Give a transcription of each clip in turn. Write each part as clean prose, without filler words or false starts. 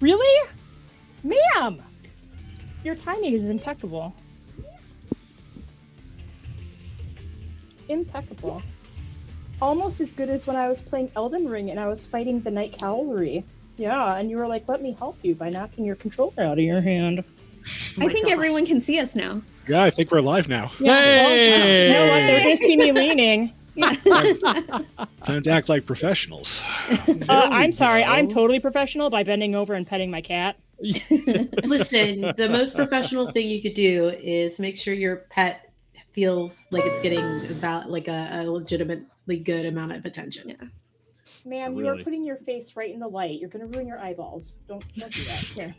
Really? Ma'am! Your timing is impeccable. Impeccable. Almost as good as when I was playing Elden Ring and I was fighting the Night Cavalry. Yeah, and you were like, let me help you by knocking your controller out of your hand. I think everyone can see us now. Yeah, I think we're live now. Yeah. Hey! You know what? They're going to see me leaning. Time to act like professionals. I'm sorry. I'm totally professional by bending over and petting my cat. Listen, the most professional thing you could do is make sure your pet feels like it's getting about like a legitimately good amount of attention. Yeah. Ma'am, you are putting your face right in the light. You're going to ruin your eyeballs. Don't do that. Here.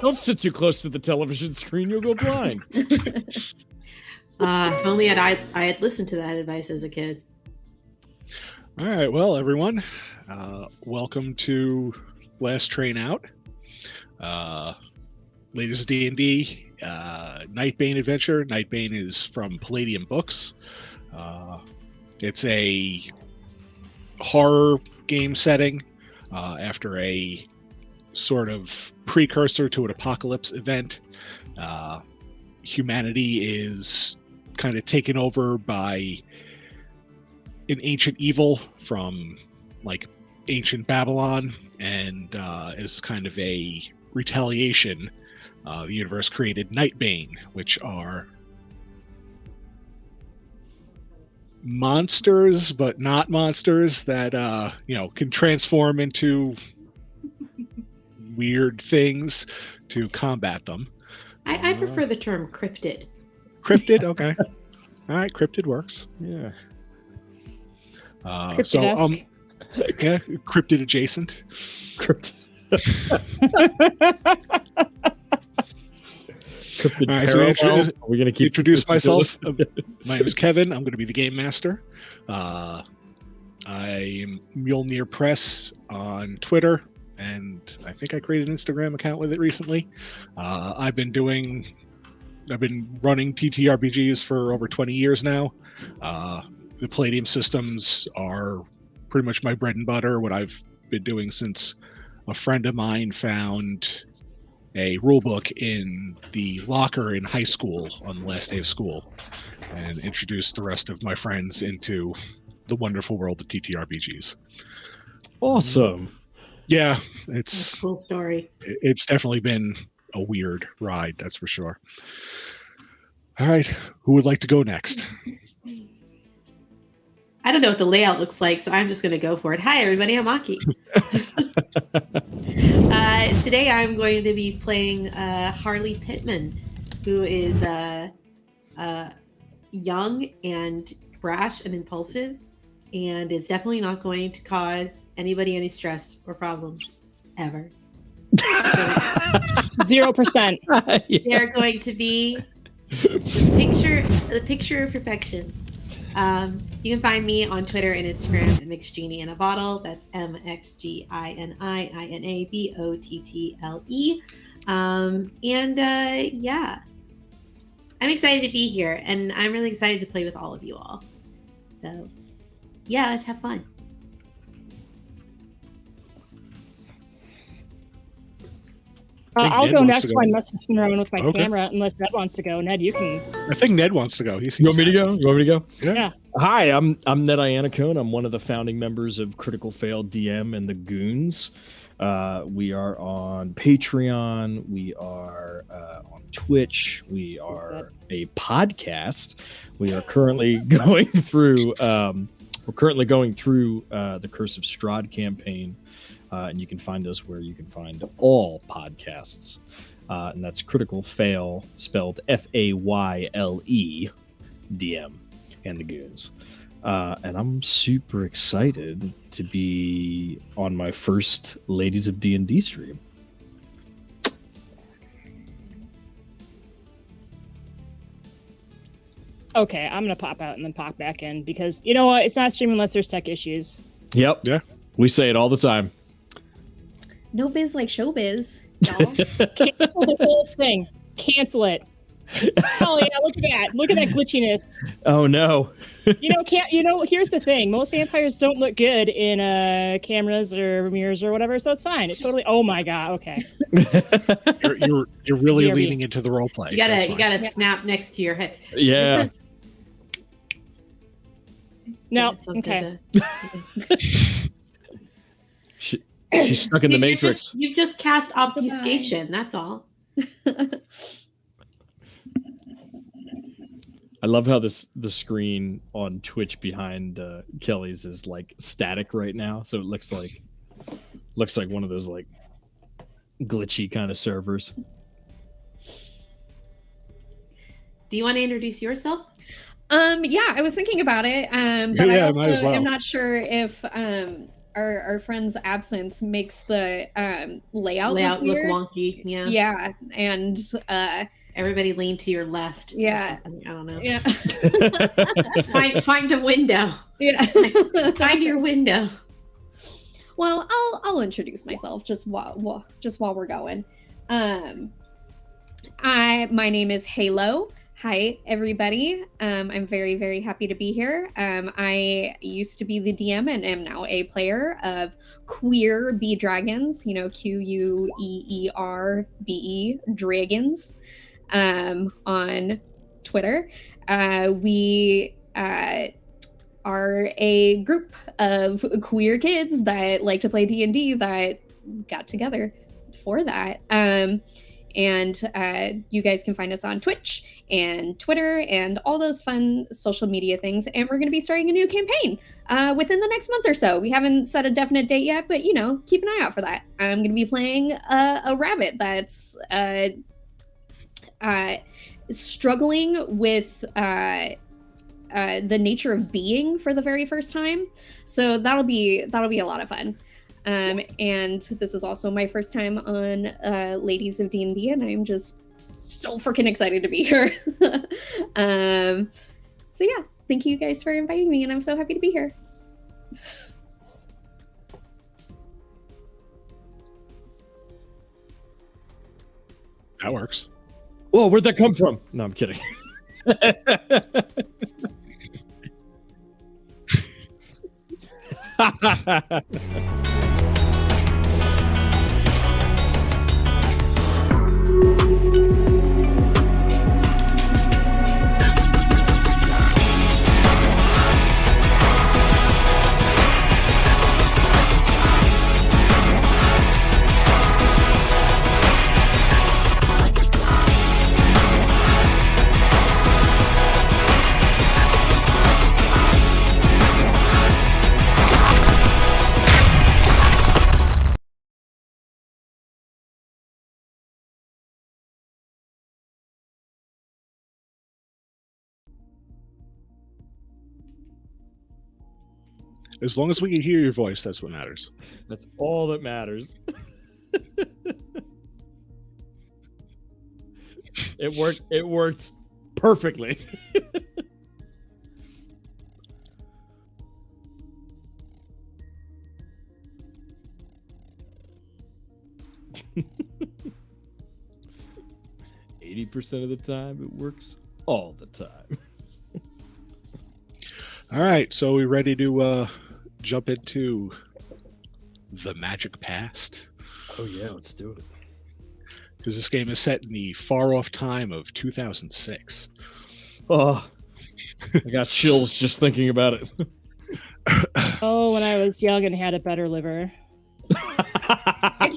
Don't sit too close to the television screen. You'll go blind. If only I had listened to that advice as a kid. All right, well, everyone, welcome to Last Train Out. Latest D&D Nightbane adventure. Nightbane is from Palladium Books. It's a horror game setting after a sort of precursor to an apocalypse event. Humanity is kind of taken over by an ancient evil from like ancient Babylon, and is kind of a retaliation. The universe created Nightbane, which are monsters, but not monsters that can transform into weird things to combat them. I prefer the term cryptid. Cryptid, okay. All right, cryptid works. Yeah. Cryptid-esque. Yeah, cryptid adjacent. Cryptid. Cryptid All right, so we're gonna keep introduce myself. My name is Kevin. I'm going to be the game master. I am Mjolnir Press on Twitter, and I think I created an Instagram account with it recently. I've been running TTRPGs for over 20 years now. The Palladium systems are pretty much my bread and butter, what I've been doing since a friend of mine found a rulebook in the locker in high school on the last day of school and introduced the rest of my friends into the wonderful world of TTRPGs. Awesome. Yeah, That's a cool story. it's definitely been a weird ride, that's for sure. All right, who would like to go next? I don't know what the layout looks like, so I'm just going to go for it. Hi, everybody. I'm Aki. Today I'm going to be playing Harley Pittman, who is young and brash and impulsive, and is definitely not going to cause anybody any stress or problems, ever. 0%. They're going to be the picture of perfection. You can find me on Twitter and Instagram at MixGenie in a Bottle. That's MXGINIINABOTTLE. Yeah, I'm excited to be here, and I'm really excited to play with all of you all. So, yeah, let's have fun. I'll Ned go wants next to go. while I'm messing around with my Okay. camera, unless Ned wants to go. Ned, you can. I think Ned wants to go. You want me to go? You want me to go? Yeah. Hi, I'm Ned Iannacone. I'm one of the founding members of Critical Fail DM and the Goons. We are on Patreon. We are on Twitch. We are a podcast. We are currently going through. We're currently going through the Curse of Strahd campaign, and you can find us where you can find all podcasts, and that's Critical Fail, spelled FAYLE DM and the Goons. And I'm super excited to be on my first Ladies of D&D stream. Okay, I'm going to pop out and then pop back in because, you know what? It's not streaming unless there's tech issues. Yep. Yeah. We say it all the time. No biz like showbiz, y'all. Cancel the whole thing. Cancel it. Oh yeah, look at that! Look at that glitchiness. Oh no. Here's the thing: most vampires don't look good in cameras or mirrors or whatever, so it's fine. It totally. Oh my god. Okay. You're really Hear me. leaning into the role play. You That's gotta fine. snap next to your head. Yeah. This is, No. it's okay Okay. She's stuck in the Matrix. You've just cast obfuscation. That's all. I love how the screen on Twitch behind Kelly's is like static right now, so it looks like one of those like glitchy kind of servers. Do you want to introduce yourself? Yeah, I was thinking about it. But Yeah, I also might as well. am not sure if our friend's absence makes the layout Look weird. wonky. Yeah. Yeah, and Everybody lean to your left. or Yeah. something. I don't know. yeah, Find a window. yeah. Find your window. Well, I'll introduce myself just while we're going. My name is Halo. Hi, everybody. I'm very, very happy to be here. I used to be the DM and am now a player of Queer Bee Dragons, QUEERBE Dragons, on Twitter. We are a group of queer kids that like to play D&D that got together for that. And you guys can find us on Twitch and Twitter and all those fun social media things. And we're going to be starting a new campaign within the next month or so. We haven't set a definite date yet, but keep an eye out for that. I'm going to be playing a rabbit that's struggling with the nature of being for the very first time. So that'll be a lot of fun. And this is also my first time on Ladies of D&D, and I'm just so freaking excited to be here. So yeah, thank you guys for inviting me, and I'm so happy to be here. That works. Whoa, where'd that come from? No, I'm kidding. As long as we can hear your voice, that's what matters. That's all that matters. It worked perfectly. 80% of the time, it works all the time. All right, so we ready to jump into the magic past? Oh yeah, let's do it. Because this game is set in the far-off time of 2006. Oh, I got chills just thinking about it. Oh, when I was young and had a better liver. I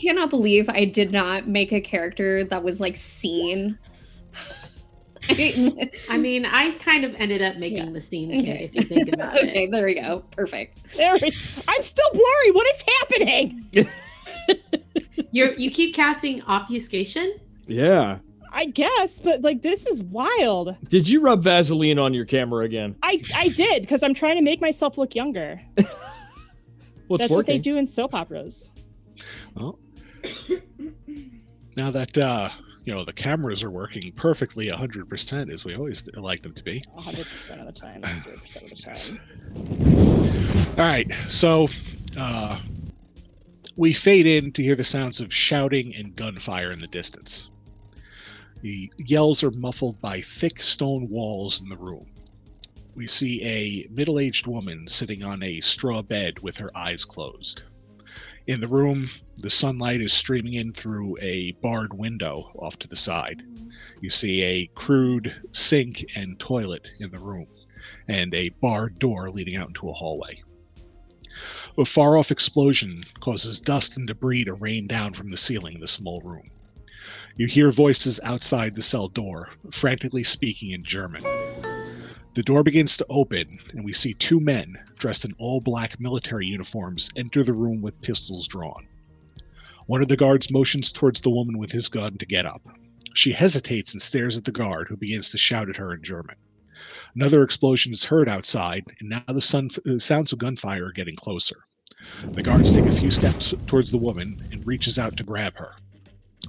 cannot believe I did not make a character that was like seen. I mean, I kind of ended up making the scene kid, if you think about it. Okay, there we go. Perfect. I'm still blurry. What is happening? You keep casting obfuscation? Yeah. I guess, but like this is wild. Did you rub Vaseline on your camera again? I did, because I'm trying to make myself look younger. Well, That's what they do in soap operas. Well, now that the cameras are working perfectly 100%, as we always like them to be. 100% of the time, not 0% of the time. All right, so we fade in to hear the sounds of shouting and gunfire in the distance. The yells are muffled by thick stone walls in the room. We see a middle-aged woman sitting on a straw bed with her eyes closed. In the room, the sunlight is streaming in through a barred window off to the side. You see a crude sink and toilet in the room, and a barred door leading out into a hallway. A far-off explosion causes dust and debris to rain down from the ceiling in the small room. You hear voices outside the cell door, frantically speaking in German. The door begins to open, and we see two men dressed in all-black military uniforms enter the room with pistols drawn. One of the guards motions towards the woman with his gun to get up. She hesitates and stares at the guard, who begins to shout at her in German. Another explosion is heard outside, and now the sounds of gunfire are getting closer. The guards take a few steps towards the woman and reaches out to grab her.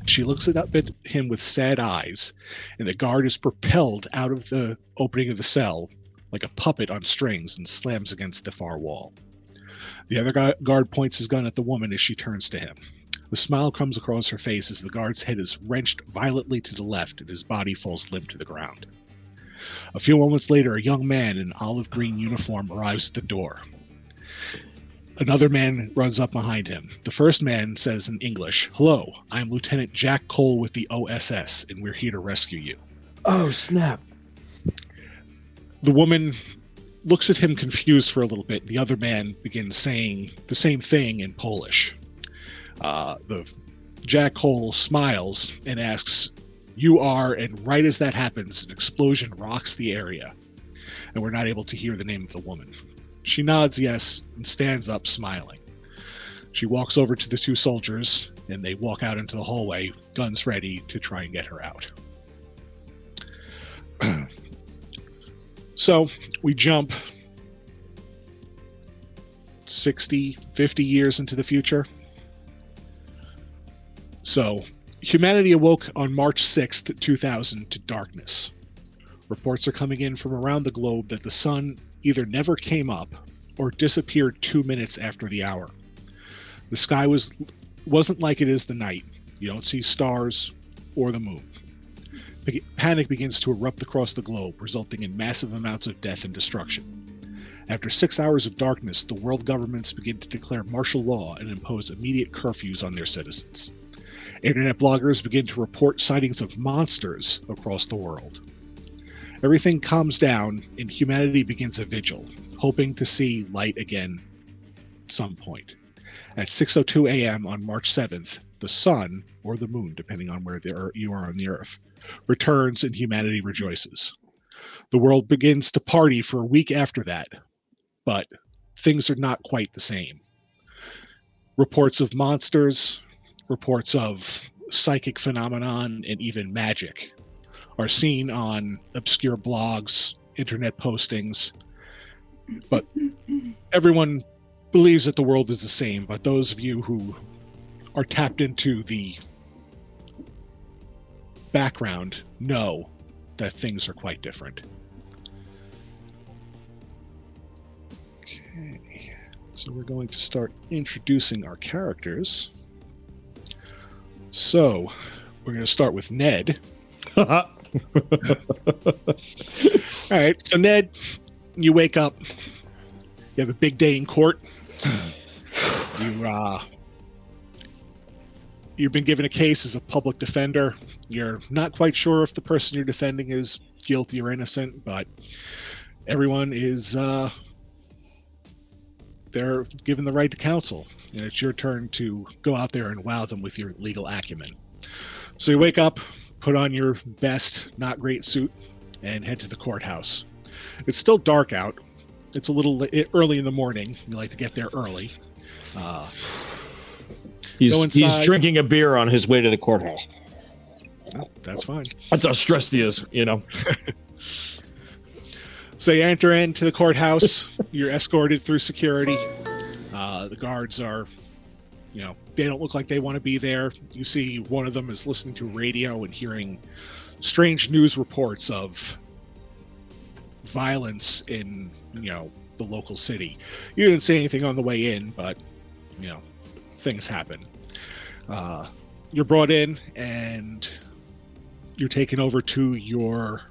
She looks up at him with sad eyes, and the guard is propelled out of the opening of the cell like a puppet on strings and slams against the far wall. The other guard points his gun at the woman as she turns to him. The smile comes across her face as the guard's head is wrenched violently to the left and his body falls limp to the ground. A few moments later, a young man in an olive green uniform arrives at the door. Another man runs up behind him. The first man says in English, "Hello, I am Lieutenant Jack Cole with the OSS, and we're here to rescue you." Oh, snap. The woman looks at him confused for a little bit. The other man begins saying the same thing in Polish. The Jack Cole smiles and asks, "You are," and right as that happens, an explosion rocks the area, and we're not able to hear the name of the woman. She nods yes and stands up smiling. She walks over to the two soldiers, and they walk out into the hallway, guns ready to try and get her out. So we jump 60, 50 years into the future. So humanity awoke on March 6th, 2000 to darkness. Reports are coming in from around the globe that the sun either never came up or disappeared 2 minutes after the hour. The sky wasn't like it is the night. You don't see stars or the moon. Panic begins to erupt across the globe, resulting in massive amounts of death and destruction. After 6 hours of darkness, the world governments begin to declare martial law and impose immediate curfews on their citizens. Internet bloggers begin to report sightings of monsters across the world. Everything calms down and humanity begins a vigil, hoping to see light again at some point. At 6:02 a.m. on March 7th, the sun, or the moon, depending on where you are on the earth, returns and humanity rejoices. The world begins to party for a week after that, but things are not quite the same. Reports of monsters, reports of psychic phenomenon, and even magic are seen on obscure blogs, internet postings, but everyone believes that the world is the same. But those of you who are tapped into the background know that things are quite different. Okay, so we're going to start introducing our characters. So we're going to start with Ned. All right, so Ned, you wake up. You have a big day in court. You've been given a case as a public defender. You're not quite sure if the person you're defending is guilty or innocent, but everyone is they're given the right to counsel, and it's your turn to go out there and wow them with your legal acumen. So you wake up, put on your best, not great suit, and head to the courthouse. It's still dark out. It's a little early in the morning. You like to get there early. He's drinking a beer on his way to the courthouse. Oh, that's fine. That's how stressed he is, you know. So you enter into the courthouse. You're escorted through security. The guards are, they don't look like they want to be there. You see one of them is listening to radio and hearing strange news reports of violence in, the local city. You didn't say anything on the way in, but, things happen. You're brought in and you're taken over to your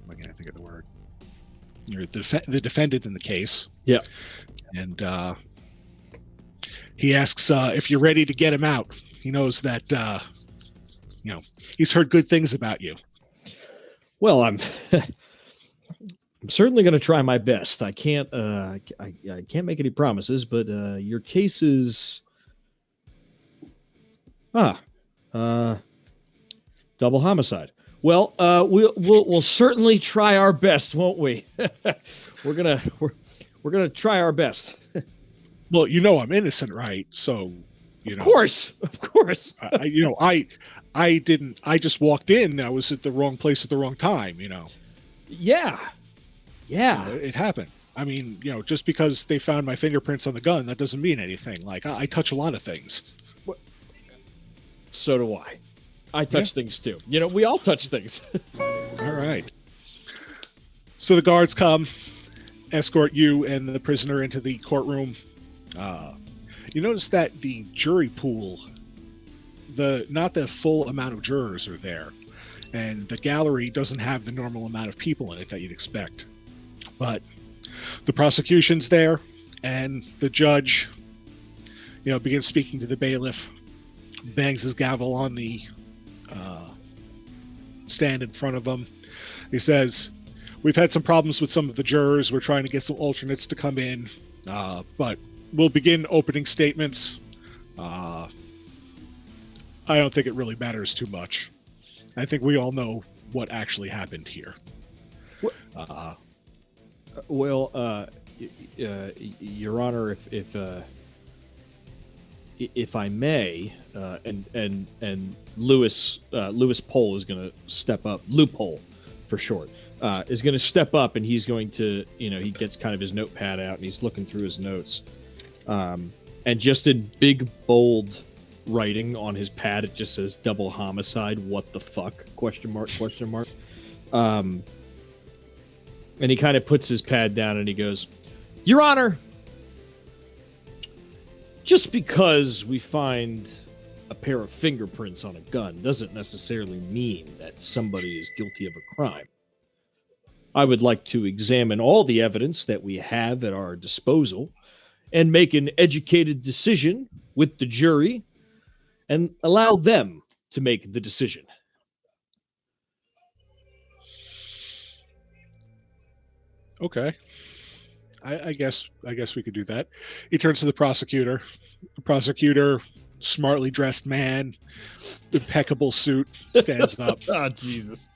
why can't I think of the word? You're the defendant in the case. Yeah. And he asks if you're ready to get him out. He knows that he's heard good things about you. Well, I'm certainly going to try my best. I can't I can't make any promises, but your case is double homicide. Well, we'll certainly try our best, won't we? we're gonna try our best. Well, I'm innocent, right? So, Of course. I just walked in. I was at the wrong place at the wrong time. Yeah. It happened. I mean, just because they found my fingerprints on the gun, that doesn't mean anything. Like I touch a lot of things. So do I. I touch things too. We all touch things. All right. So the guards come, escort you and the prisoner into the courtroom. You notice that the jury pool, not the full amount of jurors are there, and the gallery doesn't have the normal amount of people in it that you'd expect. But the prosecution's there, and the judge, begins speaking to the bailiff, bangs his gavel on the stand in front of him. He says, "We've had some problems with some of the jurors. We're trying to get some alternates to come in, but we'll begin opening statements. I don't think it really matters too much. I think we all know what actually happened here." Well, Your Honor, if I may, and Lewis Pole is going to step up. Loophole, for short, is going to step up, and he's going to, he gets kind of his notepad out and he's looking through his notes, and just in big bold writing on his pad, it just says double homicide. What the fuck? ? And he kind of puts his pad down and he goes, "Your Honor, just because we find a pair of fingerprints on a gun doesn't necessarily mean that somebody is guilty of a crime. I would like to examine all the evidence that we have at our disposal and make an educated decision with the jury and allow them to make the decision." Okay. I guess we could do that. He turns to the prosecutor. The prosecutor, smartly dressed man, impeccable suit, stands up. Oh, Jesus.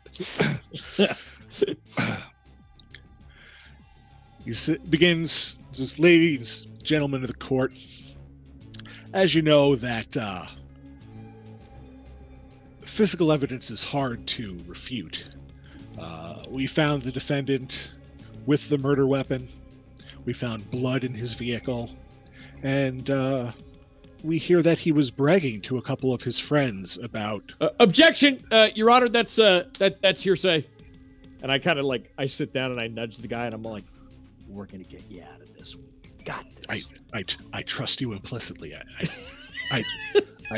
He begins, says, "Ladies, gentlemen of the court, as you know that physical evidence is hard to refute. We found the defendant with the murder weapon. We found blood in his vehicle, and we hear that he was bragging to a couple of his friends about..." Objection, Your Honor. That's hearsay. And I kind of I sit down and I nudge the guy, and I'm like, "We're gonna get you out of this. We got this." I trust you implicitly. I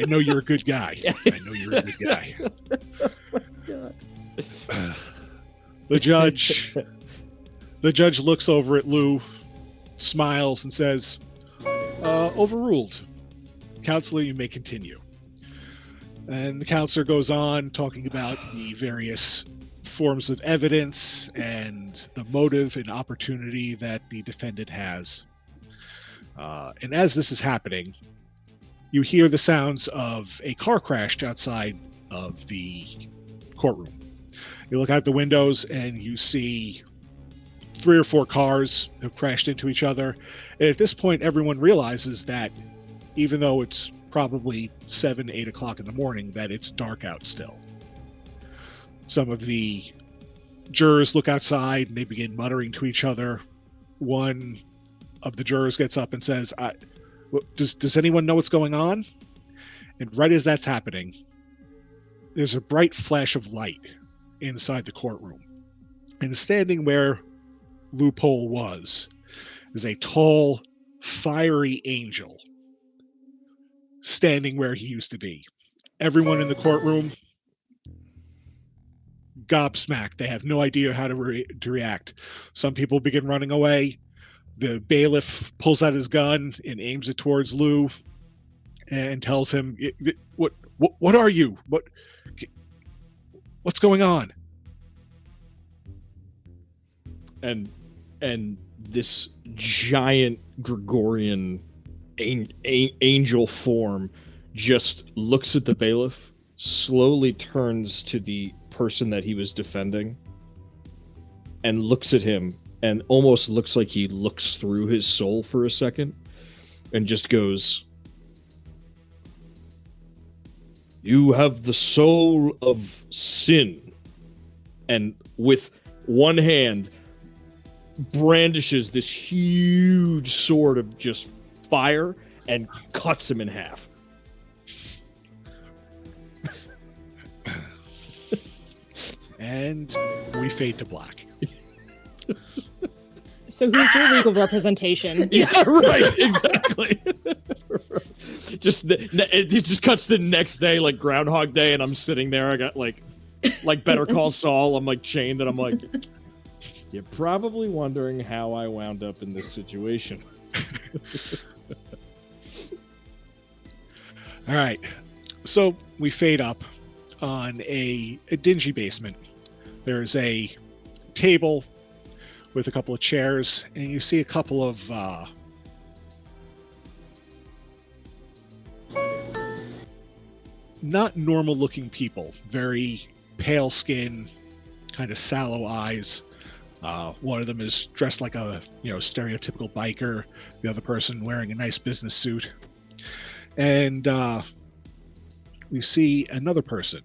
know you're a good guy. I know you're a good guy. Oh my God. The judge looks over at Lou, smiles, and says, "Overruled. Counselor, you may continue." And the counselor goes on talking about the various forms of evidence and the motive and opportunity that the defendant has. And as this is happening, you hear the sounds of a car crash outside of the courtroom. You look out the windows and you see 3 or 4 cars have crashed into each other. And at this point, everyone realizes that even though it's probably 7, 8 o'clock in the morning, that it's dark out still. Some of the jurors look outside and they begin muttering to each other. One of the jurors gets up and says, does anyone know what's going on?" And right as that's happening, there's a bright flash of light inside the courtroom. And standing where Loophole was is a tall, fiery angel standing where he used to be. Everyone in the courtroom gobsmacked. They have no idea how to react. Some people begin running away. The bailiff pulls out his gun and aims it towards Lou and tells him, "What are you? What's going on?" And this giant Gregorian angel form just looks at the bailiff, slowly turns to the person that he was defending, and looks at him, and almost looks like he looks through his soul for a second, and just goes, "You have the soul of sin." And with one hand brandishes this huge sword of just fire and cuts him in half. And we fade to black. So who's your legal representation? Yeah, right, exactly. It just cuts to the next day, like Groundhog Day, and I'm sitting there. I got like Better Call Saul. I'm like chained, and I'm like, you're probably wondering how I wound up in this situation. All right. So we fade up on a dingy basement. There's a table with a couple of chairs, and you see a couple of not normal looking people. Very pale skin, kind of sallow eyes. One of them is dressed like a stereotypical biker. The other person wearing a nice business suit. And we see another person,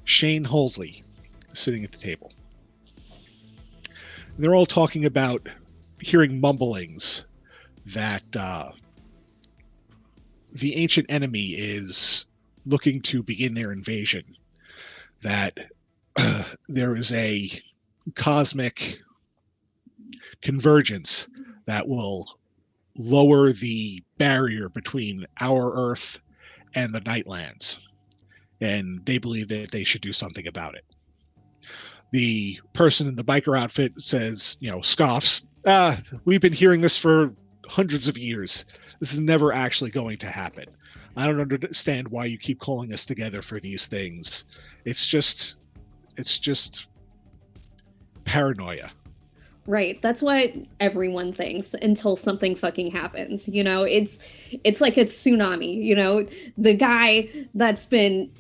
Shane Halsley, sitting at the table. And they're all talking about hearing mumblings that the ancient enemy is looking to begin their invasion. That there is a cosmic convergence that will lower the barrier between our Earth and the Nightlands. And they believe that they should do something about it. The person in the biker outfit says, scoffs, we've been hearing this for hundreds of years. This is never actually going to happen. I don't understand why you keep calling us together for these things. It's just paranoia. Right. That's what everyone thinks until something fucking happens. It's like a tsunami. The guy that's been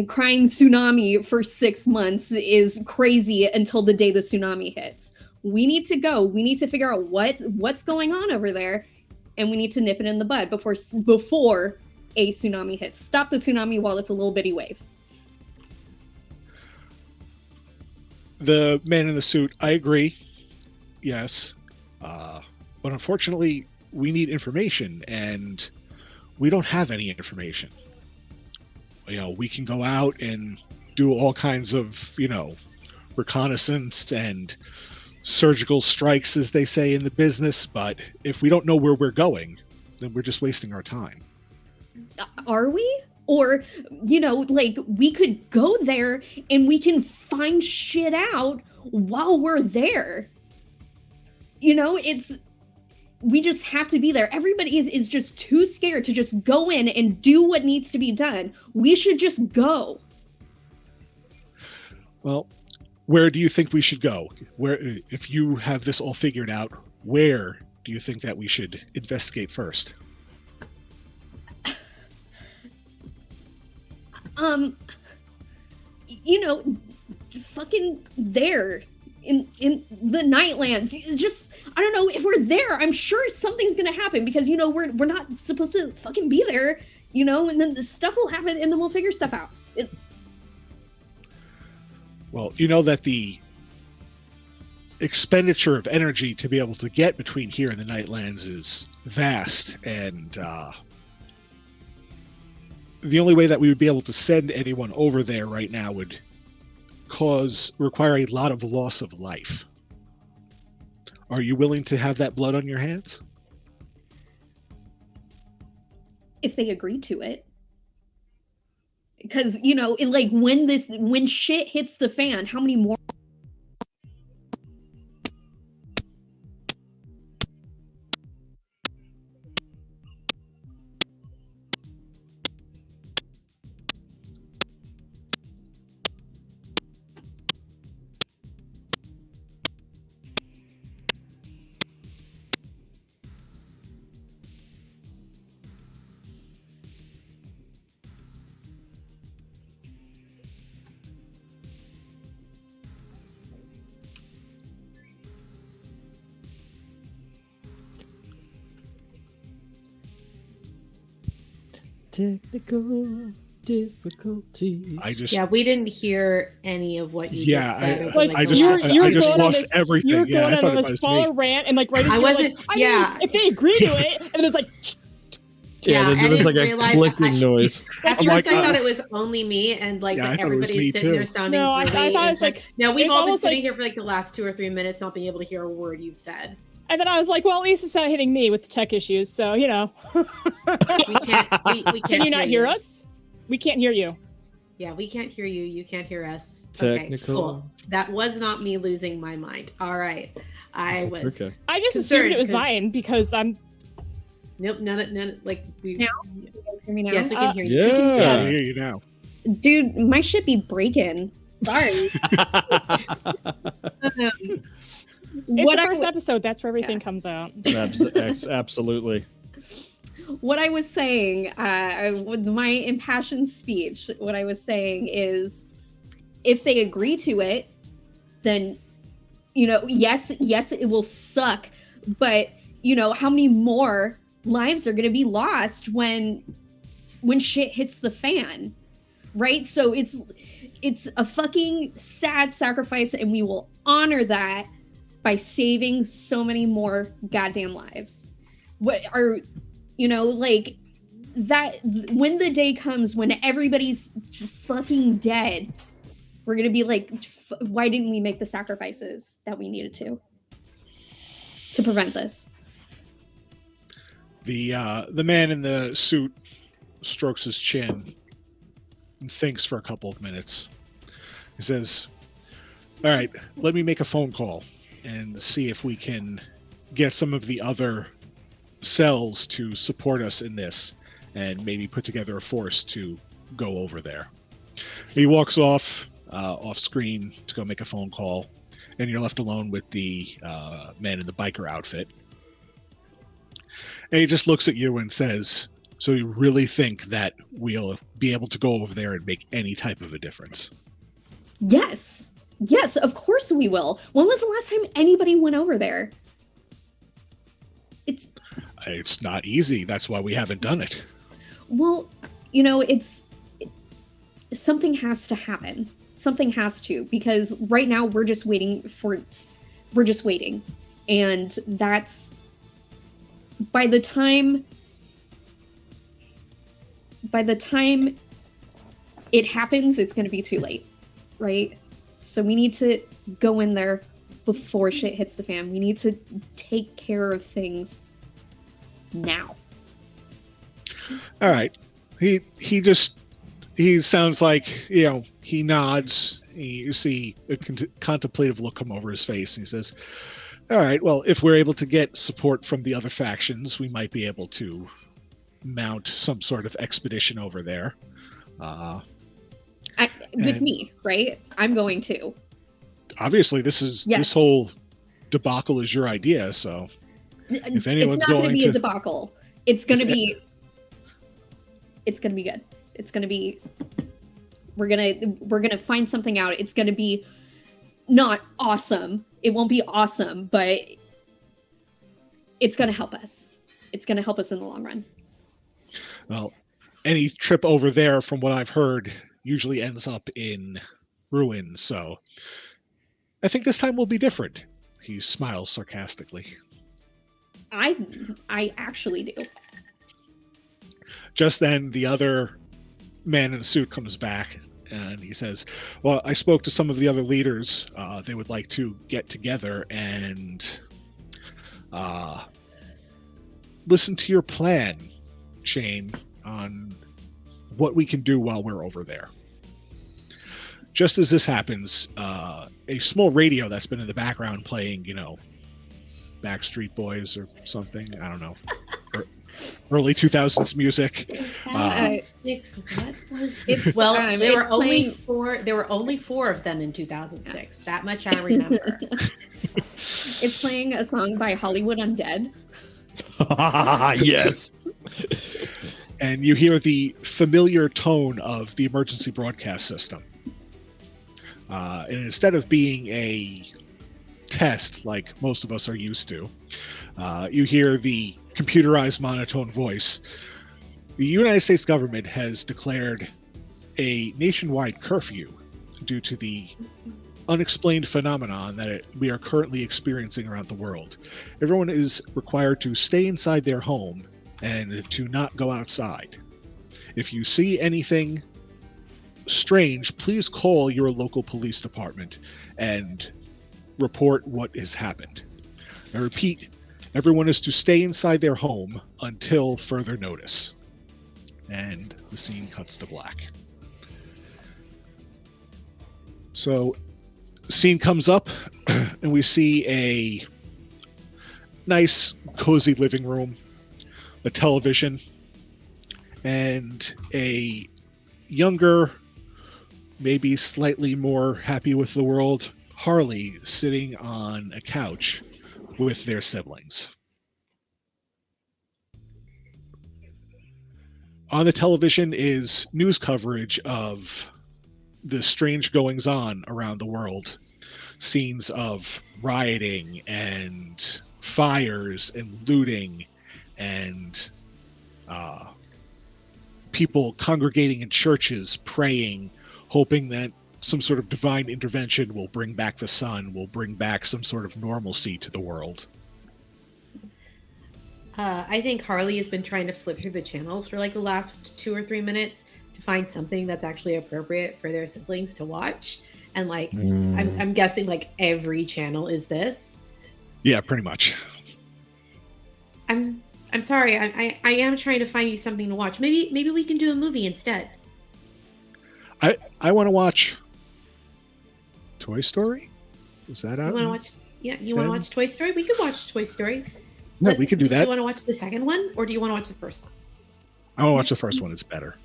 crying tsunami for 6 months is crazy until the day the tsunami hits. We need to go. We need to figure out what's going on over there, and we need to nip it in the bud before a tsunami hits. Stop the tsunami while it's a little bitty wave. The man in the suit, I agree. Yes. But unfortunately, we need information, and we don't have any information. We can go out and do all kinds of, reconnaissance and surgical strikes, as they say in the business. But if we don't know where we're going, then we're just wasting our time. Are we? Or, we could go there and we can find shit out while we're there. We just have to be there. Everybody is just too scared to just go in and do what needs to be done. We should just go. Well, where do you think we should go? Where, if you have this all figured out, where do you think that we should investigate first? Fucking there in the Nightlands. Just, I don't know, if we're there, I'm sure something's gonna happen because we're not supposed to fucking be there, and then the stuff will happen and then we'll figure stuff out. Well, that the expenditure of energy to be able to get between here and the Nightlands is vast, and the only way that we would be able to send anyone over there right now would require a lot of loss of life. Are you willing to have that blood on your hands? If they agree to it. Because, you know, like when shit hits the fan, how many more Technical difficulties. Yeah, we didn't hear any of what you just said. I just lost everything. You were Yeah, I going thought on it this was follow me. rant, and like right as I you were wasn't. like, I mean, if they agree to it, and then it's like, Yeah, there was like a clicking noise. At first, I thought it was only me, and like Yeah, I thought it was me everybody's sitting there too. sounding. No, I really thought it was like. No, we've it's all been almost sitting like- here for like the last 2 or 3 minutes, not being able to hear a word you've said. And then I was like, well, at least it's not hitting me with the tech issues, so you know. We can't. We can't. Can you not hear us? We can't hear you. Yeah, we can't hear you. You can't hear us. Technical. Okay, cool. That was not me losing my mind. All right, I was. Okay. I just concerned assumed it was 'cause- mine because I'm. Nope, none. Like we. Now? You guys hear me now? Yes, we can hear you. Yeah. I Yes. hear you now. Dude, my shit be breaking. Sorry. It's What the I first w- episode. That's where everything comes out. Absolutely. what I was saying with my impassioned speech, what I was saying is, if they agree to it, then, you know, yes, it will suck, but you know, how many more lives are going to be lost when shit hits the fan, right? So it's a fucking sad sacrifice, and we will honor that by saving so many more goddamn lives. What are, you know, like that, when the day comes when everybody's fucking dead, we're gonna be like, why didn't we make the sacrifices that we needed to prevent this? The man in the suit strokes his chin and thinks for a couple of minutes. He says, all right, let me make a phone call and see if we can get some of the other cells to support us in this and maybe put together a force to go over there. He walks off screen to go make a phone call, and you're left alone with the man in the biker outfit. And he just looks at you and says, so you really think that we'll be able to go over there and make any type of a difference? Yes, of course we will. When was the last time anybody went over there? It's not easy. That's why we haven't done it. Well, you know, something has to happen. Something has to, because right now we're just waiting. And that's, by the time it happens, it's going to be too late, right? So we need to go in there before shit hits the fan. We need to take care of things now. All right. He sounds like, you know, he nods. You see a contemplative look come over his face, and he says, all right, well, if we're able to get support from the other factions, we might be able to mount some sort of expedition over there. With me, right? I'm going to. Obviously, this whole debacle is your idea, so if anyone's it's not going to be to a debacle. It's gonna be good. It's gonna be. We're gonna find something out. It's gonna be not awesome. It won't be awesome, but it's gonna help us. It's gonna help us in the long run. Well, any trip over there, from what I've heard, usually ends up in ruin, so I think this time will be different. He smiles sarcastically. I actually do. Just then, the other man in the suit comes back, and he says, well, I spoke to some of the other leaders. They would like to get together and listen to your plan, Shane, on what we can do while we're over there. Just as this happens, a small radio that's been in the background playing, Backstreet Boys or something, I don't know, early 2000s music. 2006. What was It's well? There it's were only playing- four. There were only 4 of them in 2006. That much I remember. It's playing a song by Hollywood Undead. Yes. And you hear the familiar tone of the emergency broadcast system. And instead of being a test like most of us are used to, you hear the computerized monotone voice. The United States government has declared a nationwide curfew due to the unexplained phenomenon that we are currently experiencing around the world. Everyone is required to stay inside their home and to not go outside. If you see anything strange, please call your local police department and report what has happened. I repeat, everyone is to stay inside their home until further notice. And the scene cuts to black. So, scene comes up, and we see a nice, cozy living room, a television, and a younger, maybe slightly more happy with the world, Harley sitting on a couch with their siblings. On the television is news coverage of the strange goings on around the world. Scenes of rioting and fires and looting and people congregating in churches, praying, hoping that some sort of divine intervention will bring back the sun, will bring back some sort of normalcy to the world. I think Harley has been trying to flip through the channels for like the last 2 or 3 minutes to find something that's actually appropriate for their siblings to watch. And like, I'm guessing like every channel is this. Yeah, pretty much. I'm sorry. I am trying to find you something to watch. Maybe we can do a movie instead. I want to watch Toy Story. Is that out? You want to watch? Yeah, you want to watch Toy Story? We could watch Toy Story. No, we can do that. Do you want to watch the second one, or do you want to watch the first one? I want to watch the first one. It's better.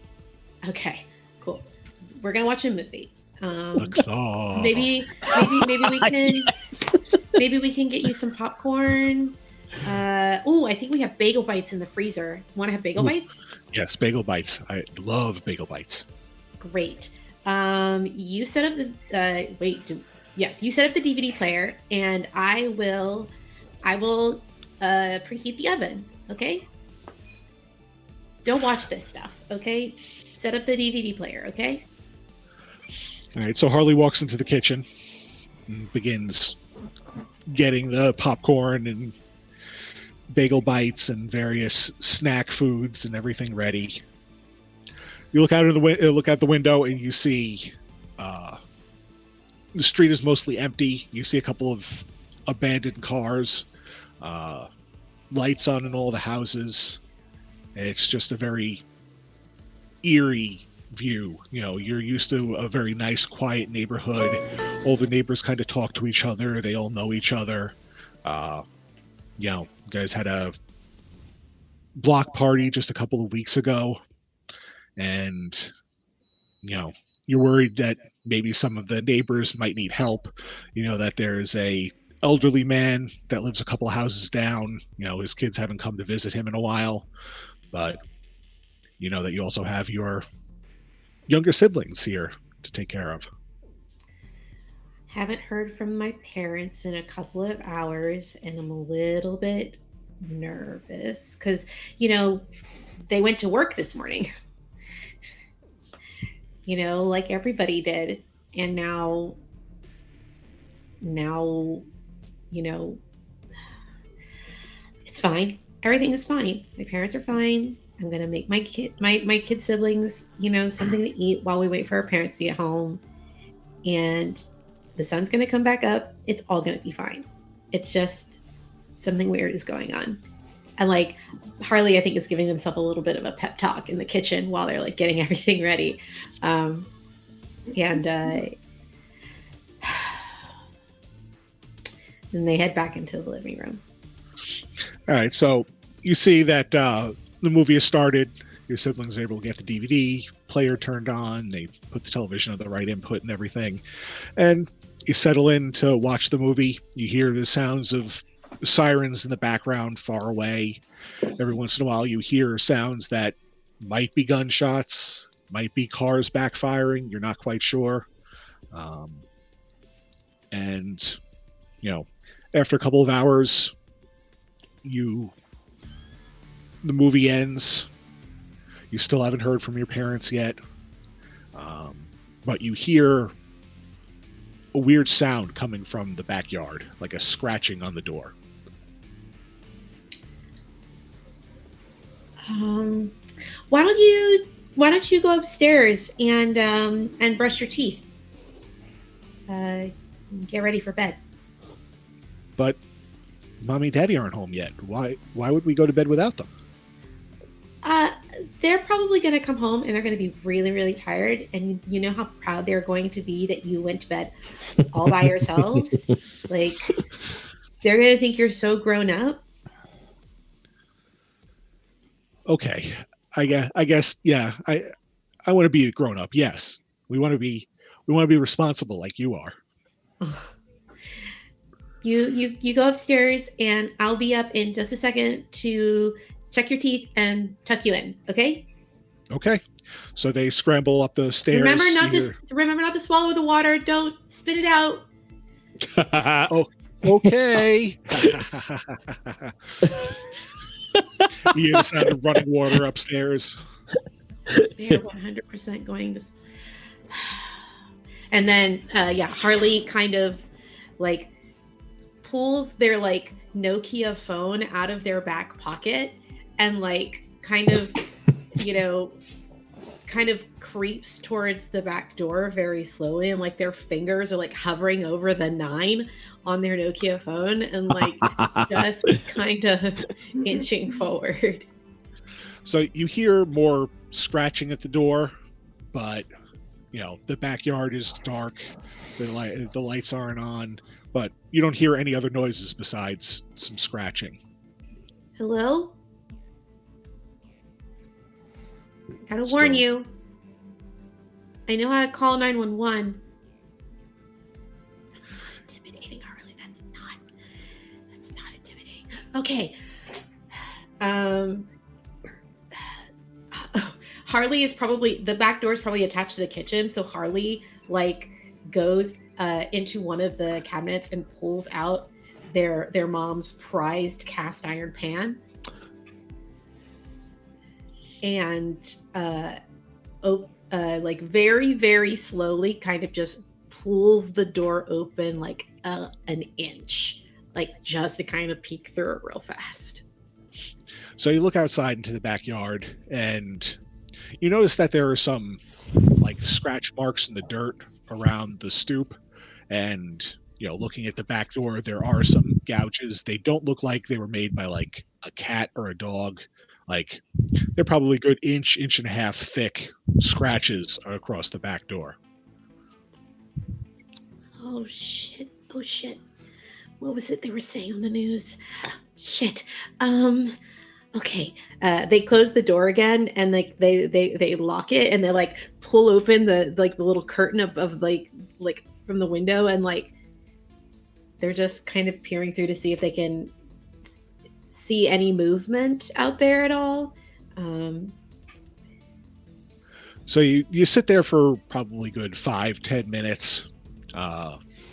Okay, cool. We're gonna watch a movie. The Claw. Maybe we can we can get you some popcorn. I think we have bagel bites in the freezer. Want to have bagel bites? Yes, bagel bites. I love bagel bites. Great. You set up the you set up the DVD player, and I will preheat the oven. Okay. Don't watch this stuff. Okay. Set up the DVD player. Okay. All right. So Harley walks into the kitchen and begins getting the popcorn and bagel bites and various snack foods and everything ready. You look out the window and you see the street is mostly empty. You see a couple of abandoned cars, lights on in all the houses. It's just a very eerie view. You're used to a very nice, quiet neighborhood. All the neighbors kind of talk to each other. They all know each other. You guys had a block party just a couple of weeks ago. And, you're worried that maybe some of the neighbors might need help. That there's a elderly man that lives a couple of houses down. His kids haven't come to visit him in a while. But, that you also have your younger siblings here to take care of. Haven't heard from my parents in a couple of hours, and I'm a little bit nervous because, they went to work this morning. Like everybody did. And now, it's fine. Everything is fine. My parents are fine. I'm going to make my kid siblings, something to eat while we wait for our parents to get home. And the sun's going to come back up. It's all going to be fine. It's something weird is going on. And like Harley, I think, is giving himself a little bit of a pep talk in the kitchen while they're like getting everything ready. And then they head back into the living room. All right, so you see that the movie has started. Your siblings are able to get the DVD player turned on. They put the television on the right input and everything. And you settle in to watch the movie. You hear the sounds of sirens in the background far away. Every once in a while, you hear sounds that might be gunshots, might be cars backfiring. You're not quite sure. And, you know, after a couple of hours, the movie ends. You still haven't heard from your parents yet. But you hear a weird sound coming from the backyard, like a scratching on the door. Why don't you go upstairs and brush your teeth? Get ready for bed. But Mommy and Daddy aren't home yet. Why would we go to bed without them? They're probably going to come home and they're going to be really, really tired. And you know how proud they're going to be that you went to bed all by yourselves? Like, they're going to think you're so grown up. Okay. I guess, yeah. I want to be a grown up. Yes. We want to be responsible like you are. You go upstairs and I'll be up in just a second to check your teeth and tuck you in. Okay. Okay. So they scramble up the stairs. Remember not to swallow the water. Don't spit it out. Oh, okay. You hear the sound of running water upstairs. They're 100% going to. And then, Harley kind of like pulls their like Nokia phone out of their back pocket and like kind of creeps towards the back door very slowly, and like their fingers are like hovering over the 9 on their Nokia phone and like just kind of inching forward. So you hear more scratching at the door, but the backyard is dark. The lights aren't on, but you don't hear any other noises besides some scratching. Hello? Gotta warn you. I know how to call 911. That's not intimidating, Harley. That's not intimidating. Okay. Harley is the back door is probably attached to the kitchen, so Harley like goes into one of the cabinets and pulls out their mom's prized cast iron pan. And like very, very slowly kind of just pulls the door open like an inch, like just to kind of peek through it real fast. So you look outside into the backyard and you notice that there are some like scratch marks in the dirt around the stoop. And, looking at the back door, there are some gouges. They don't look like they were made by like a cat or a dog. Like they're probably a good inch and a half thick scratches across the back door. Oh shit. What was it they were saying on the news? Shit. Okay. They close the door again and like they lock it and they like pull open the little curtain of like from the window, and like they're just kind of peering through to see if they can see any movement out there at all. So you sit there for probably good 5-10 minutes.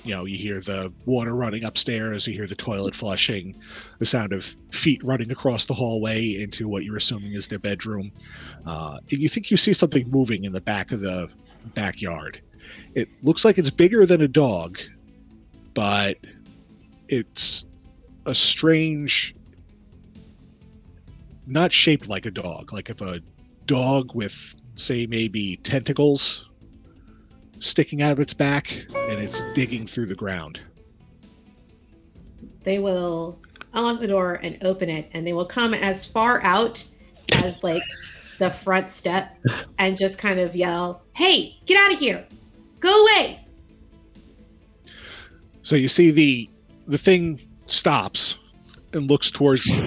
You hear the water running upstairs, you hear the toilet flushing, the sound of feet running across the hallway into what you're assuming is their bedroom. And you think you see something moving in the back of the backyard. It looks like it's bigger than a dog, but it's a strange, not shaped like a dog, like if a dog with, say, maybe tentacles sticking out of its back and it's digging through the ground. They will unlock the door and open it, and they will come as far out as like the front step and just kind of yell, "Hey, get out of here! Go away!" So you see the thing stops and looks towards you.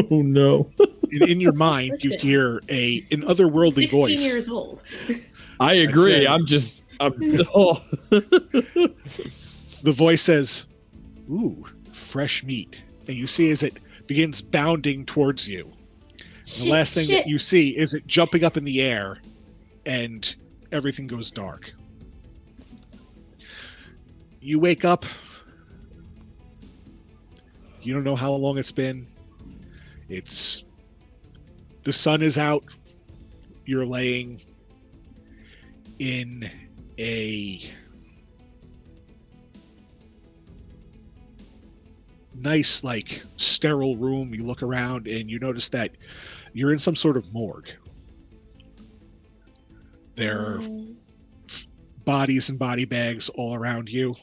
Oh no! In your mind, you Listen. hear an otherworldly 16 voice. years old. I agree. says- Oh. The voice says, "Ooh, fresh meat." And you see as it begins bounding towards you. The last thing that you see is it jumping up in the air, and everything goes dark. You wake up. You don't know how long it's been. The sun is out. You're laying in a nice, like, sterile room. You look around and you notice that you're in some sort of morgue. There are bodies and body bags all around you.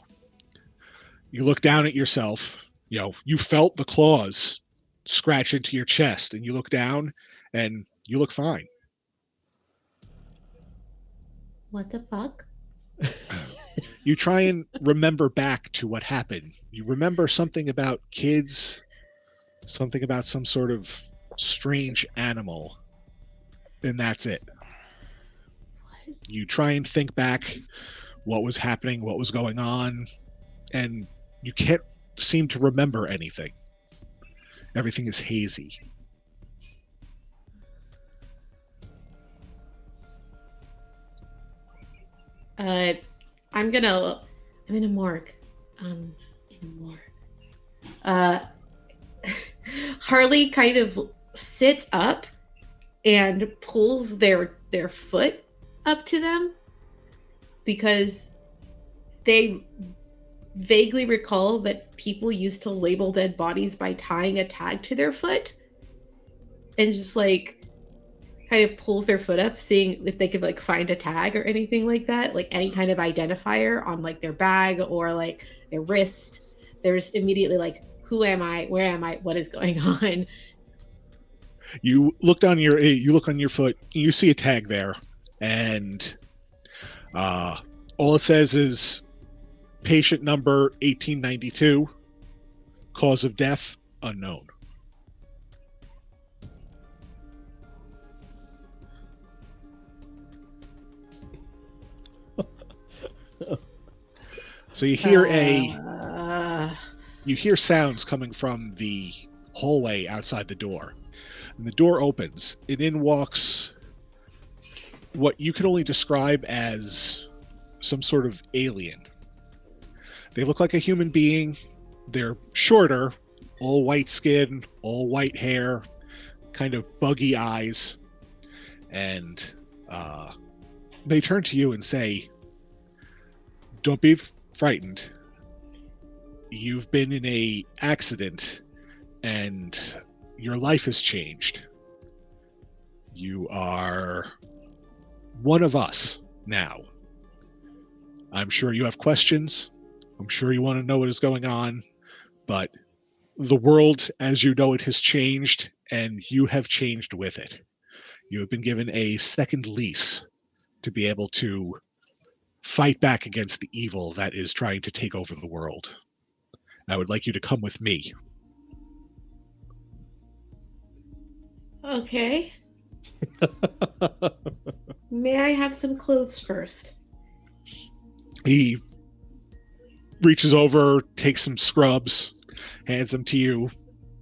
You look down at yourself. You felt the claws scratch into your chest, and you look down and you look fine. What the fuck? You try and remember back to what happened. You remember something about kids, something about some sort of strange animal, and that's it. You try and think back what was happening, what was going on, and you can't seem to remember anything. Everything is hazy. I'm in a morgue. In a morgue. Harley kind of sits up and pulls their foot up to them because they vaguely recall that people used to label dead bodies by tying a tag to their foot, and just like kind of pulls their foot up, seeing if they could like find a tag or anything like that, like any kind of identifier on like their bag or like their wrist. There's immediately like, who am I? Where am I? What is going on? You look on your foot. You see a tag there, and all it says is patient number 1892, cause of death unknown. So you hear you hear sounds coming from the hallway outside the door. And the door opens, and in walks what you can only describe as some sort of alien. They look like a human being. They're shorter, all white skin, all white hair, kind of buggy eyes. And they turn to you and say, "Don't be frightened. You've been in a accident and your life has changed. You are one of us now. I'm sure you have questions. I'm sure you want to know what is going on, but the world as you know it has changed, and you have changed with it. You have been given a second lease to be able to fight back against the evil that is trying to take over the world. I would like you to come with me." Okay. May I have some clothes first? He reaches over, takes some scrubs, hands them to you,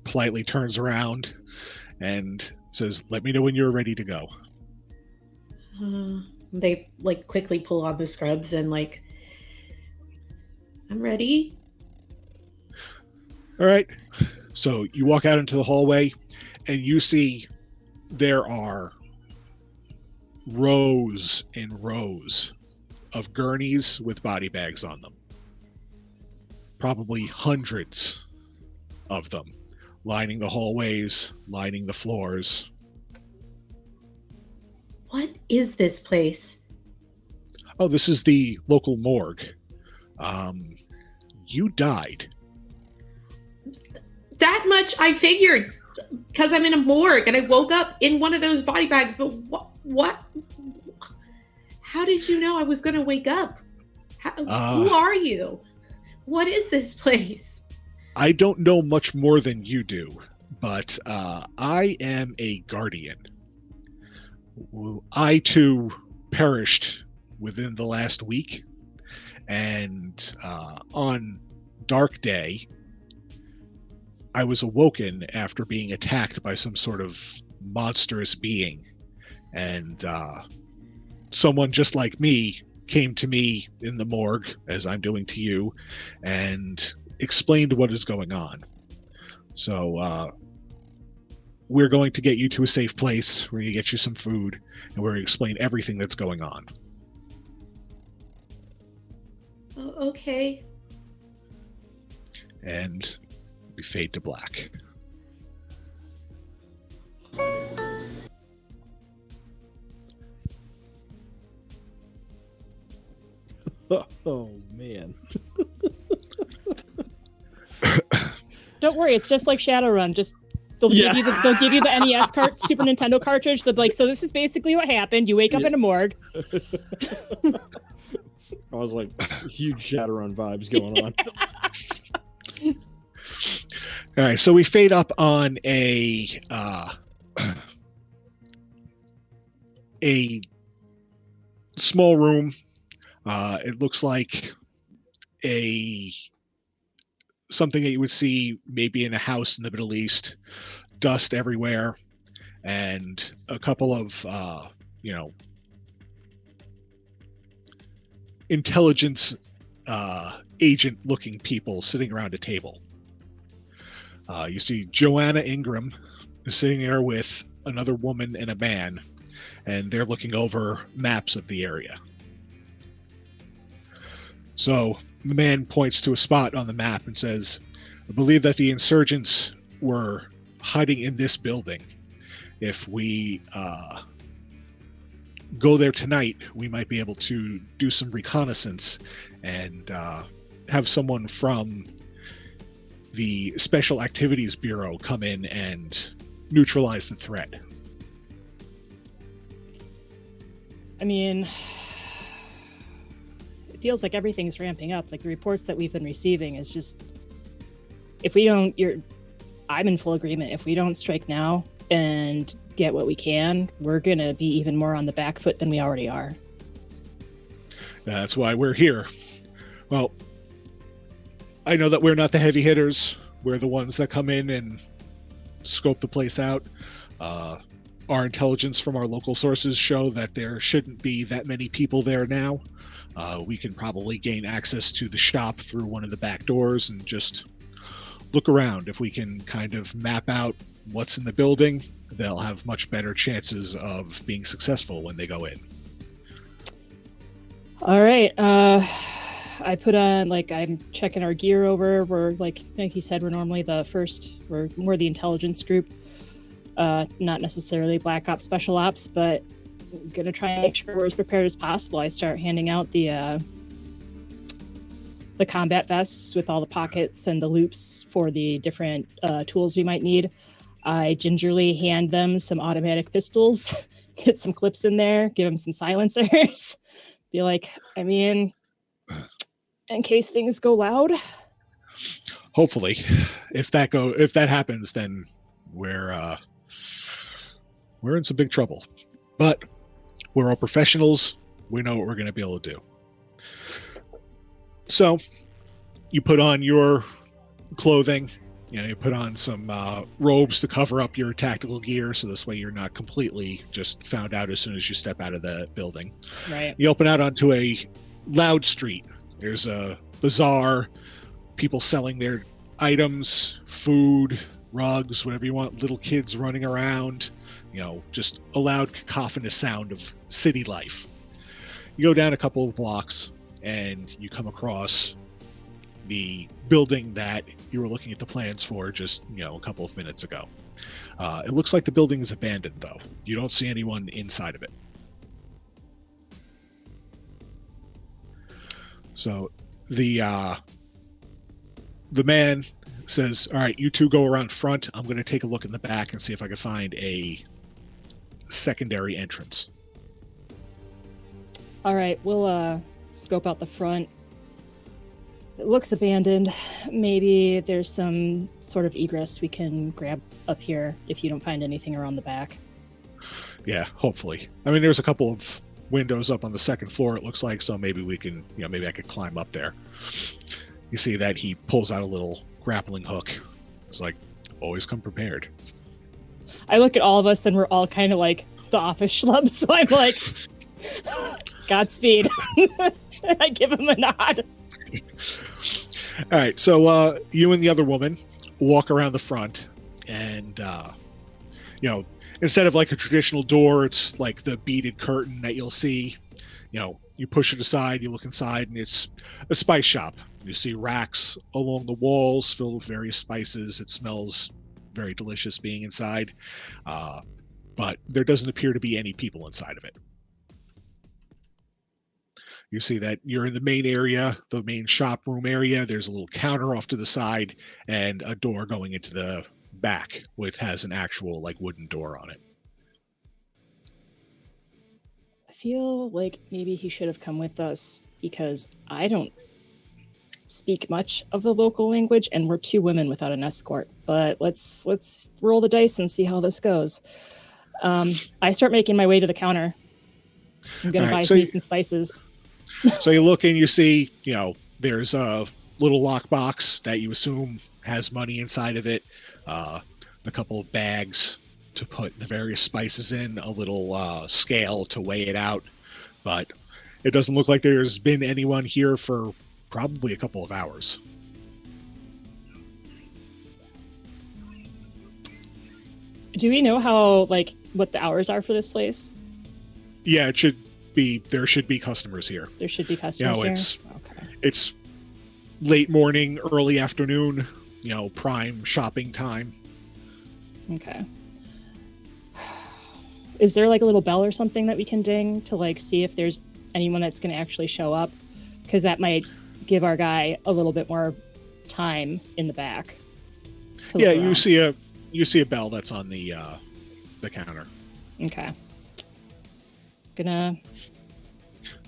politely turns around, and says, "Let me know when you're ready to go." They like quickly pull on the scrubs and like, I'm ready. All right. So you walk out into the hallway, and you see there are rows and rows of gurneys with body bags on them. Probably hundreds of them, lining the hallways, lining the floors. What is this place? Oh, this is the local morgue. You died. That much I figured, because I'm in a morgue and I woke up in one of those body bags. But what? How did you know I was going to wake up? Who are you? What is this place? I don't know much more than you do, but I am a guardian. I too perished within the last week, and on Dark Day, I was awoken after being attacked by some sort of monstrous being, and someone just like me came to me in the morgue, as I'm doing to you, and explained what is going on. So we're going to get you to a safe place. We're going to get you some food, and we're going to explain everything that's going on. Okay. And we fade to black. Oh man. Don't worry, it's just like Shadowrun. Just they'll give you the NES Super Nintendo cartridge. They'll be like, so this is basically what happened. You wake up in a morgue. I was like, huge Shadowrun vibes going on. All right, so we fade up on a small room. It looks like something that you would see maybe in a house in the Middle East. Dust everywhere, and a couple of intelligence agent-looking people sitting around a table. You see Joanna Ingram sitting there with another woman and a man, and they're looking over maps of the area. So the man points to a spot on the map and says, I believe that the insurgents were hiding in this building. If we go there tonight, we might be able to do some reconnaissance and have someone from the Special Activities Bureau come in and neutralize the threat. I mean, it feels like everything's ramping up. Like the reports that we've been receiving is just, if we don't, I'm in full agreement. If we don't strike now and get what we can, we're going to be even more on the back foot than we already are. That's why we're here. Well, I know that we're not the heavy hitters. We're the ones that come in and scope the place out. Our intelligence from our local sources show that there shouldn't be that many people there now. We can probably gain access to the shop through one of the back doors and just look around. If we can kind of map out what's in the building, they'll have much better chances of being successful when they go in. All right. I put on, I'm checking our gear over. We're like he said, we're normally we're more the intelligence group. Not necessarily Black Ops, Special Ops, but I'm going to try and make sure we're as prepared as possible. I start handing out the combat vests with all the pockets and the loops for the different tools we might need. I gingerly hand them some automatic pistols, get some clips in there, give them some silencers. Be like, I mean, in case things go loud. Hopefully, if that happens, then we're in some big trouble. But we're all professionals. We know what we're going to be able to do. So you put on your clothing. You put on some robes to cover up your tactical gear, so this way you're not completely just found out as soon as you step out of the building. Right. You open out onto a loud street. There's a bazaar, people selling their items, food, rugs, whatever you want, little kids running around, just a loud cacophonous sound of city life. You go down a couple of blocks and you come across the building that you were looking at the plans for just, a couple of minutes ago. It looks like the building is abandoned, though. You don't see anyone inside of it. So the man says, all right, you two go around front. I'm going to take a look in the back and see if I can find a secondary entrance. All right, we'll scope out the front. It looks abandoned. Maybe there's some sort of egress we can grab up here if you don't find anything around the back. Yeah, hopefully. I mean, there's a couple of windows up on the second floor, it looks like, so maybe we can, maybe I could climb up there. You see that he pulls out a little grappling hook. It's like, always come prepared. I look at all of us and we're all kind of like the office schlubs, so I'm like, Godspeed. I give him a nod. All right, so you and the other woman walk around the front, and instead of like a traditional door, it's like the beaded curtain that you'll see. You push it aside, you look inside, and it's a spice shop. You see racks along the walls filled with various spices. It smells very delicious being inside, but there doesn't appear to be any people inside of it. You see that you're in the main area, the main shop room area. There's a little counter off to the side and a door going into the back, which has an actual like wooden door on it. I feel like maybe he should have come with us because I don't speak much of the local language and we're two women without an escort. But let's roll the dice and see how this goes. I start making my way to the counter. I'm gonna buy me some spices. So you look and you see, there's a little lockbox that you assume has money inside of it, a couple of bags to put the various spices in, a little scale to weigh it out. But it doesn't look like there's been anyone here for probably a couple of hours. Do we know how, what the hours are for this place? Yeah, there should be customers here. There should be customers here? It's late morning, early afternoon, prime shopping time. Okay. Is there a little bell or something that we can ding to see if there's anyone that's going to actually show up? Because that might give our guy a little bit more time in the back. Yeah, you see a bell that's on the counter. Okay.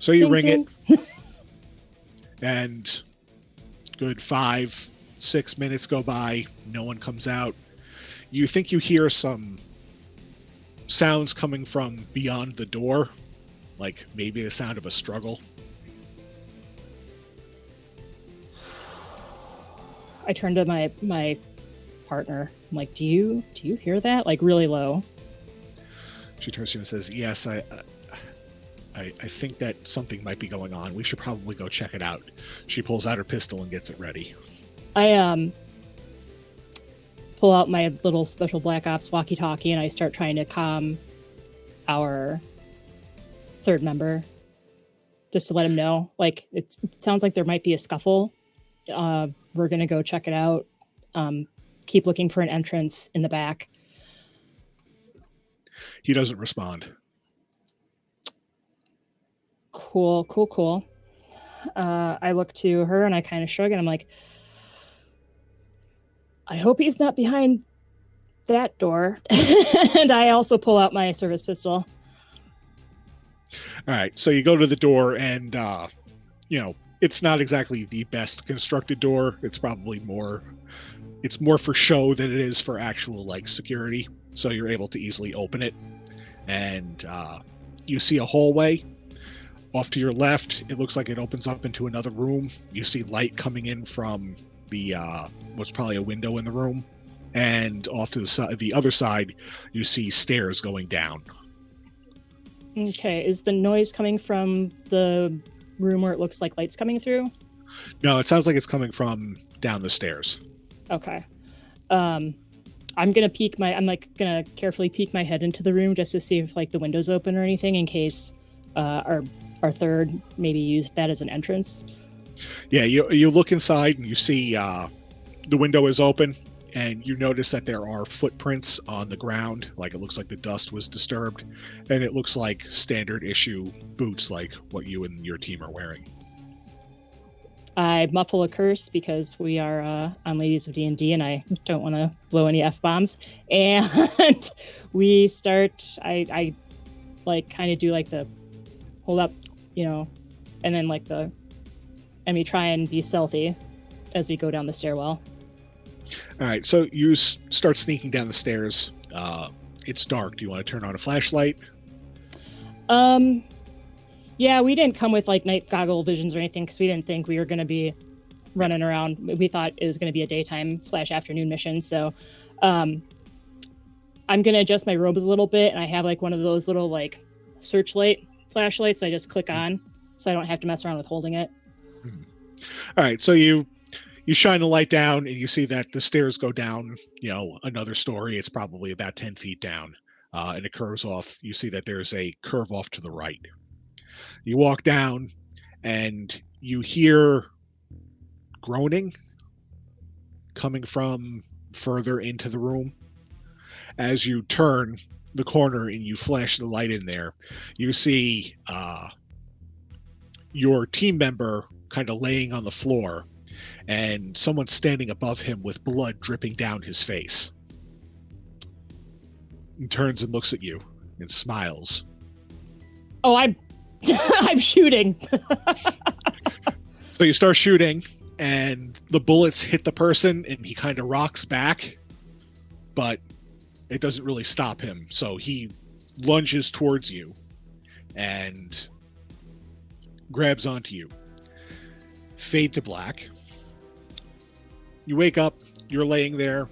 So you ring it, and good 5-6 minutes go by. No one comes out. You think you hear some sounds coming from beyond the door, like maybe the sound of a struggle. I turn to my partner. I'm like, do you hear that? Really low. She turns to you and says, yes, I think that something might be going on. We should probably go check it out. She pulls out her pistol and gets it ready. I pull out my little special Black Ops walkie-talkie and I start trying to calm our third member, just to let him know. It sounds like there might be a scuffle. We're gonna go check it out. Keep looking for an entrance in the back. He doesn't respond. Cool. I look to her and I kind of shrug and I'm like, I hope he's not behind that door. And I also pull out my service pistol. All right, so you go to the door and, it's not exactly the best constructed door. It's probably more for show than it is for actual, security. So you're able to easily open it. And you see a hallway. Off to your left, it looks like it opens up into another room. You see light coming in from the what's probably a window in the room, and off to the other side, you see stairs going down. Okay, is the noise coming from the room where it looks like light's coming through? No, it sounds like it's coming from down the stairs. Okay. I'm gonna gonna carefully peek my head into the room just to see if the window's open or anything, in case our third maybe used that as an entrance. Yeah, you look inside and you see the window is open, and you notice that there are footprints on the ground. It looks like the dust was disturbed, and it looks like standard issue boots, like what you and your team are wearing. I muffle a curse because we are on Ladies of D&D and I don't want to blow any F-bombs. And we start, I like kind of do like the hold up, and then like and we try and be stealthy as we go down the stairwell. All right, so you start sneaking down the stairs. It's dark. Do you want to turn on a flashlight? Yeah, we didn't come with like night goggle visions or anything because we didn't think we were going to be running around. We thought it was going to be a daytime/afternoon mission. So I'm going to adjust my robes a little bit, and I have like one of those little like searchlight flashlights I just click on so I don't have to mess around with holding it. All right, so you shine the light down and you see that the stairs go down, another story. It's probably about 10 feet down, and it curves off. You see that there's a curve off to the right. You walk down and you hear groaning coming from further into the room. As you turn the corner and you flash the light in there, you see your team member kind of laying on the floor and someone standing above him with blood dripping down his face. He turns and looks at you and smiles. Oh, I'm shooting. So you start shooting and the bullets hit the person and he kind of rocks back, but it doesn't really stop him. So he lunges towards you and grabs onto you. Fade to black. You wake up, you're laying there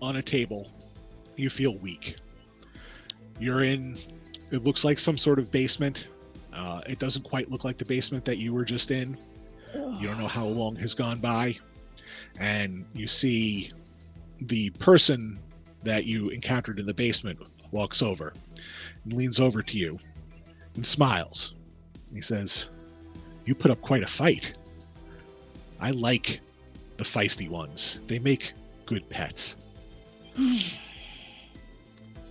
on a table. You feel weak. You're in, it looks like some sort of basement. It doesn't quite look like the basement that you were just in. You don't know how long has gone by. And you see the person that you encountered in the basement walks over and leans over to you and smiles. He says, "You put up quite a fight. I like the feisty ones. They make good pets." You're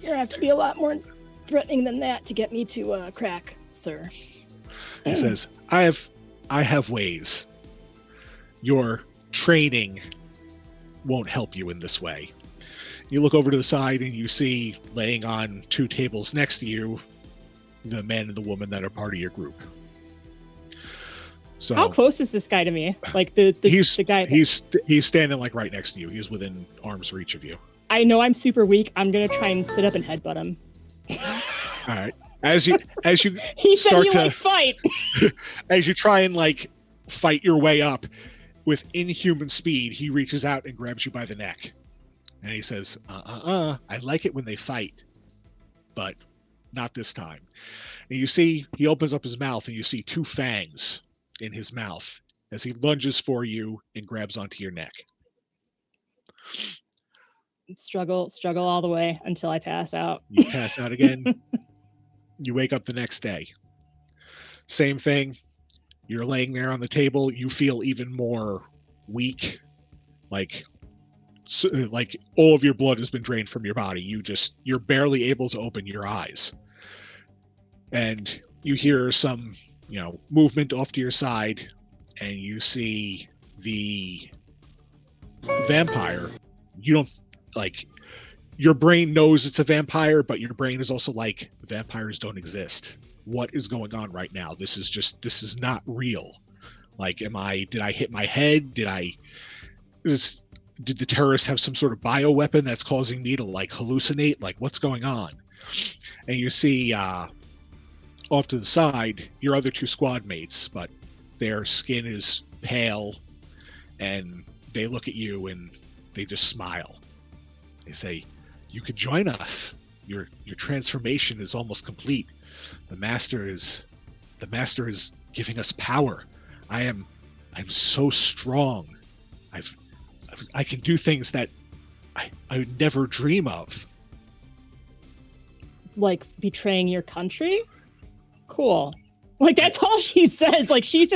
gonna have to be a lot more threatening than that to get me to crack, sir. He says, I have ways. Your training won't help you in this way." You look over to the side and you see laying on two tables next to you the man and the woman that are part of your group. So how close is this guy to me? Like the guy. He's standing like right next to you. He's within arm's reach of you. I know I'm super weak. I'm gonna try and sit up and headbutt him. All right. As you he said start he to likes fight. as you try and like fight your way up with inhuman speed, he reaches out and grabs you by the neck. And he says, I like it when they fight, but not this time. And you see, he opens up his mouth and you see two fangs in his mouth as he lunges for you and grabs onto your neck. Struggle all the way until I pass out. You pass out again. You wake up the next day. Same thing. You're laying there on the table. You feel even more weak. Like all of your blood has been drained from your body. You're barely able to open your eyes. And you hear some, movement off to your side, and you see the vampire. You don't your brain knows it's a vampire, but your brain is also like, vampires don't exist. What is going on right now? This is not real. Like, did I hit my head? Did the terrorists have some sort of bioweapon that's causing me to hallucinate? Like, what's going on? And you see off to the side your other two squad mates, but their skin is pale and they look at you and they just smile. They say, "You could join us. Your transformation is almost complete. The master is giving us power. I'm so strong. I can do things that I would never dream of." Like betraying your country? Cool. Like, that's all she says. Like, she's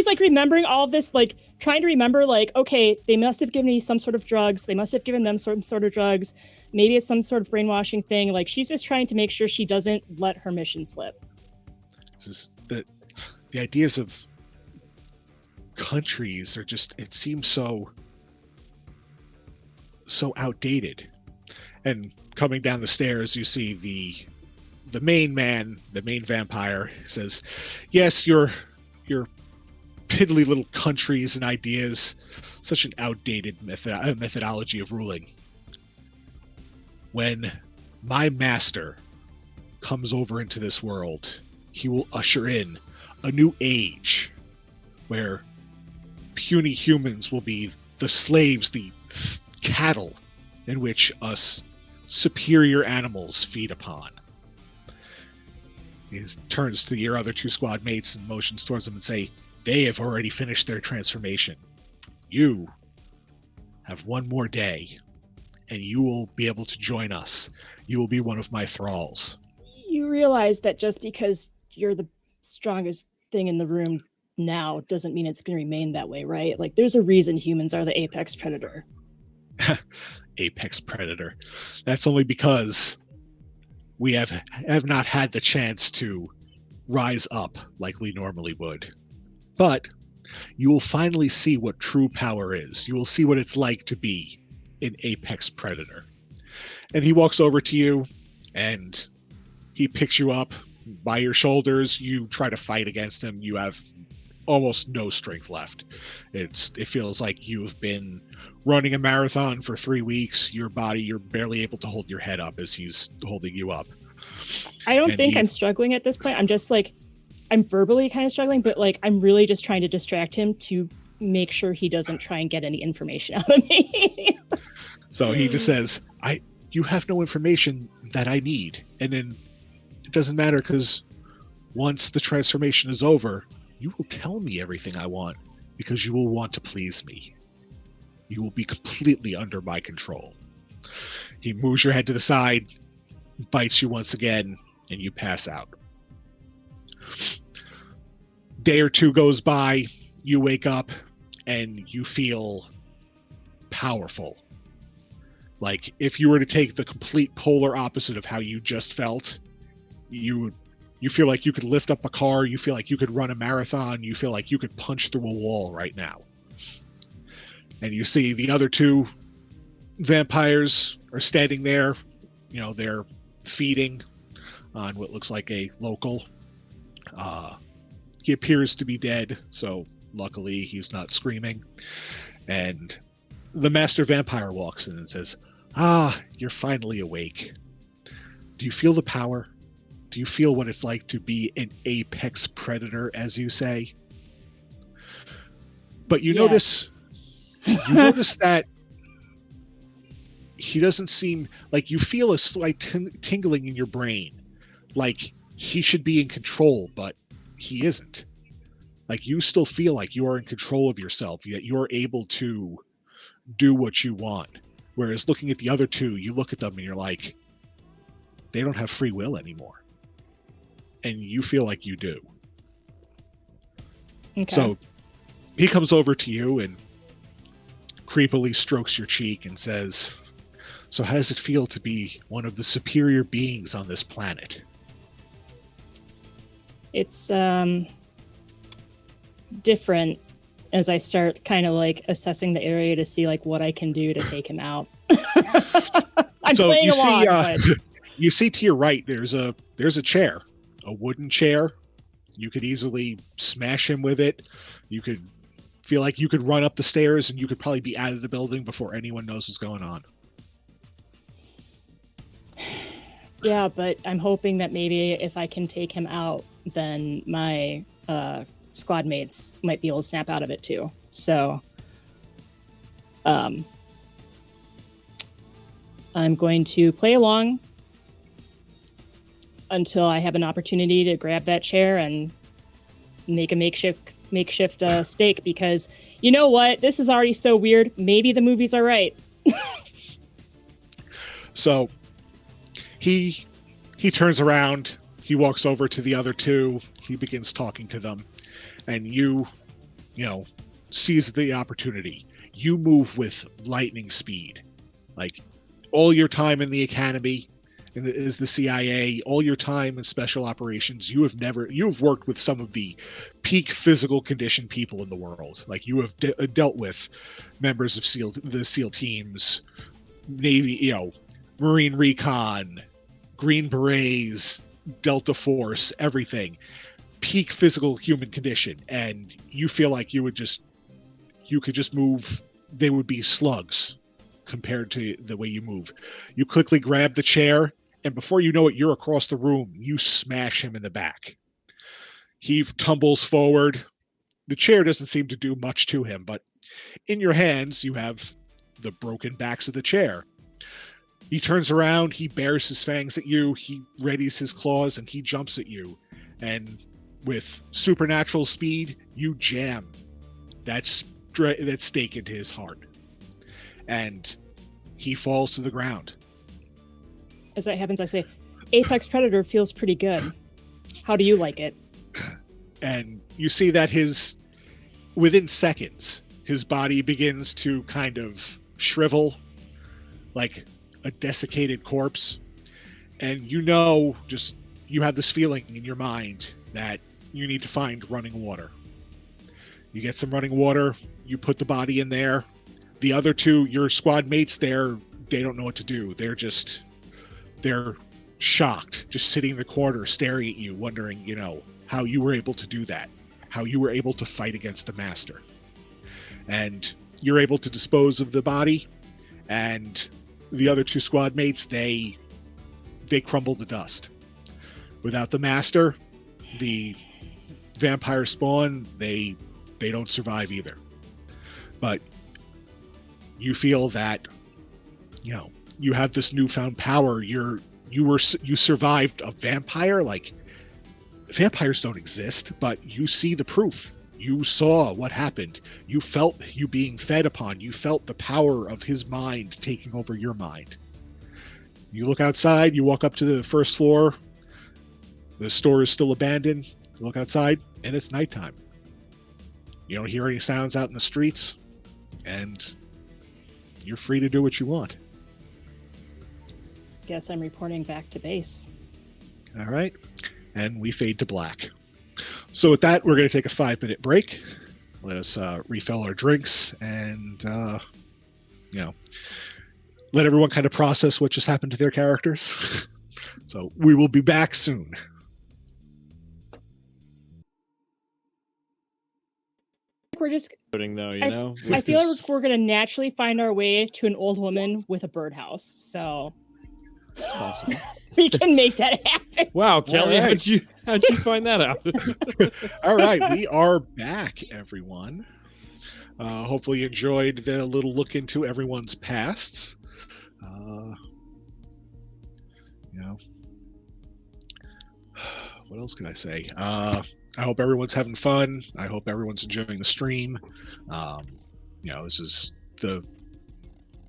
like remembering all of this, like trying to remember, like, okay, they must have given me some sort of drugs. They must have given them some sort of drugs. Maybe it's some sort of brainwashing thing. Like, she's just trying to make sure she doesn't let her mission slip. This is the ideas of countries are just, it seems so outdated. And coming down the stairs, you see the main man, the main vampire, says, yes, your piddly little countries and ideas, such an outdated methodology of ruling. When my master comes over into this world, he will usher in a new age where puny humans will be the slaves, the cattle in which us superior animals feed upon. He turns to your other two squad mates and motions towards them and say, they have already finished their transformation. You have one more day, and you will be able to join us. You will be one of my thralls. You realize that just because you're the strongest thing in the room now doesn't mean it's going to remain that way, right? Like, there's a reason humans are the apex predator. Apex predator. That's only because we have not had the chance to rise up like we normally would. But you will finally see what true power is. You will see what it's like to be an apex predator. And he walks over to you and he picks you up by your shoulders. You try to fight against him. You have almost no strength left. It feels like you've been running a marathon for 3 weeks. Your body, you're barely able to hold your head up as he's holding you up. I don't think I'm struggling at this point. I'm just like, I'm verbally kind of struggling, but like, I'm really just trying to distract him to make sure he doesn't try and get any information out of me. So he just says, you have no information that I need. And then it doesn't matter, because once the transformation is over, you will tell me everything I want, because you will want to please me. You will be completely under my control. He moves your head to the side, bites you once again, and you pass out. Day or two goes by, you wake up, and you feel powerful. Like, if you were to take the complete polar opposite of how you just felt, you feel like you could lift up a car, you feel like you could run a marathon, you feel like you could punch through a wall right now. And you see the other two vampires are standing there, they're feeding on what looks like a local. He appears to be dead, so luckily he's not screaming. And the master vampire walks in and says, you're finally awake. Do you feel the power? Do you feel what it's like to be an apex predator, as you say? But you notice that he doesn't seem like, you feel a slight tingling in your brain, like he should be in control, but he isn't. Like, you still feel like you are in control of yourself, that you're able to do what you want. Whereas looking at the other two, you look at them and you're like, they don't have free will anymore. And you feel like you do. Okay. So he comes over to you and creepily strokes your cheek and says, so how does it feel to be one of the superior beings on this planet? It's different as I start kind of like assessing the area to see like what I can do to take him out. I'm so playing along, but... you see to your right, there's a chair, a wooden chair. You could easily smash him with it. You could feel like you could run up the stairs and you could probably be out of the building before anyone knows what's going on. Yeah, but I'm hoping that maybe if I can take him out, then my squad mates might be able to snap out of it too. So I'm going to play along until I have an opportunity to grab that chair and make a makeshift stake, because you know what? This is already so weird. Maybe the movies are right. So he turns around, he walks over to the other two, he begins talking to them, and you seize the opportunity. You move with lightning speed. Like, all your time in the academy is the CIA. All your time in special operations, you've worked with some of the peak physical condition people in the world. Like you have dealt with members of the SEAL teams, Navy, Marine Recon, Green Berets, Delta Force, everything. Peak physical human condition, and you feel like you could just move. They would be slugs compared to the way you move. You quickly grab the chair, and before you know it, you're across the room. You smash him in the back. He tumbles forward. The chair doesn't seem to do much to him, but in your hands, you have the broken backs of the chair. He turns around, he bares his fangs at you, he readies his claws, and he jumps at you. And with supernatural speed, you jam that stake into his heart. And he falls to the ground. As that happens, I say, Apex Predator feels pretty good. How do you like it? And you see that within seconds, his body begins to kind of shrivel like a desiccated corpse. And you have this feeling in your mind that you need to find running water. You get some running water, you put the body in there. The other two, your squad mates there, they don't know what to do. They're shocked, just sitting in the corner, staring at you, wondering, how you were able to do that, how you were able to fight against the master. And you're able to dispose of the body, and the other two squad mates, they crumble to dust. Without the master, the vampire spawn, they don't survive either. But you feel that, you have this newfound power. You survived a vampire. Like, vampires don't exist, but you see the proof. You saw what happened. You felt you being fed upon. You felt the power of his mind taking over your mind. You look outside, you walk up to the first floor. The store is still abandoned. You look outside, and it's nighttime. You don't hear any sounds out in the streets, and you're free to do what you want. Guess I'm reporting back to base. All right. And we fade to black. So with that, we're going to take a 5-minute break. Let us refill our drinks and, let everyone kind of process what just happened to their characters. So we will be back soon. We're just Though, I feel like we're going to naturally find our way to an old woman with a birdhouse. So It's possible. we can make that happen. Wow, Kelly, All right. how'd you find that out? All right, we are back, everyone. Hopefully you enjoyed the little look into everyone's pasts. What else can I say? I hope everyone's having fun. I hope everyone's enjoying the stream. This is the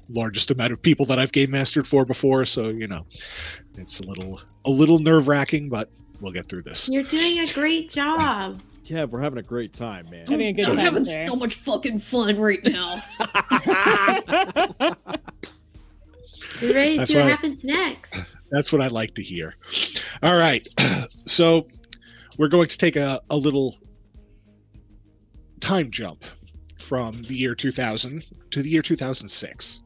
largest amount of people that I've game mastered for before, so it's a little nerve-wracking, but we'll get through this. You're doing a great job. Yeah, we're having a great time, man. Having a good I'm time, having sir. so much fucking fun right now. You're ready to That's see what right. happens next. That's what I like to hear. All right, so we're going to take a little time jump from the year 2000 to the year 2006.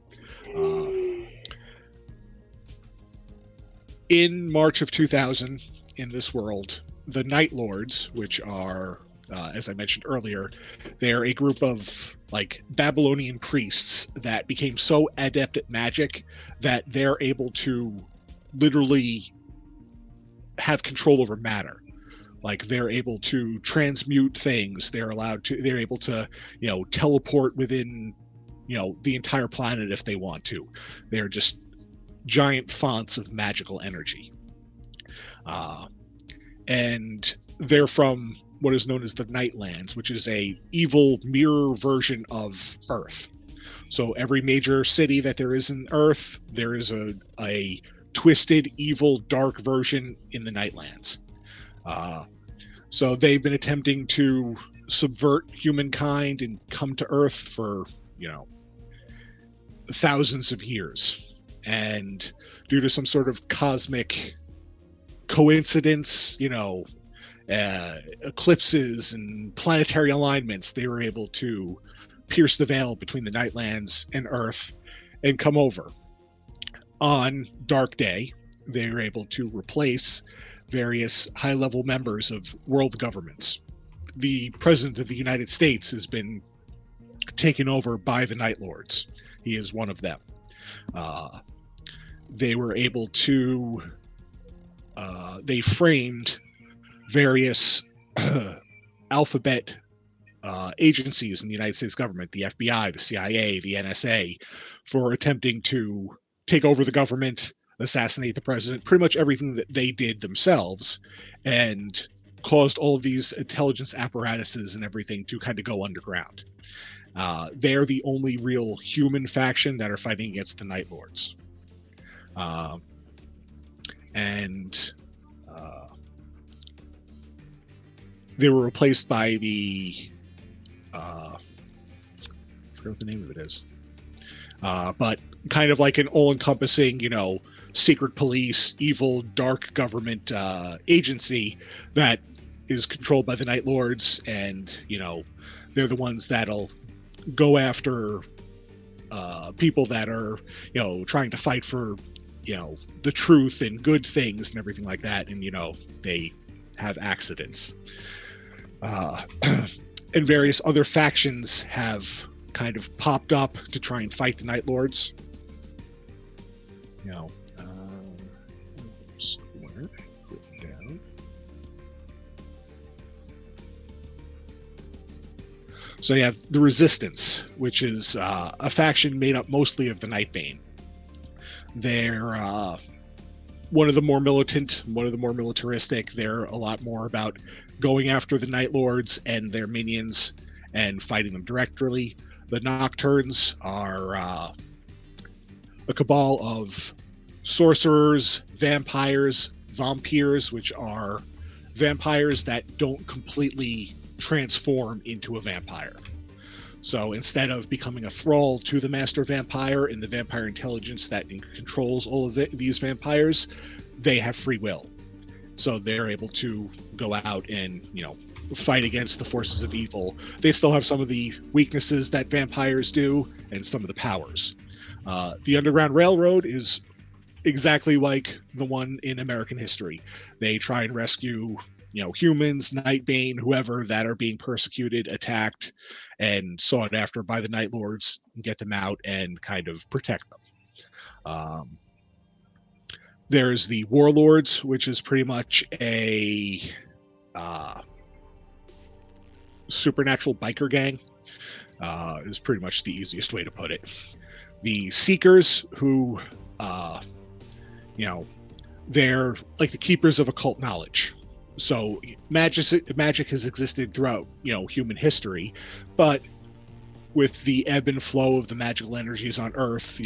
In March of 2000, in this world, the Night Lords, which are, as I mentioned earlier, they're a group of Babylonian priests that became so adept at magic that they're able to literally have control over matter. They're able to transmute things. They're able to, teleport within, the entire planet if they want to. They're just giant fonts of magical energy. And they're from what is known as the Nightlands, which is a evil mirror version of Earth. So every major city that there is in Earth, there is a twisted, evil, dark version in the Nightlands. So they've been attempting to subvert humankind and come to Earth for, thousands of years. and due to some sort of cosmic coincidence, eclipses and planetary alignments, they were able to pierce the veil between the Nightlands and Earth and come over. On Dark Day, they were able to replace various high-level members of world governments. The President of the United States has been taken over by the Night Lords. He is one of them. They were able to... they framed various alphabet agencies in the United States government, the FBI, the CIA, the NSA, for attempting to take over the government, assassinate the president, pretty much everything that they did themselves, and caused all of these intelligence apparatuses and everything to kind of go underground. They're the only real human faction that are fighting against the Night Lords. They were replaced by the I forget what the name of it is, but kind of like an all-encompassing, secret police, evil, dark government agency that is controlled by the Night Lords, and they're the ones that'll go after people that are trying to fight for the truth and good things and everything like that, and they have accidents. And various other factions have kind of popped up to try and fight the Night Lords. Somewhere written down. So you have the Resistance, which is a faction made up mostly of the Nightbane. They're one of the more militant, one of the more militaristic. They're a lot more about going after the Night Lords and their minions and fighting them directly. The Nocturnes are a cabal of sorcerers, vampires, which are vampires that don't completely transform into a vampire. So instead of becoming a thrall to the master vampire and the vampire intelligence that controls all of these vampires, they have free will. So they're able to go out and, fight against the forces of evil. They still have some of the weaknesses that vampires do and some of the powers. The Underground Railroad is exactly like the one in American history. They try and rescue humans, Nightbane, whoever that are being persecuted, attacked, and sought after by the Night Lords, and get them out and kind of protect them. There's the Warlords, which is pretty much a supernatural biker gang, is pretty much the easiest way to put it. The Seekers, who, they're like the keepers of occult knowledge. So magic has existed throughout, human history, but with the ebb and flow of the magical energies on Earth,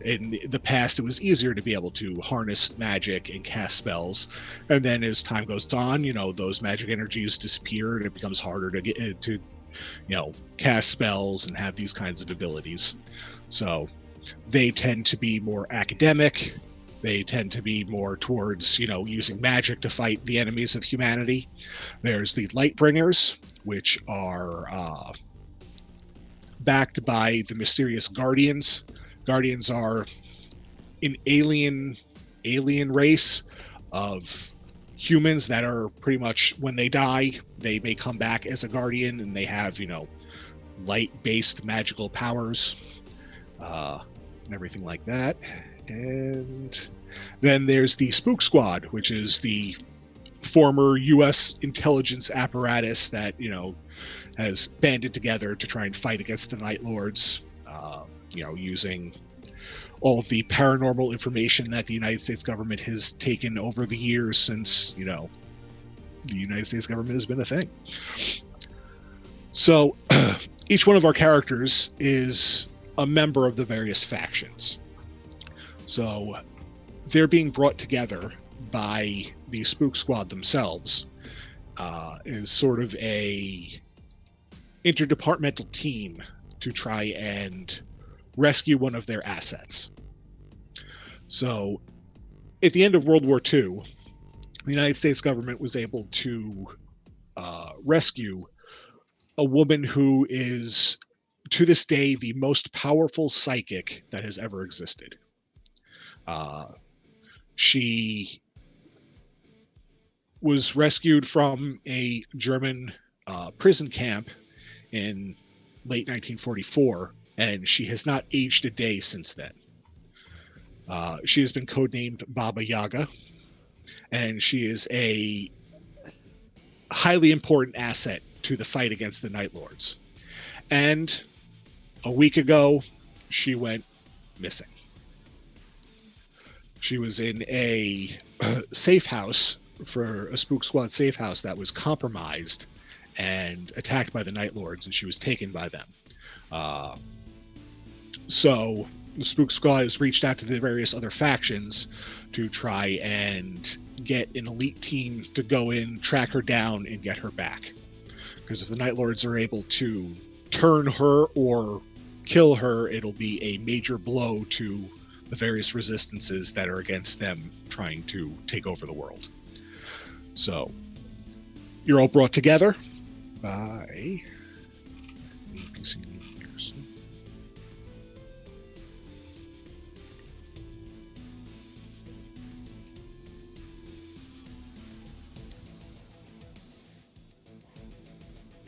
in the past it was easier to be able to harness magic and cast spells, and then as time goes on, those magic energies disappear and it becomes harder to get to, cast spells and have these kinds of abilities. So they tend to be more academic. They tend to be more towards, using magic to fight the enemies of humanity. There's the Lightbringers, which are backed by the mysterious Guardians. Guardians are an alien race of humans that are pretty much, when they die, they may come back as a Guardian, and they have, light-based magical powers and everything like that. And then there's the Spook Squad, which is the former U.S. intelligence apparatus that, has banded together to try and fight against the Night Lords, using all of the paranormal information that the United States government has taken over the years since, the United States government has been a thing. So each one of our characters is a member of the various factions. So they're being brought together by the Spook Squad themselves, is sort of a interdepartmental team to try and rescue one of their assets. So, at the end of World War II, the United States government was able to rescue a woman who is, to this day, the most powerful psychic that has ever existed. She was rescued from a German prison camp in late 1944, and she has not aged a day since then. She has been codenamed Baba Yaga, and she is a highly important asset to the fight against the Night Lords. And a week ago, she went missing. She was in a safe house, for a Spook Squad safe house, that was compromised and attacked by the Night Lords, and she was taken by them. So the Spook Squad has reached out to the various other factions to try and get an elite team to go in, track her down, and get her back. Because if the Night Lords are able to turn her or kill her, it'll be a major blow to the various resistances that are against them trying to take over the world. So you're all brought together by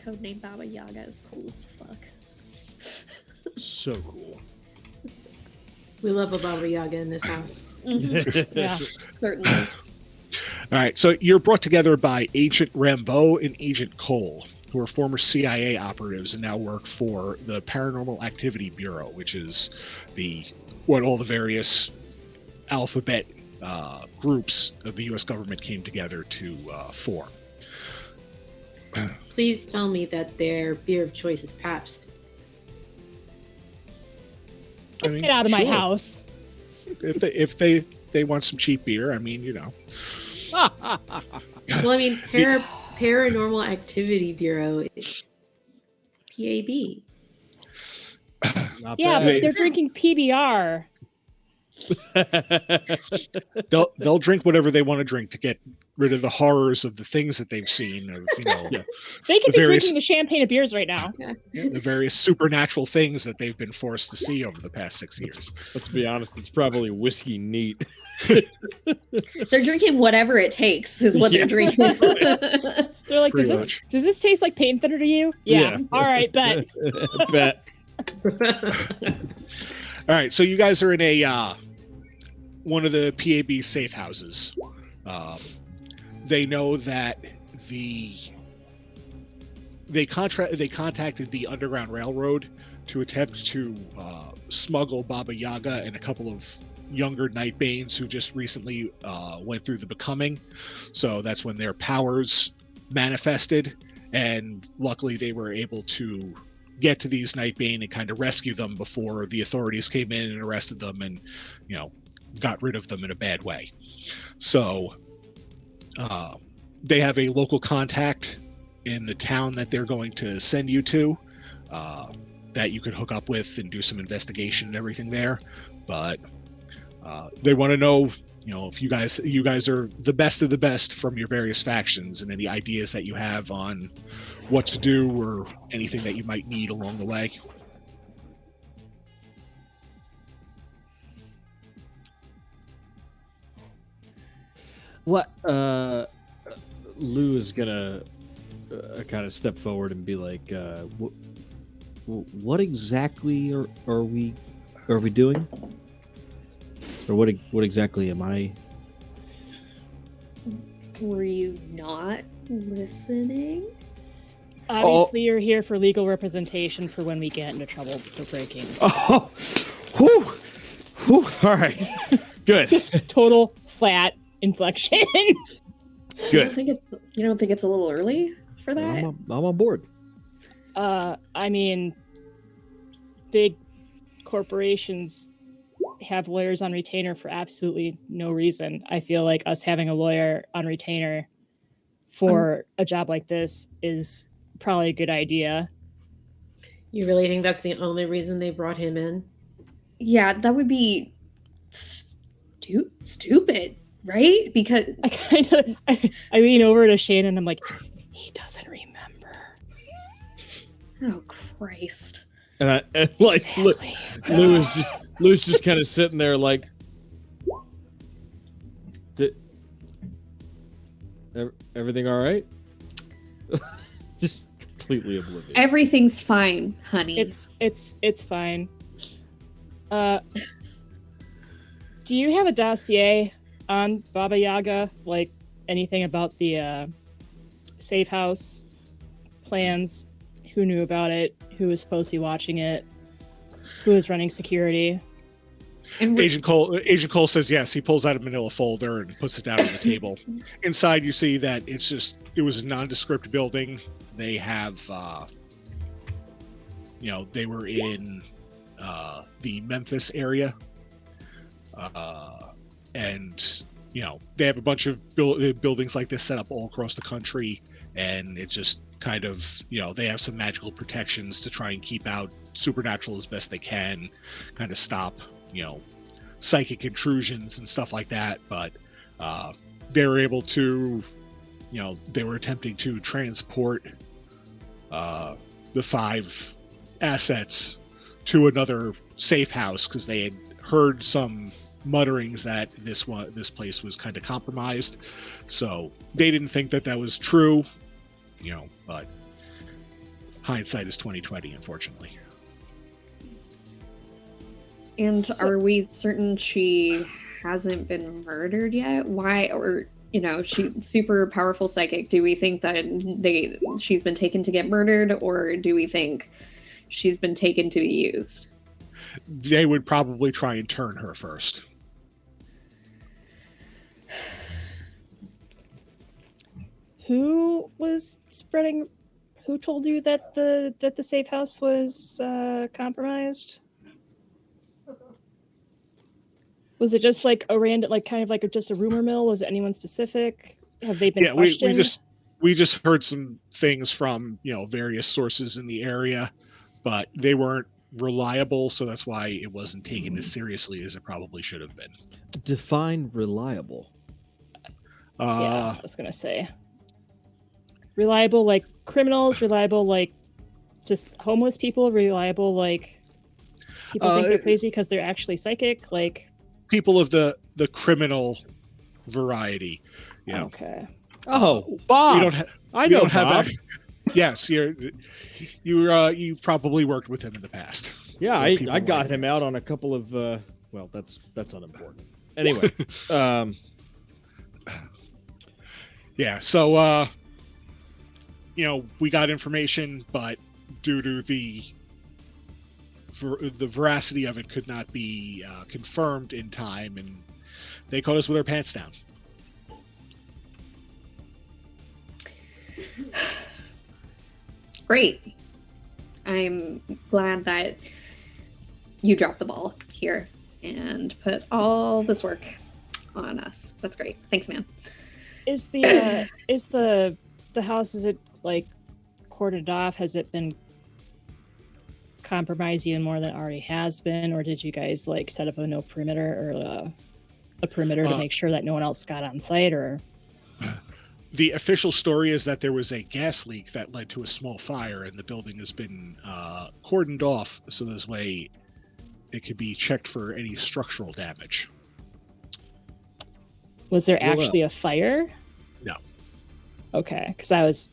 Codename Baba Yaga is cool as fuck. So cool. We love a Baba Yaga in this house. Yeah, Certainly. All right, so you're brought together by Agent Rambeau and Agent Cole, who are former CIA operatives and now work for the Paranormal Activity Bureau, which is what all the various alphabet groups of the U.S. government came together to form. Please tell me that their beer of choice is Pabst. I mean, get out of my sure. house. If they want some cheap beer, I mean, you know. Well, I mean, Paranormal Activity Bureau is PAB. Not Yeah, bad. but they're drinking PBR. They'll drink whatever they want to drink to get rid of the horrors of the things that they've seen, of, you know, Yeah. They could The be various- drinking the champagne of beers right now. the various supernatural things that they've been forced to see over the past 6 years. Let's be honest, it's probably whiskey neat. They're drinking whatever it takes, is what Yeah. they're drinking. They're like, Pretty does much. this taste like pain thinner to you? Yeah. All right, bet. Bet. All right, so you guys are in a one of the PAB safe houses. They know that they contacted the Underground Railroad to attempt to smuggle Baba Yaga and a couple of younger Nightbanes who just recently went through the Becoming. So that's when their powers manifested, and luckily they were able to get to these Nightbane and kind of rescue them before the authorities came in and arrested them and, you know, got rid of them in a bad way. So they have a local contact in the town that they're going to send you to that you could hook up with and do some investigation and everything there. But they want to know, you know, if you guys are the best of the best from your various factions, and any ideas that you have on what to do or anything that you might need along the way. What Lou is gonna kind of step forward and be like, what exactly are we doing? Or what exactly am I? Were you not listening? Obviously, you're here for legal representation for when we get into trouble for breaking. Oh, whew, whew. All right, good, Just total flat inflection. good. You don't think it's a little early for that? I'm on board. I mean, big corporations have lawyers on retainer for absolutely no reason. I feel like us having a lawyer on retainer for a job like this is probably a good idea. You really think that's the only reason they brought him in? Yeah, that would be stupid, right? Because I lean over to Shane and I'm like, he doesn't remember. oh Christ. And like Exactly. Lou's just kind of sitting there like, everything all right? Just completely oblivious. Everything's fine, honey. It's fine. Do you have a dossier on Baba Yaga? Like anything about the safe house plans? Who knew about it? Who was supposed to be watching it? Who was running security? And Agent Cole says yes. He pulls out a manila folder and puts it down on the table. Inside, you see that it was a nondescript building. They have, they were in the Memphis area, and they have a bunch of buildings like this set up all across the country, and it just kind of they have some magical protections to try and keep out supernatural as best they can, kind of stop psychic intrusions and stuff like that. But they were able to, they were attempting to transport the 5 assets to another safe house because they had heard some mutterings that this place was kind of compromised. So they didn't think that was true, but hindsight is 20/20, unfortunately. And are we certain she hasn't been murdered yet? Why? Or she's super powerful psychic. Do we think that she's been taken to get murdered, or do we think she's been taken to be used? They would probably try and turn her first. Who told you that the safe house was compromised? Was it just like a random, like kind of like just a rumor mill? Was it anyone specific? Have they been questioned? we just heard some things from various sources in the area, but they weren't reliable, so that's why it wasn't taken as seriously as it probably should have been. Define reliable. Yeah, I was gonna say reliable like criminals, reliable like just homeless people, reliable like people think they're crazy because they're actually psychic, like people of the criminal variety. Okay. Oh, Bob. I know Bob. Yes, you've probably worked with him in the past. Yeah, I got him out on a couple of well, that's unimportant. Anyway, yeah, so we got information, but due to the veracity of it could not be confirmed in time, and they caught us with our pants down. Great. I'm glad that you dropped the ball here and put all this work on us. That's great. Thanks, man. Is the house, is it like cordoned off? Has it been compromised even more than it already has been, or did you guys like set up a no perimeter or a perimeter to make sure that no one else got on site? Or the official story is that there was a gas leak that led to a small fire, and the building has been cordoned off so this way it could be checked for any structural damage. Was there actually a fire? No. Okay, because I was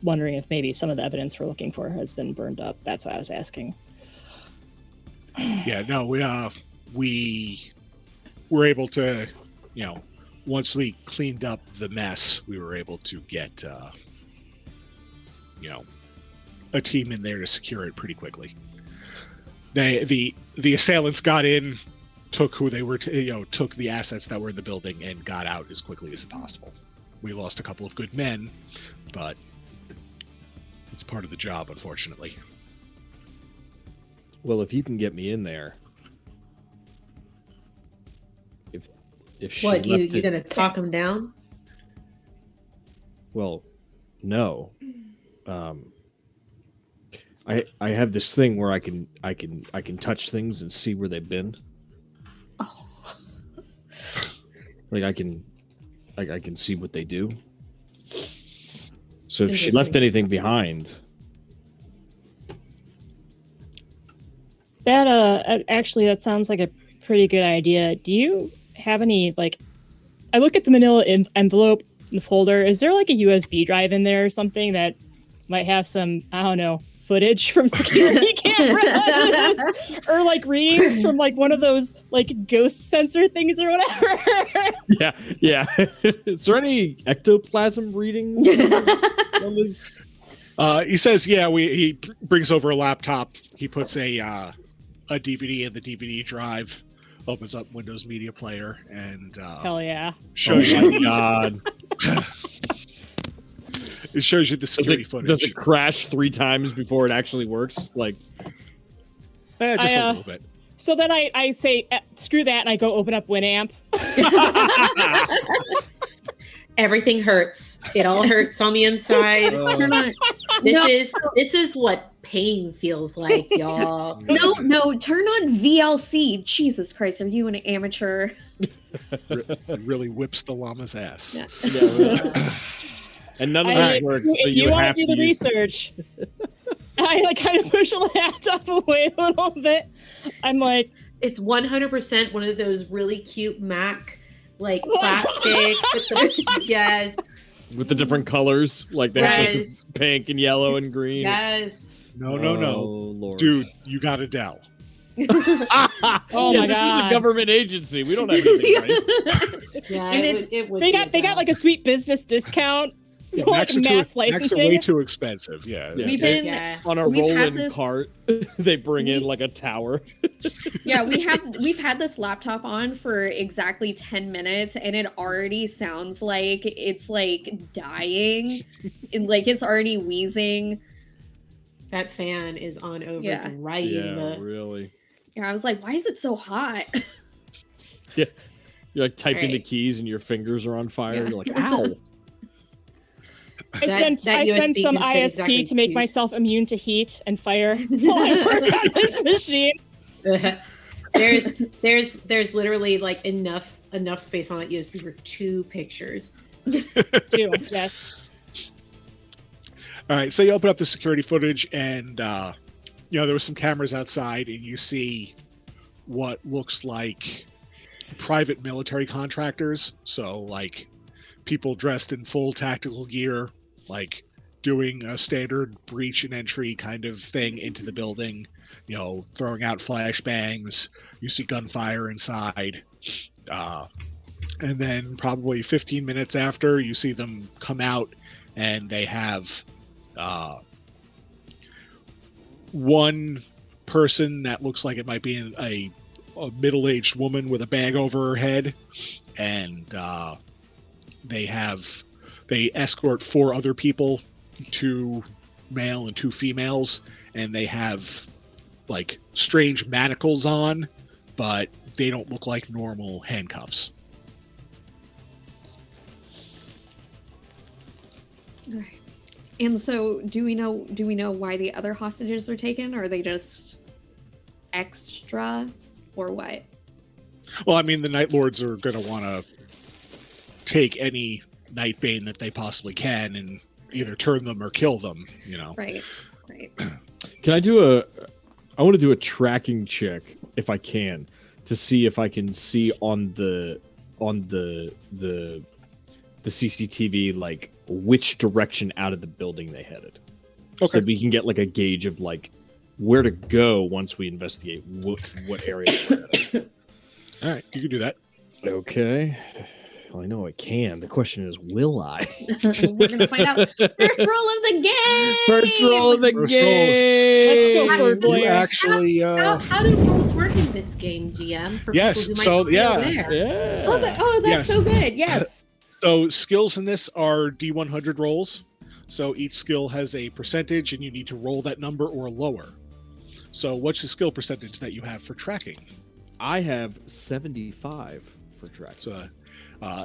wondering if maybe some of the evidence we're looking for has been burned up. That's why I was asking. Yeah, no, we were able to, once we cleaned up the mess, we were able to get, a team in there to secure it pretty quickly. The assailants got in, took who they were, took the assets that were in the building and got out as quickly as possible. We lost a couple of good men, but it's part of the job, unfortunately. Well, if you can get me in there, if she What, left you gonna talk him down? Well, no. I have this thing where I can touch things and see where they've been. Oh. Like I can see what they do. So if she left anything behind. That actually that sounds like a pretty good idea. Do you have any like? I look at the manila envelope in the folder. Is there like a USB drive in there or something that might have some, I don't know, footage from security cameras or like readings from like one of those like ghost sensor things or whatever? Yeah. Is there any ectoplasm readings on this? He says, yeah. He brings over a laptop. He puts a DVD in the DVD drive, opens up Windows Media Player, and Hell yeah! shows oh my you. God. It shows you the security footage. Does it crash 3 times before it actually works? Like, just a little bit. So then I say, screw that, and I go open up Winamp. Everything hurts. It all hurts on the inside. This is what pain feels like, y'all. No, turn on VLC. Jesus Christ, are you an amateur? It really whips the llama's ass. Yeah. And none of those work. So If you want to do the use research, I like kind of push the laptop away a little bit. I'm like, it's 100% one of those really cute Mac like plastic with the yes. With the different colors, like they have like pink and yellow and green. Yes. No. Lord. Dude, you got a Dell. oh my this God. is a government agency. We don't have anything, right? Yeah, And it would they got like a sweet business discount. Yeah, for, like, mass Macs are licensing. way too expensive. Yeah. We've been On a we've had rolling this- cart, they bring in like a tower. Yeah, we've had this laptop on for exactly 10 minutes and it already sounds like it's like dying and like it's already wheezing. That fan is on overdrive. Yeah, really. Yeah, I was like, why is it so hot? You're like typing the Right. keys and your fingers are on fire. Yeah. You're like, ow. I spent USB some can fit ISP exactly to make two. myself immune to heat and fire while I work on this machine. there's literally like enough space on that USB for 2 pictures. Too, yes. All right, so you open up the security footage, and there were some cameras outside, and you see what looks like private military contractors. So, like, people dressed in full tactical gear, like doing a standard breach and entry kind of thing into the building. Throwing out flashbangs. You see gunfire inside, and then probably 15 minutes after, you see them come out, and they have one person that looks like it might be a middle-aged woman with a bag over her head, and they escort 4 other people, 2 male and 2 females, and they have like strange manacles on, but they don't look like normal handcuffs. Okay. And so do we know why the other hostages are taken? Or are they just extra or what? Well, I mean, the Night Lords are going to want to take any Nightbane that they possibly can and either turn them or kill them, Right. Can I want to do a tracking check if I can to see if I can see on the CCTV like which direction out of the building they headed. Okay. So that we can get like a gauge of like where to go once we investigate what area we're at. All right, you can do that. Okay. Well, I know I can. The question is, will I? We're gonna find out. First roll of the game. First roll of the First game. Let's go for it, You Blair. actually, How do roles work in this game, GM? For Yes, people who so, might not be yeah. aware? Yeah. Oh, that's Yes. so good. Yes. so skills in this are D100 rolls. So each skill has a percentage, and you need to roll that number or lower. So what's the skill percentage that you have for tracking? I have 75 for tracking. So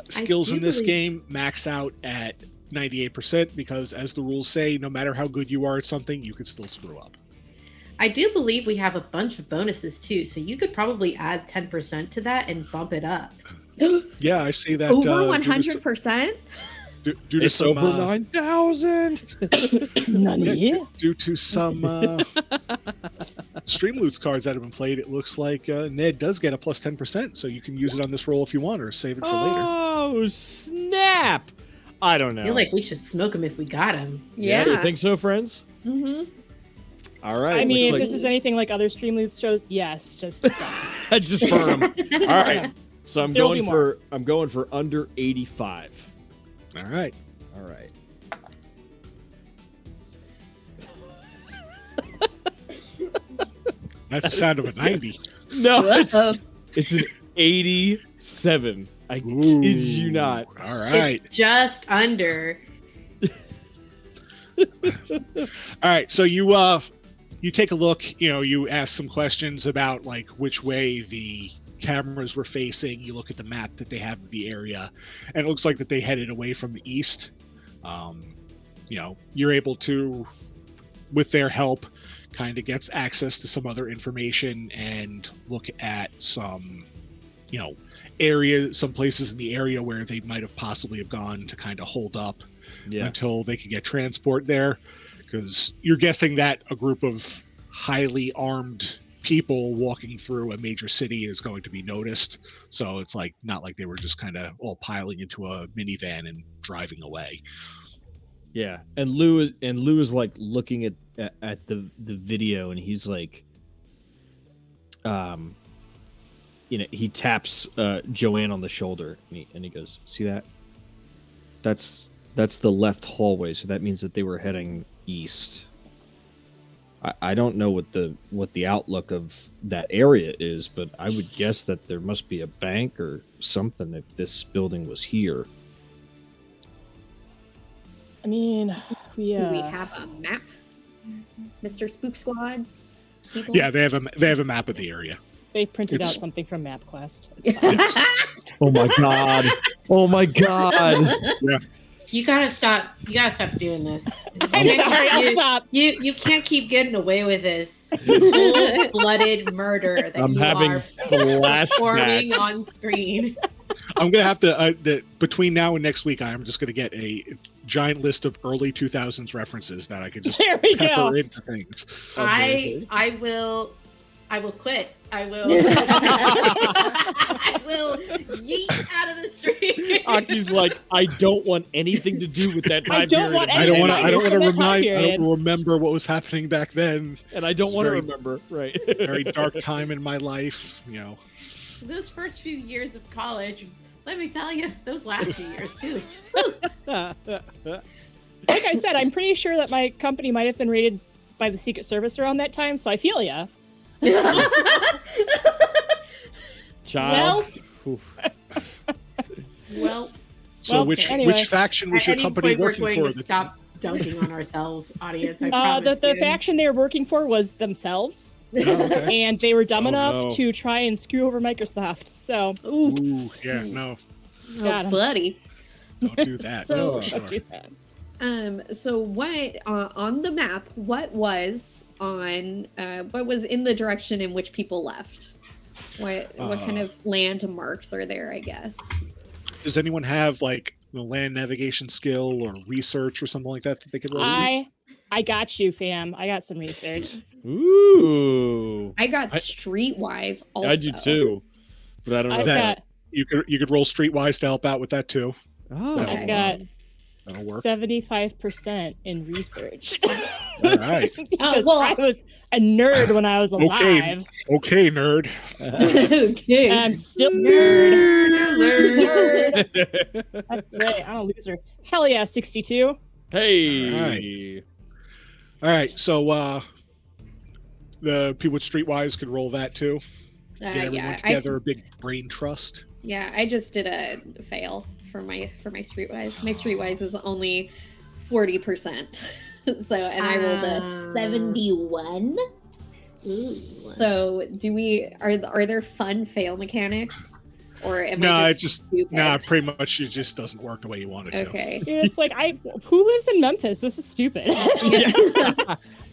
skills do in this believe- game max out at 98% because, as the rules say, no matter how good you are at something, you can still screw up. I do believe we have a bunch of bonuses too, so you could probably add 10% to that and bump it up. Yeah, I see that. Over due to 100%. Due to It's some, over 9,000. Nani? due to some Streamloots cards that have been played, it looks like Ned does get a plus 10%, so you can use it on this roll if you want, or save it for later. Oh, snap. I don't know. I feel like we should smoke him if we got him. Yeah. You think so, friends? Mm-hmm. All right. I mean, if looks this is anything like other Streamloots shows, yes, just stop. like... just burn them. All right. So I'm There'll be going for under 85. All right. All right. That's the sound of a 90. No, Uh-oh. it's an 87. I kid you not. All right. It's just under. All right. So you take a look, you ask some questions about like which way the cameras were facing. You look at the map that they have of the area, and it looks like that they headed away from the east. You're able to, with their help, kind of gets access to some other information and look at some, some places in the area where they might have possibly have gone to kind of hold up until they could get transport there. Because you're guessing that a group of highly armed people walking through a major city is going to be noticed. So it's like not like they were just kind of all piling into a minivan and driving away. Yeah, and Lou is like looking at the video, and he's like, he taps Joanna on the shoulder, and he goes, "See that? That's the left hallway. So that means that they were heading east. I don't know what the outlook of that area is, but I would guess that there must be a bank or something if this building was here." I mean, Do we have a map, Mr. Spook Squad? People? Yeah, they have a map of the area. They printed out It's- something from MapQuest. Yes. Oh my god! Oh my god! You gotta stop. You gotta stop doing this. I'm sorry, I'll stop. You can't keep getting away with this cold-blooded murder that I'm you having are flashbacks. performing on screen. I'm gonna have to between now and next week. I'm just gonna get a giant list of early 2000s references that I could just There we pepper go. into things. I will quit. I will. I will yeet out of the stream. Aki's like, I don't want anything to do with that time I don't period. want I don't want to. anything I don't want to from that time remind. I period. don't remember what was happening back then. and I don't It's want to very- remember. Right. Very dark time in my life. Those first few years of college, let me tell you, those last few years too. Like I said, I'm pretty sure that my company might have been raided by the Secret Service around that time, so I feel ya. Child. Well, So Well, which anyway. faction was at your any company point we're working going for? to stop dunking on ourselves, audience. I The promise. the you. faction they were working for was themselves, Oh, okay. and they were dumb Oh, enough no. to try and screw over Microsoft. So, Ooh, yeah, no, Got Oh, 'em. buddy. don't do that. So- that's for don't sure. do that. So what on the map? What was in the direction in which people left? What kind of landmarks are there? I guess. Does anyone have like the land navigation skill or research or something like that they could roll? I got you, fam. I got some research. Ooh. I got I- streetwise. Also, I do too. But I don't know. I've that- got You could roll streetwise to help out with that too. Oh. That'll, I've got that'll work. 75% in research. All right. Because well- I was a nerd when I was alive. Okay, nerd. okay. And I'm still a nerd. That's right. I'm a loser. Hell yeah, 62. Hey. All right. So the people with streetwise could roll that too. Get everyone yeah, together, a big brain trust. I just did a fail for my streetwise. My streetwise is only 40%. So and I rolled a 71. Ooh. So are there fun fail mechanics? Or am No, I it just just stupid? pretty much it just doesn't work the way you want it to. Okay. You're just like, who lives in Memphis? This is stupid.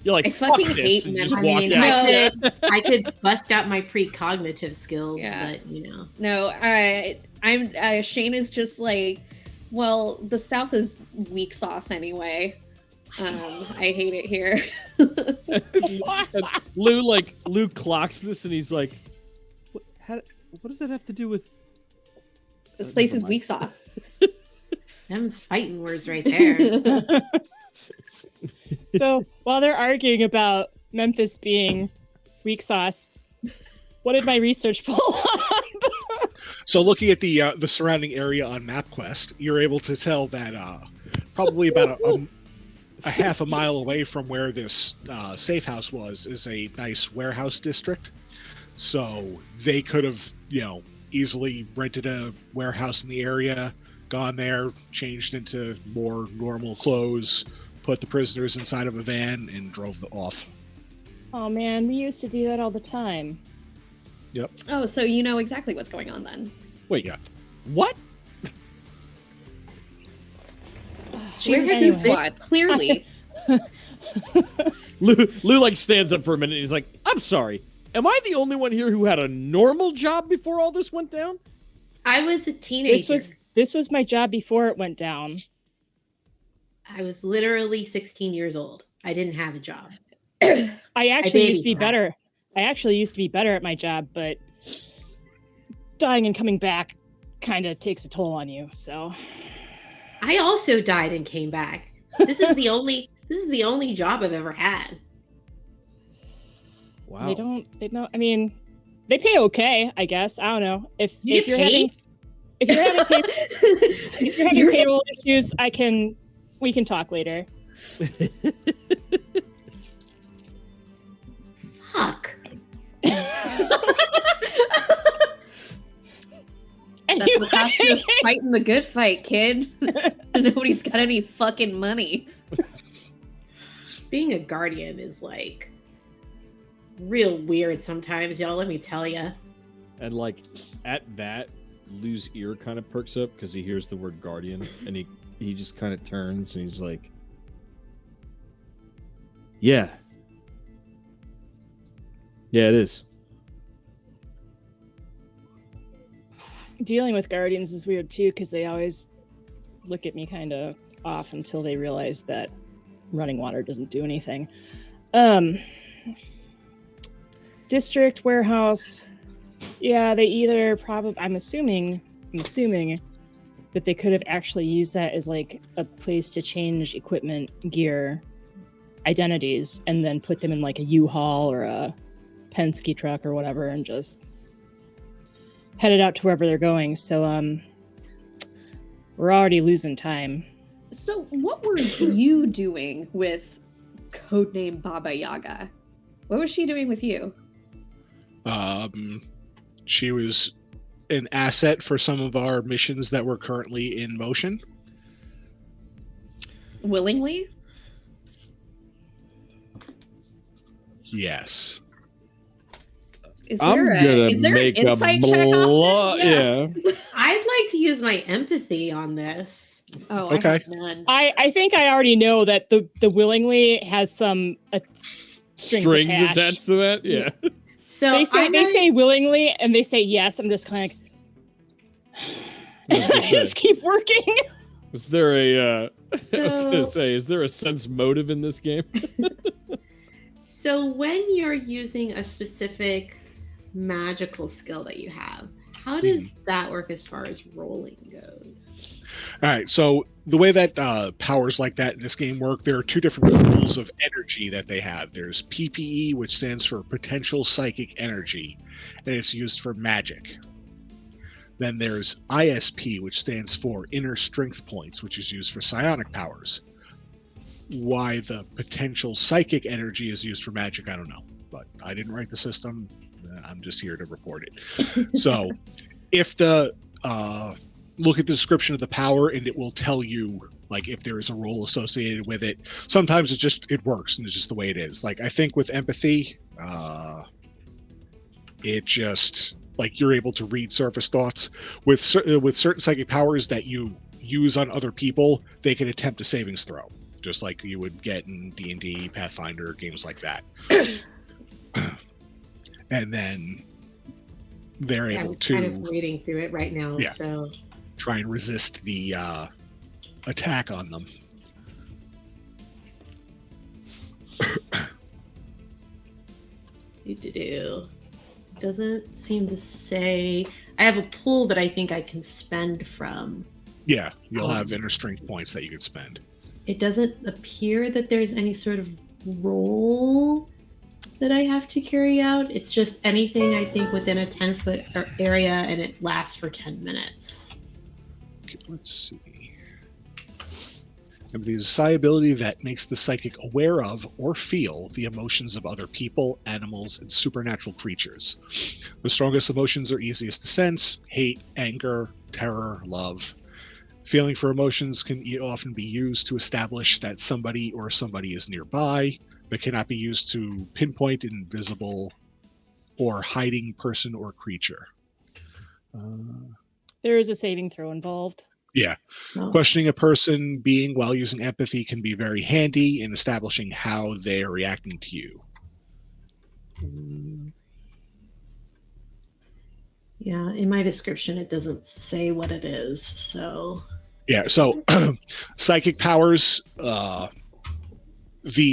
You're like, I fucking fuck this, hate and men. just I walk mean, out. I could bust out my precognitive skills, Yeah. but you know. No, Shane is just like, well, the South is weak sauce anyway. I hate it here. And Lou clocks this, and he's like, what does that have to do with? This place Never is mind. weak sauce. Them's fighting words right there. So while they're arguing about Memphis being weak sauce, what did my research pull up? So looking at the surrounding area on MapQuest, you're able to tell that probably about a half a mile away from where this safe house was is a nice warehouse district. So they could have, easily rented a warehouse in the area, gone there, changed into more normal clothes, put the prisoners inside of a van, and drove off. Oh man, we used to do that all the time. Oh, so you know exactly what's going on then. Wait, Yeah. what? She's a Anyway. squad, clearly. Lou like stands up for a minute. And he's like, I'm sorry. Am I the only one here who had a normal job before all this went down? I was a teenager. This was my job before it went down. I was literally 16 years old. I didn't have a job. I actually used to be babysat. better. I actually used to be better at my job, but dying and coming back kind of takes a toll on you. So I also died and came back. This is the only job I've ever had. Wow. they don't. I mean, they pay okay, I guess. I don't know if You you're get having if you're having payroll issues, we can talk later. Fuck. That's the cost of fighting the good fight, kid. Nobody's got any fucking money. Being a guardian is like real weird sometimes, y'all. Let me tell you. And like at that, Lou's ear kind of perks up because he hears the word guardian, and he just kind of turns and he's like, yeah, it is. Dealing with guardians is weird too, because they always look at me kind of off until they realize that running water doesn't do anything. District warehouse, yeah, they either I'm assuming that they could have actually used that as like a place to change equipment, gear, identities, and then put them in like a U-Haul or a Penske truck or whatever, and just headed out to wherever they're going. So we're already losing time. So what were you doing with codename Baba Yaga? What was she doing with you? She was an asset for some of our missions that were currently in motion. Willingly? Yes. Is I'm there gonna an make a insight check option? yeah. I'd like to use my empathy on this. Oh, Okay. I have none. I think I already know that the willingly has some strings attached. to that. Yeah. So They say willingly, and they say yes. I'm just kind of like, I just keep working. Was there a? I was gonna So- say, is there a sense motive in this game? So when you're using a specific magical skill that you have, how does that work as far as rolling goes? All right. So the way that powers like that in this game work, there are two different pools of energy that they have. There's PPE, which stands for potential psychic energy, and it's used for magic. Then there's ISP, which stands for inner strength points, which is used for psionic powers. Why the potential psychic energy is used for magic, I don't know. But I didn't write the system. I'm just here to report it. So if the look at the description of the power, and it will tell you like if there is a role associated with it. Sometimes it works and it's just the way it is. Like I think with empathy, it just like you're able to read surface thoughts with certain psychic powers that you use on other people. They can attempt a savings throw, just like you would get in D&D, Pathfinder, games like that. And then they're able to kind of reading through it right now. Yeah. So try and resist the attack on them. Doesn't seem to say. I have a pool that I think I can spend from. Yeah, you'll have inner strength points that you can spend. It doesn't appear that there's any sort of role that I have to carry out. It's just anything I think within a 10-foot area, and it lasts for 10 minutes. Okay, let's see. Empathy is a psi ability that makes the psychic aware of or feel the emotions of other people, animals, and supernatural creatures. The strongest emotions are easiest to sense: hate, anger, terror, love. Feeling for emotions can often be used to establish that somebody or somebody is nearby, but cannot be used to pinpoint an invisible or hiding person or creature. There is a saving throw involved. Yeah. Oh. Questioning a person being while using empathy can be very handy in establishing how they are reacting to you. Yeah, in my description, it doesn't say what it is, so... Yeah, so psychic powers, the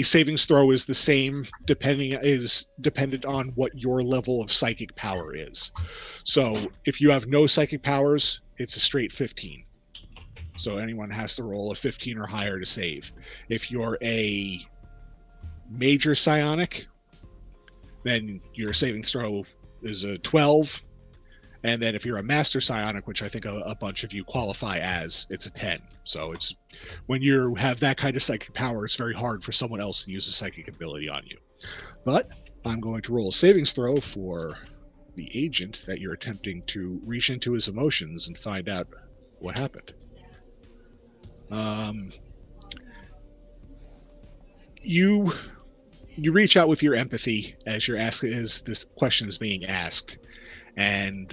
savings throw is the same, dependent on what your level of psychic power is. So if you have no psychic powers, it's a straight 15. So anyone has to roll a 15 or higher to save. If you're a major psionic, then your saving throw is a 12. And then if you're a master psionic, which I think a bunch of you qualify as, it's a 10. So it's when you have that kind of psychic power, it's very hard for someone else to use a psychic ability on you. But I'm going to roll a savings throw for the agent that you're attempting to reach into his emotions and find out what happened. You reach out with your empathy as this question is being asked, and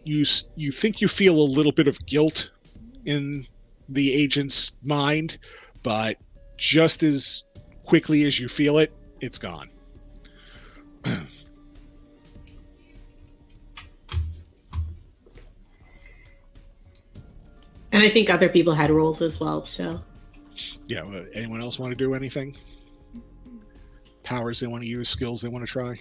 you think you feel a little bit of guilt in the agent's mind, but just as quickly as you feel it, it's gone. And I think other people had roles as well, so... Yeah, anyone else want to do anything? Powers they want to use, skills they want to try?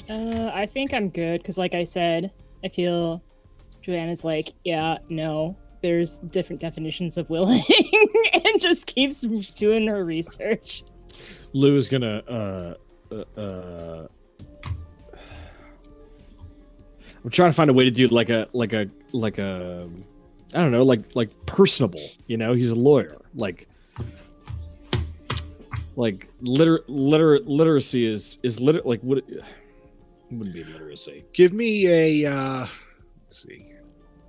I think I'm good, because like I said, I feel Joanna's like, yeah, no, there's different definitions of willing, and just keeps doing her research. Lou is gonna I'm trying to find a way to do like a I don't know, like personable, you know. He's a lawyer, like literacy is like what it wouldn't be literacy. Give me a let's see.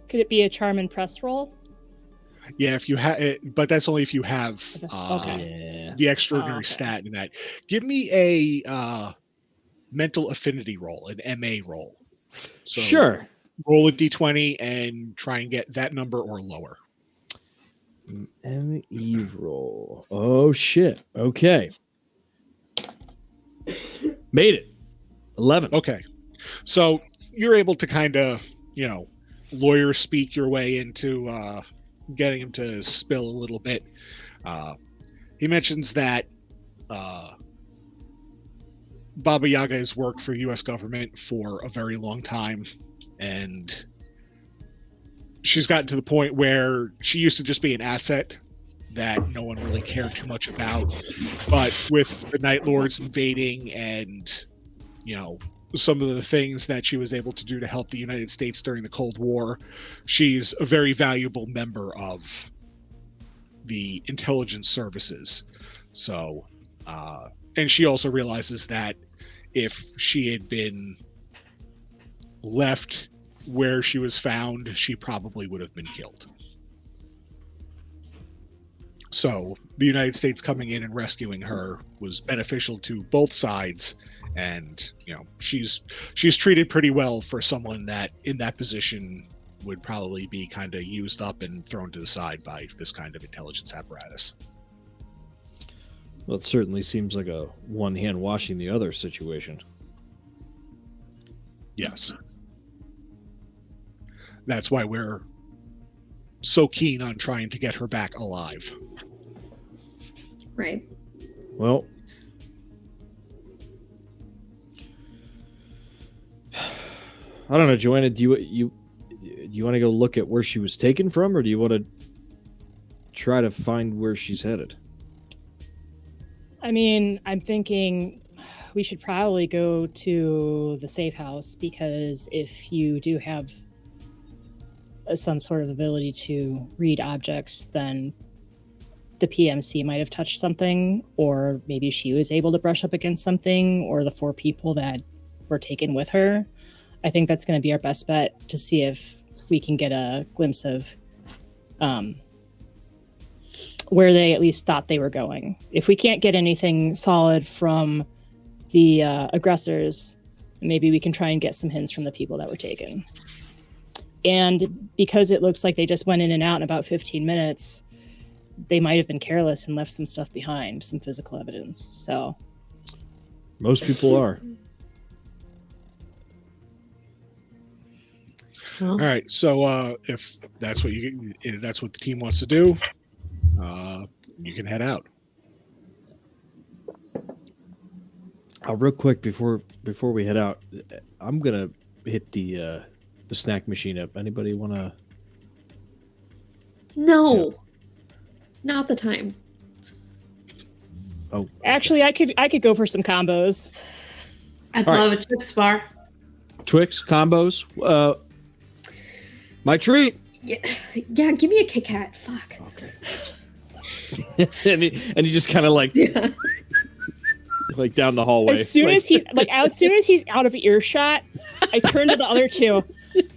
Could it be a charm and press roll? Yeah, if you have it, but that's only if you have Okay. the extraordinary okay. stat in that. Give me a mental affinity roll, an MA roll. So Sure. Roll a d20 and try and get that number or lower. ME roll. Oh shit. Okay. Made it. 11. Okay. So you're able to kind of, lawyer speak your way into getting him to spill a little bit. He mentions that Baba Yaga has worked for U.S. government for a very long time, and she's gotten to the point where she used to just be an asset that no one really cared too much about. But with the Night Lords invading and, some of the things that she was able to do to help the United States during the Cold War, she's a very valuable member of the intelligence services. So, and she also realizes that if she had been left where she was found, she probably would have been killed. So the United States coming in and rescuing her was beneficial to both sides, and she's treated pretty well for someone that in that position would probably be kind of used up and thrown to the side by this kind of intelligence apparatus. Well, it certainly seems like a one hand washing the other situation. Yes. That's why we're so keen on trying to get her back alive. Right. Well, I don't know, Joanna, do you want to go look at where she was taken from, or do you want to try to find where she's headed? I mean, I'm thinking we should probably go to the safe house, because if you do have some sort of ability to read objects, then the PMC might have touched something, or maybe she was able to brush up against something, or the 4 people that were taken with her. I think that's going to be our best bet to see if we can get a glimpse of where they at least thought they were going. If we can't get anything solid from the aggressors, maybe we can try and get some hints from the people that were taken. And because it looks like they just went in and out in about 15 minutes, they might have been careless and left some stuff behind, some physical evidence. So most people are. Well, all right. So if that's what the team wants to do, you can head out. Real quick before we head out, I'm gonna hit the snack machine up. Anybody want to? No, not the time. Oh, actually, I could go for some combos. I'd love a Twix bar. Twix combos. My treat. Yeah, give me a Kit Kat. Fuck. Okay. and he just kind of like down the hallway. As soon as he's out of earshot, I turn to the other 2.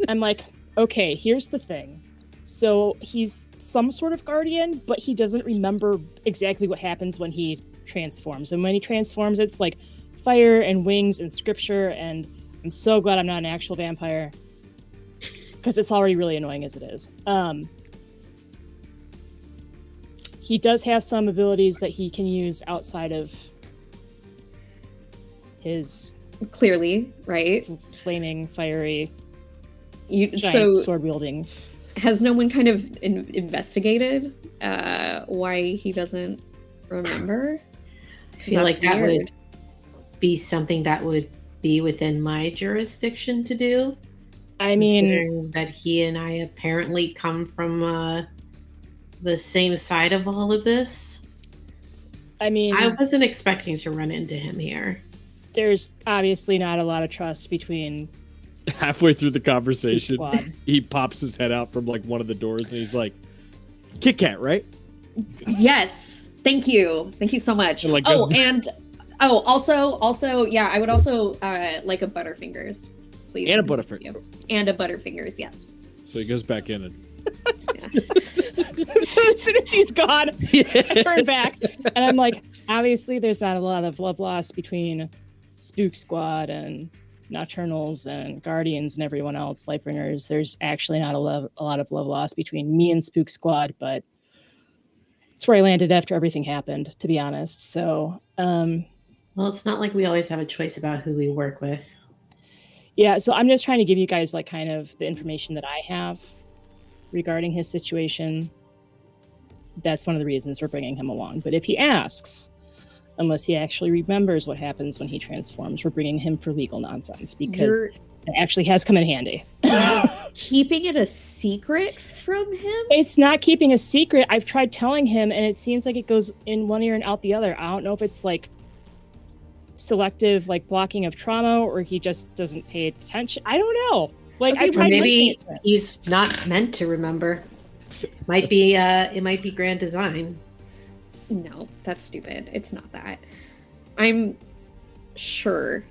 I'm like, okay, here's the thing. So he's some sort of guardian, but he doesn't remember exactly what happens when he transforms. And when he transforms, it's like fire and wings and scripture. And I'm so glad I'm not an actual vampire, because it's already really annoying as it is. He does have some abilities that he can use outside of his clearly, right? Flaming, fiery, so sword wielding. Has no one kind of investigated why he doesn't remember? I feel like that would be something that would be within my jurisdiction to do. I mean, that he and I apparently come from the same side of all of this. I mean, I wasn't expecting to run into him here. There's obviously not a lot of trust between. Halfway through the conversation, he pops his head out from like one of the doors, and he's like, "Kit Kat, right?" Yes. Thank you so much. And also, yeah, I would also like a Butterfingers, please. And a Butterfinger. And a Butterfingers, yes. So he goes back in and. So as soon as he's gone, I turn back and I'm like, obviously there's not a lot of love lost between Spook Squad and Nocturnals and Guardians and everyone else, Lightbringers. There's actually not a lot of love lost between me and Spook Squad, but it's where I landed after everything happened, to be honest. So, well, it's not like we always have a choice about who we work with. Yeah, so I'm just trying to give you guys like kind of the information that I have regarding his situation. That's one of the reasons we're bringing him along. But if he asks, unless he actually remembers what happens when he transforms, we're bringing him for legal nonsense, because it actually has come in handy. Keeping it a secret from him? It's not keeping a secret. I've tried telling him, and it seems like it goes in one ear and out the other. I don't know if it's like selective, like blocking of trauma, or he just doesn't pay attention. I don't know. Like, okay, maybe he's not meant to remember. Might be it might be grand design. No, that's stupid. It's not that. I'm sure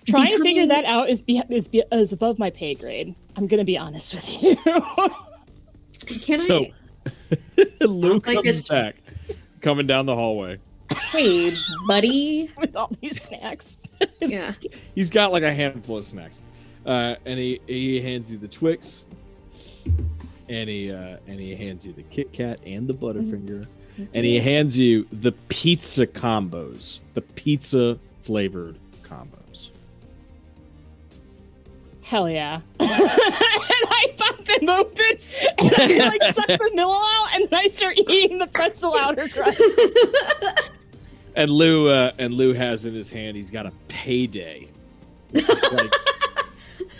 Trying to figure that out is above my pay grade. I'm gonna be honest with you. Luke comes back, coming down the hallway. Hey, buddy. With all these snacks. Yeah. He's got like a handful of snacks, and he hands you the Twix, and he hands you the Kit Kat and the Butterfinger, and he hands you the pizza combos, the pizza flavored combos. Hell yeah. And I pop them open and I like suck the vanilla out and then I start eating the pretzel outer crust. And Lou has in his hand, he's got a payday. Which is like,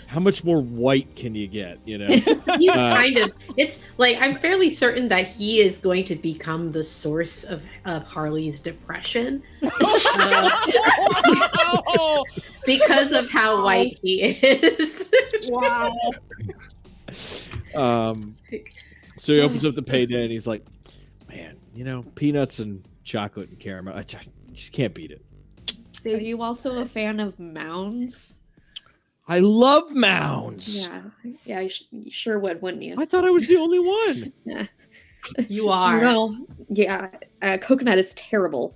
how much more white can you get, you know? He's it's like, I'm fairly certain that he is going to become the source of Harley's depression. Because of how white he is. Wow. So he opens up the payday and he's like, man, you know, peanuts and chocolate and caramel, I just can't beat it. Are you also a fan of Mounds? I love Mounds. Yeah, you sure would, wouldn't you? I thought I was the only one. Yeah. You are. No, yeah, coconut is terrible.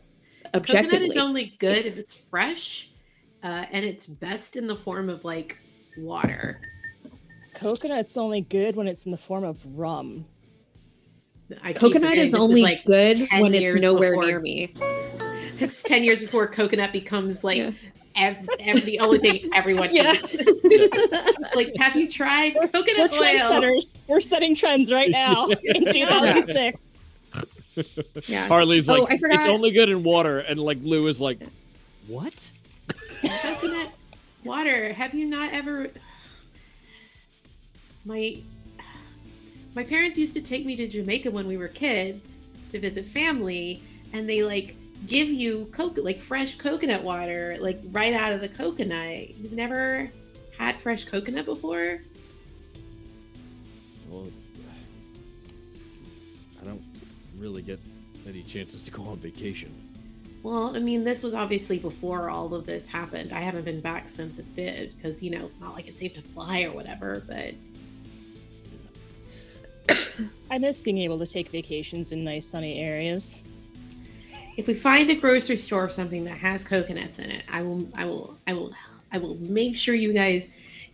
Objectively. Coconut is only good if it's fresh, and it's best in the form of like water. Coconut's only good when it's in the form of rum. Coconut is only like good when it's nowhere before, near me. It's 10 years before coconut becomes like the only thing everyone eats. It's like, have you tried coconut We're oil? trendsetters. We're setting trends right now in 2006. Yeah. Harley's like, I forgot. it's only good in water, and like Lou is like, what? Coconut water. Have you not ever? My parents used to take me to Jamaica when we were kids to visit family, and they like give you fresh coconut water, like right out of the coconut. You've never had fresh coconut before? Well, I don't really get any chances to go on vacation. Well, I mean, this was obviously before all of this happened. I haven't been back since it did, because, you know, not like it's safe to fly or whatever, but... I miss being able to take vacations in nice sunny areas. If we find a grocery store or something that has coconuts in it, I will make sure you guys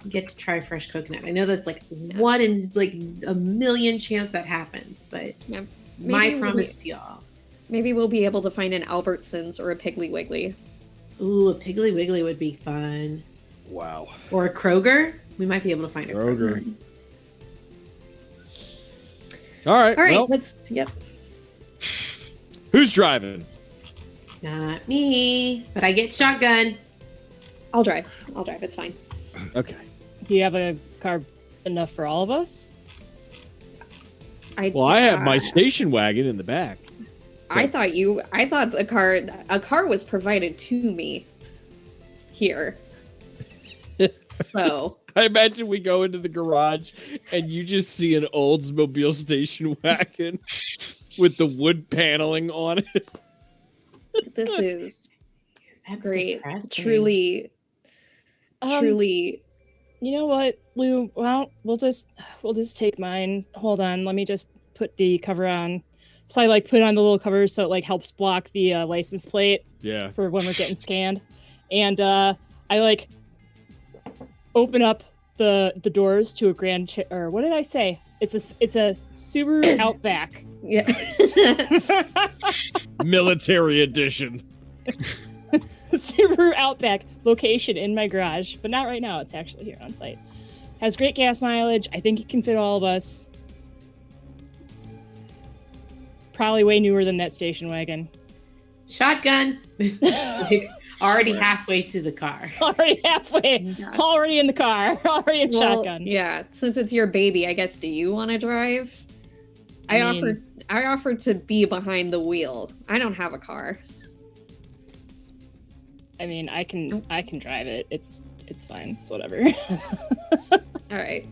get to try fresh coconut. I know that's like one in like a million chance that happens, but my promise to y'all. Maybe we'll be able to find an Albertsons or a Piggly Wiggly. Ooh, a Piggly Wiggly would be fun. Wow. Or a Kroger. We might be able to find a Kroger. All right. All right. Well, Yep. Who's driving? Not me, but I get shotgun. I'll drive. It's fine. Okay. Do you have a car enough for all of us? I have my station wagon in the back. I thought a car was provided to me here. So I imagine we go into the garage and you just see an Oldsmobile station wagon with the wood paneling on it. this is That's great. depressing. Truly. You know what, Lou? Well, we'll just take mine. Hold on, let me just put the cover on. So I like put on the little cover so it like helps block the license plate. Yeah. For when we're getting scanned, and I like open up the doors to a or what did I say? It's a Subaru Outback. Yeah. Military edition. Subaru Outback, location in my garage, but not right now. It's actually here on site. Has great gas mileage. I think it can fit all of us. Probably way newer than that station wagon. Shotgun. Like, already halfway to the car. Already halfway. Yeah. Already in the car. Already in shotgun. Yeah, since it's your baby, I guess. Do you want to drive? I offered to be behind the wheel. I don't have a car. I mean, I can drive it. It's fine. It's whatever. All right.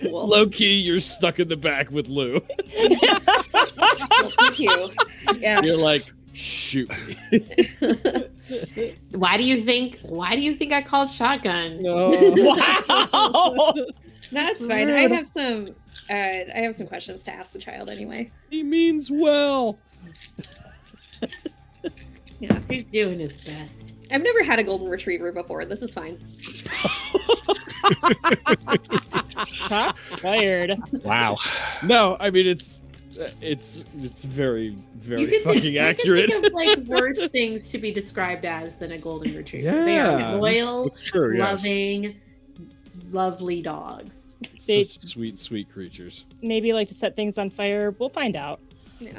Cool. Low key, you're stuck in the back with Lou. Well, thank you. Yeah. You're like, Shoot me. Why do you think I called shotgun? Wow. That's fine. I have some questions to ask the child anyway. He means well. Yeah. He's doing his best. I've never had a golden retriever before. This is fine. Shots fired. Wow. No, I mean it's very fucking accurate. You can think of like worse things to be described as than a golden retriever. They Yeah. are loyal, It's true, yes. loving, lovely dogs. They Such sweet creatures. maybe like to set things on fire. We'll find out. Yeah.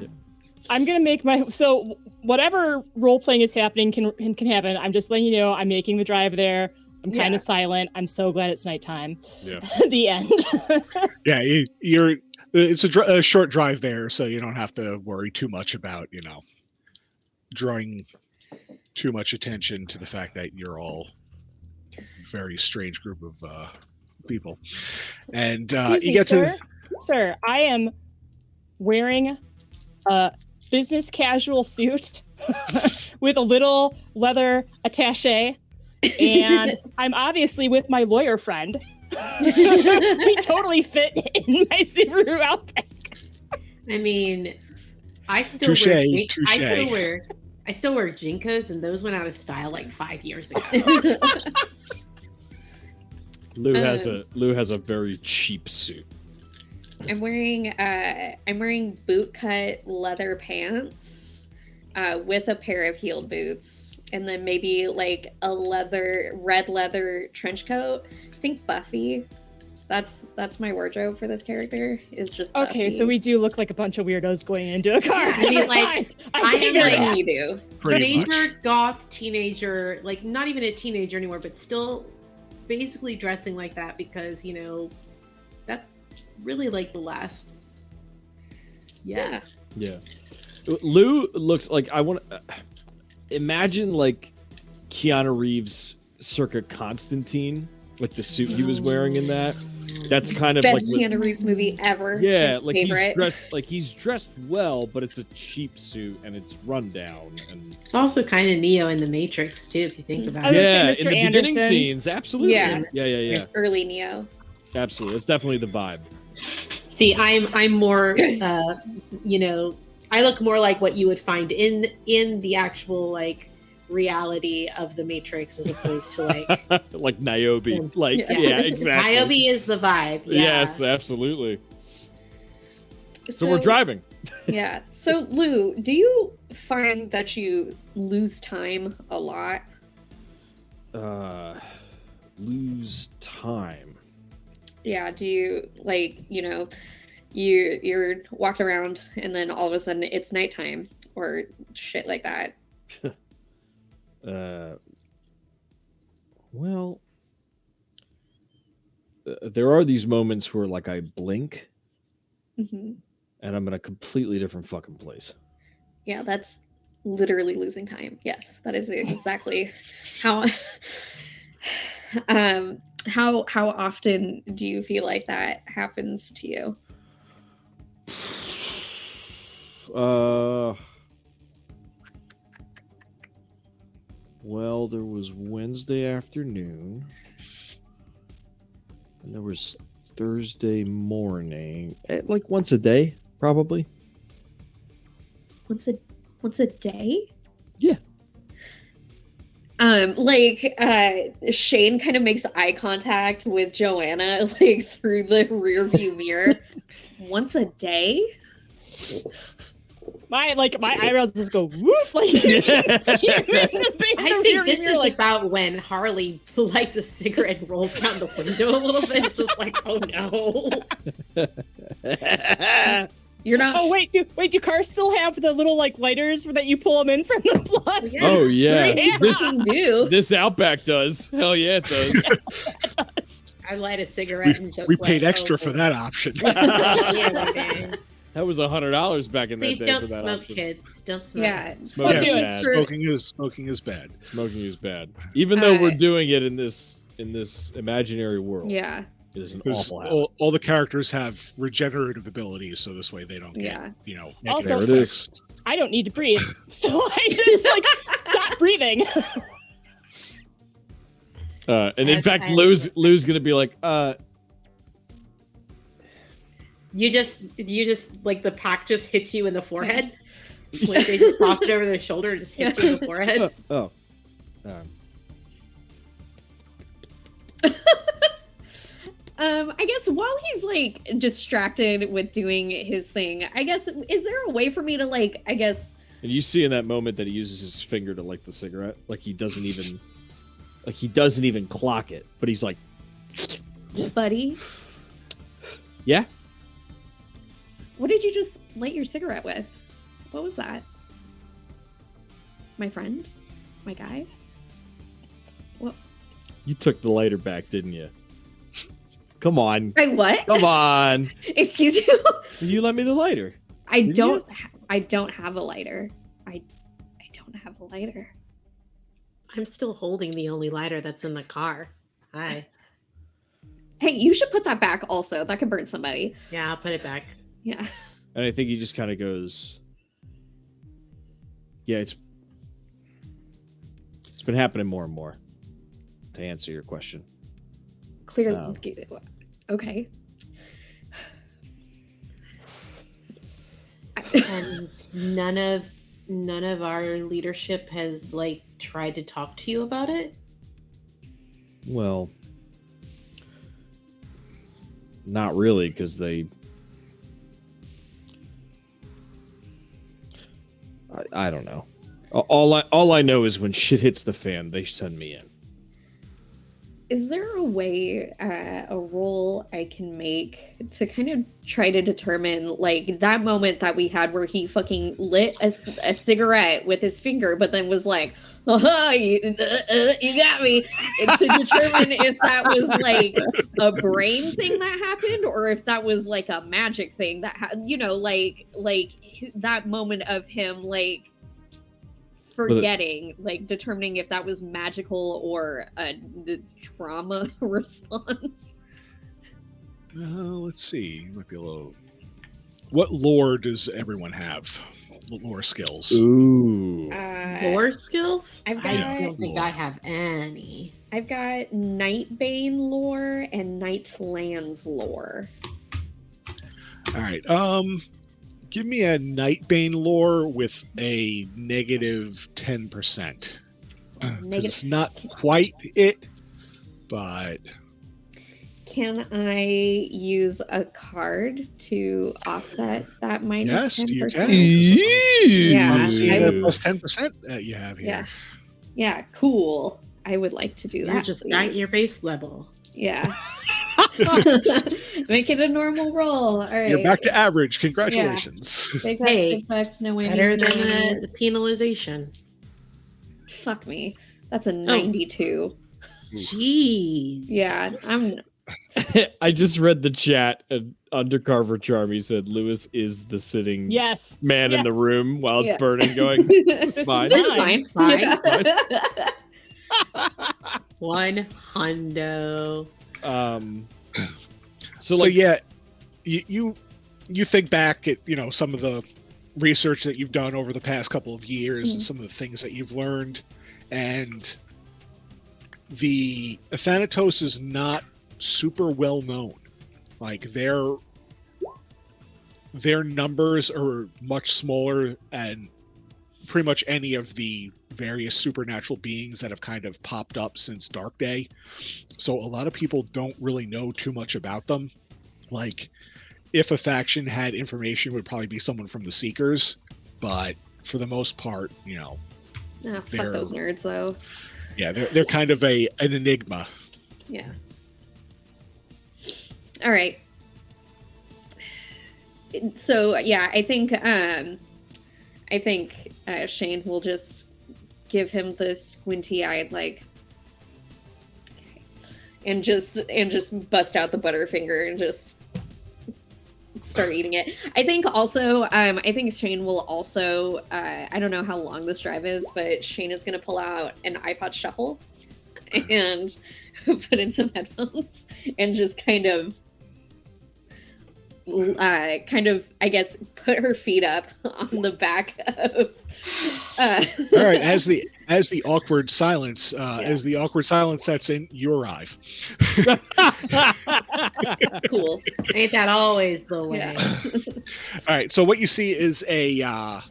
I'm gonna make so whatever role playing is happening can happen. I'm just letting you know I'm making the drive there. I'm kind of silent. I'm so glad it's nighttime. Yeah. The end. Yeah, it's a short drive there, so you don't have to worry too much about, drawing too much attention to the fact that you're all a very strange group of people. And Excuse you me, get sir? to... Sir, I am wearing a business casual suit with a little leather attaché, and I'm obviously with my lawyer friend. We totally fit in my Subaru Outback. I mean, I still Touche, wear touche. I still wear Jinkos, and those went out of style like 5 years ago. Lou has a very cheap suit. I'm wearing bootcut leather pants with a pair of heeled boots, and then maybe like a red leather trench coat. I think Buffy. That's my wardrobe for this character. Is just Buffy. Okay, so we do look like a bunch of weirdos going into a car. I mean, like, I am figured like that. you do. Pretty Major much. goth teenager, like not even a teenager anymore, but still basically dressing like that because that's really like the last. Yeah. Lou looks like I want to imagine like Keanu Reeves circa Constantine, like the suit he was wearing in that. That's kind of Best like Keanu Reeves movie ever. yeah, like Favorite. he's dressed well, but it's a cheap suit and it's run down and It's also kind of Neo in the Matrix too, if you think about I was it. gonna yeah, say in Mr. the beginning Anderson. scenes, absolutely. Yeah. Yeah. Early Neo. Absolutely. It's definitely the vibe. See, I'm more, I look more like what you would find in the actual like reality of the Matrix as opposed to like like Niobe. Like Yeah. yeah, exactly. Niobe is the vibe. Yeah. Yes, absolutely. So we're driving. Yeah. So Lou, do you find that you lose time a lot? Lose time. Yeah. Do you you're walking around and then all of a sudden it's nighttime or shit like that? Well, there are these moments where like I blink Hmm. and I'm in a completely different fucking place. Yeah, that's literally losing time. Yes, that is exactly how. How often do you feel like that happens to you? Well, there was Wednesday afternoon, and there was Thursday morning. Like once a day, probably. Once a day? Yeah. Shane kind of makes eye contact with Joanna like through the rear view mirror. Once a day? My eyebrows just go woof like I think this is about when Harley lights a cigarette and rolls down the window a little bit. It's just like, oh no. You're not. Oh wait, do cars still have the little like lighters that you pull them in from the plug? Yes, Oh, yeah. they fucking do. This Outback does. Hell yeah, it does. It does. I light a cigarette and just We like, paid extra oh, for that option. yeah, we did. That was $100 back in Please that day don't for that smoke, option. kids. Don't smoke. Yeah, Smoking Yes, is bad. smoking is bad. Smoking is bad. Even though we're Uh, doing it in this imaginary world. Yeah, It is an Because awful habit. all the characters have regenerative abilities, so this way they don't get yeah. negative Also- There it effects. is. I don't need to breathe. So I just like stop breathing. And in fact, Lou's gonna be like, You just like the pack just hits you in the forehead. Like they just toss it over their shoulder and just hits you in the forehead. I guess while he's like distracted with doing his thing, I guess, is there a way for me to like, I guess. And you see in that moment that he uses his finger to light the cigarette, like he doesn't even clock it, but he's like, Buddy, yeah. what did you just light your cigarette with? What was that? My friend? My guy? What? You took the lighter back, didn't you? Come on. Wait, what? Come on. Excuse you? You let me the lighter. I don't have a lighter. I don't have a lighter. I'm still holding the only lighter that's in the car. Hi. Hey, you should put that back also. That could burn somebody. Yeah, I'll put it back. Yeah. And I think he just kind of goes, yeah, it's been happening more and more, to answer your question. Clear. Okay. And none of our leadership has like tried to talk to you about it? Well, not really, because I don't know. All I know is when shit hits the fan, they send me in. Is there a way, a roll I can make to kind of try to determine, like, that moment that we had where he fucking lit a cigarette with his finger, but then was like, "Oh, you got me," and to determine if that was like a brain thing that happened, or if that was like a magic thing that like that moment of him like forgetting, like determining if that was magical or a trauma response. Let's see. Might be a little. What lore does everyone have? What lore skills? Ooh. Lore skills? I don't think I have any. I've got Nightbane lore and Nightlands lore. All right. Give me a Nightbane lore with a negative 10%. It's not quite it, but can I use a card to offset that minus 10%? Yes, you can. Yeah, I'm seeing a plus 10% that you have here. Yeah, cool. I would like to do that. You're just at your base level. Yeah. Make it a normal roll. All right. You're back to average. Congratulations. Big Hey, bucks, no whammies, better no than whammies. the penalization. Fuck me. That's a 92. Jeez. Yeah, I'm. I just read the chat, and Undercover Charmy said Lewis is the sitting man in the room while it's burning, going, this is fine. This is fine. Fine. Yeah. 100. So yeah, you think back at some of the research that you've done over the past couple of years and some of the things that you've learned, and the Thanatos is not super well known. Like their numbers are much smaller and pretty much any of the various supernatural beings that have kind of popped up since Dark Day. So a lot of people don't really know too much about them. Like if a faction had information, it would probably be someone from the Seekers, but for the most part, Fuck those nerds though. Yeah, they're kind of an enigma. Yeah. All right. So yeah, I think Shane will just give him the squinty-eyed like, okay, and just bust out the Butterfinger and just start eating it. I think also, I think Shane will also, I don't know how long this drive is, but Shane is gonna pull out an iPod Shuffle and put in some headphones and just kind of kind of, I guess, put her feet up on the back of. All right, as the awkward silence sets in, you arrive. Cool. Ain't that always the way? Yeah. All right, so what you see is a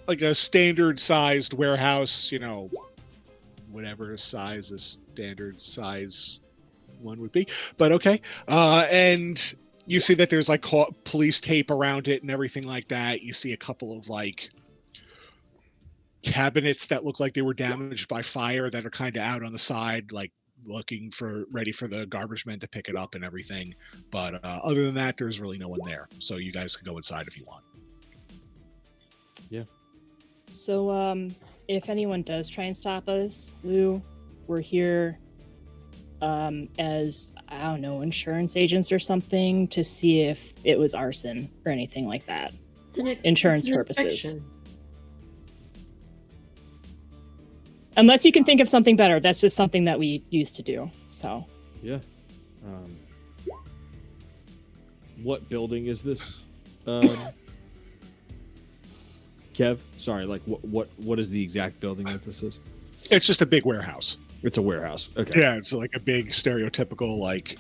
like a standard sized warehouse, you know, whatever size a standard size one would be, but okay. And you see that there's like police tape around it and everything like that. You see a couple of like cabinets that look like they were damaged by fire that are kind of out on the side, like ready for the garbage men to pick it up and everything. But other than that, there's really no one there. So you guys can go inside if you want. Yeah. So, if anyone does try and stop us, Lou, we're here as, I don't know, insurance agents or something to see if it was arson or anything like that. Insurance purposes. Inspection. Unless you can think of something better. That's just something that we used to do. So. Yeah. What building is this? Kev, sorry, like what is the exact building that this is? It's just a big warehouse. It's a warehouse. Okay. Yeah, it's like a big stereotypical, like,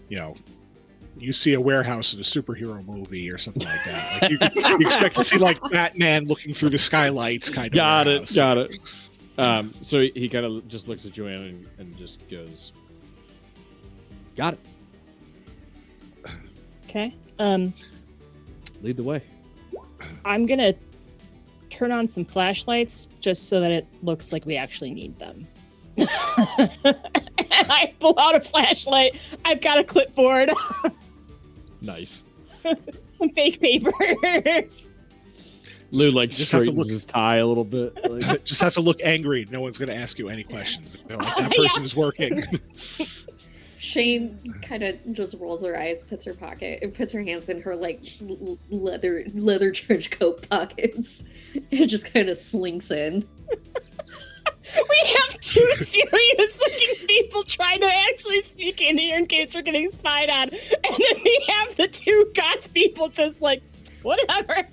you know, you see a warehouse in a superhero movie or something like that. Like you expect to see like Batman looking through the skylights kind of. Got warehouse. it. So he kind of just looks at Joanna and just goes, "Got it." Okay. Lead the way. I'm gonna turn on some flashlights just so that it looks like we actually need them. And I pull out a flashlight. I've got a clipboard. Nice. Some fake papers. Lou like Just have to straightens his tie a little bit. Like, Just have to look angry. No one's going to ask you any questions. They're like, that person is working. Shane kind of just rolls her eyes, puts her hands in her like leather trench coat pockets, and just kind of slinks in. We have two serious-looking people trying to actually sneak in here in case we're getting spied on, and then we have the two goth people just like, whatever.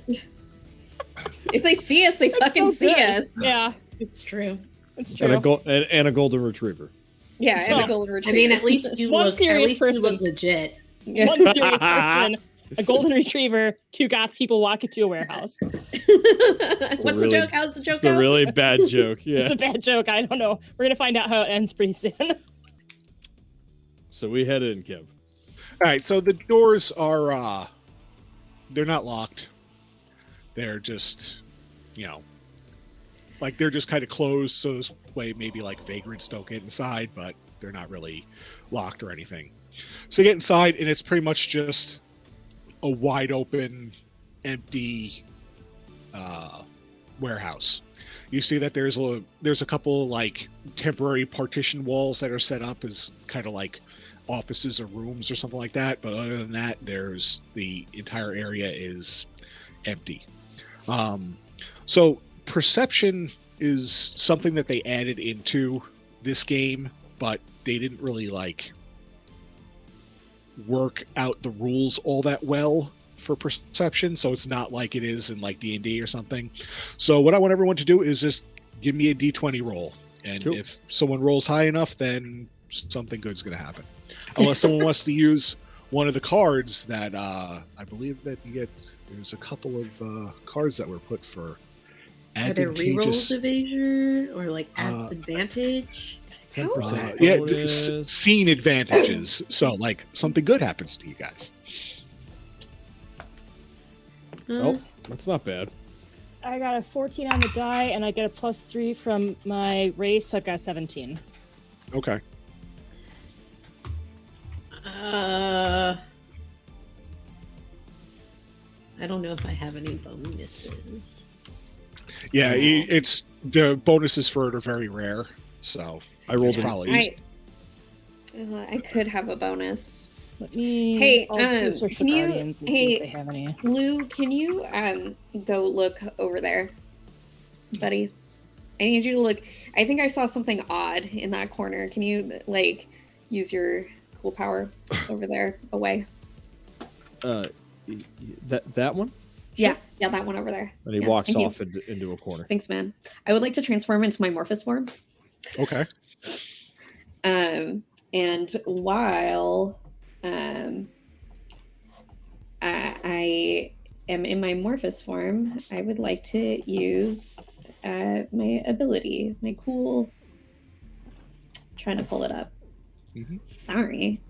If they see us, they fucking so see good. us. Yeah, It's true. it's true. and a golden retriever. Yeah, and Well, a golden I retriever. mean, at least you One look. At serious least you person. look legit. Yeah. One serious person, a golden retriever, two goth people walk into a warehouse. What's the really- joke? How's the joke It's a go? really bad joke. Yeah. It's a bad joke. I don't know. We're gonna find out how it ends pretty soon. So we head in, Kev. All right, so the doors are, they're not locked. They're just, you know, like they're just kind of closed so this way maybe like vagrants don't get inside, but they're not really locked or anything. So you get inside and it's pretty much just a wide open, empty warehouse. You see that there's a couple like temporary partition walls that are set up as kind of like offices or rooms or something like that, but other than that, there's the entire area is empty. So perception is something that they added into this game, but they didn't really like work out the rules all that well for perception, so it's not like it is in like D&D or something. So what I want everyone to do is just give me a D20 roll, and Cool. if someone rolls high enough, then something good's going to happen. Unless someone wants to use one of the cards that I believe that you get. There's a couple of cards that were put for Are there advantageous. rerolls evasion or like advantage? 10% Yeah, bonus. scene advantages. So like something good happens to you guys. Oh, that's not bad. I got a 14 on the die, and I get a +3 from my race, so I've got 17. Okay. I don't know if I have any bonuses. Yeah, it's the bonuses for it are very rare. So I rolled it's an probably I could have a bonus. Let me. Hey, I'll search can for you- Guardians and see hey, if they have any. Lou, can you go look over there, buddy? I need you to look. I think I saw something odd in that corner. Can you like use your cool power over there away? that one. Yeah, that one over there. And he Yeah, walks thank you. off into a corner. Thanks, man. I would like to transform into my Morphous form. Okay. And while I am in my Morphous form, I would like to use my ability, my cool. Trying to pull it up. Mm-hmm. Sorry.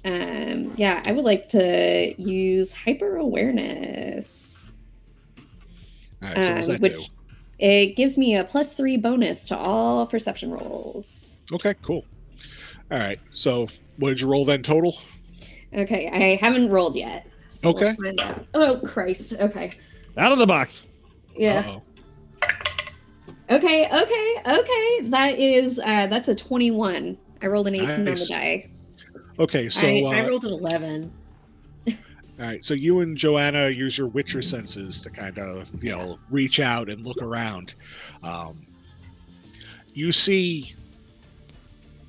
Yeah, I would like to use hyper awareness. All right. So what does that which do? it gives me a +3 bonus to all perception rolls. Okay. Cool. All right. So what did you roll then total? Okay, I haven't rolled yet. So Okay. We'll find out. Oh Christ. Okay. Out of the box. Yeah. Uh-oh. Okay. That is that's a 21. I rolled an 18 on the Nice. die. Okay. So I rolled an 11. all right. So you and Joanna use your Witcher senses to kind of reach out and look around. You see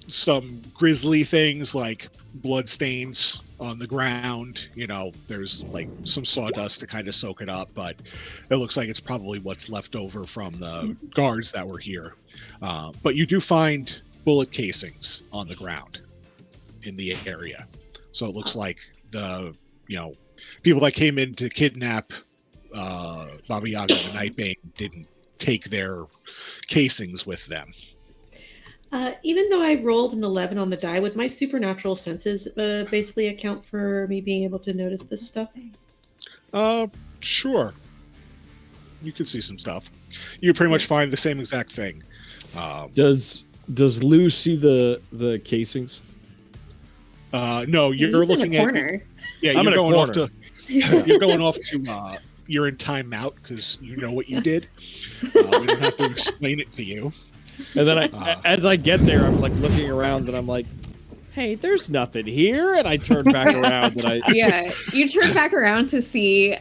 some grisly things like blood stains on the ground. There's like some sawdust to kind of soak it up, but it looks like it's probably what's left over from the guards that were here. But you do find bullet casings on the ground in the area. So it looks like the people that came in to kidnap Baba Yaga the Nightbane didn't take their casings with them. Even though I rolled an 11 on the die, would my supernatural senses basically account for me being able to notice this stuff? Sure. You could see some stuff. You pretty much find the same exact thing. Does Lou see the casings? No, you're He's looking in a at. corner. Yeah, I'm you're in a going off corner. to. You're going off to. You're in timeout because you know what you did. We don't have to explain it to you. And then as I get there, I'm like looking around and I'm like, hey, there's nothing here. And I turn back around and Yeah, you turn back around to see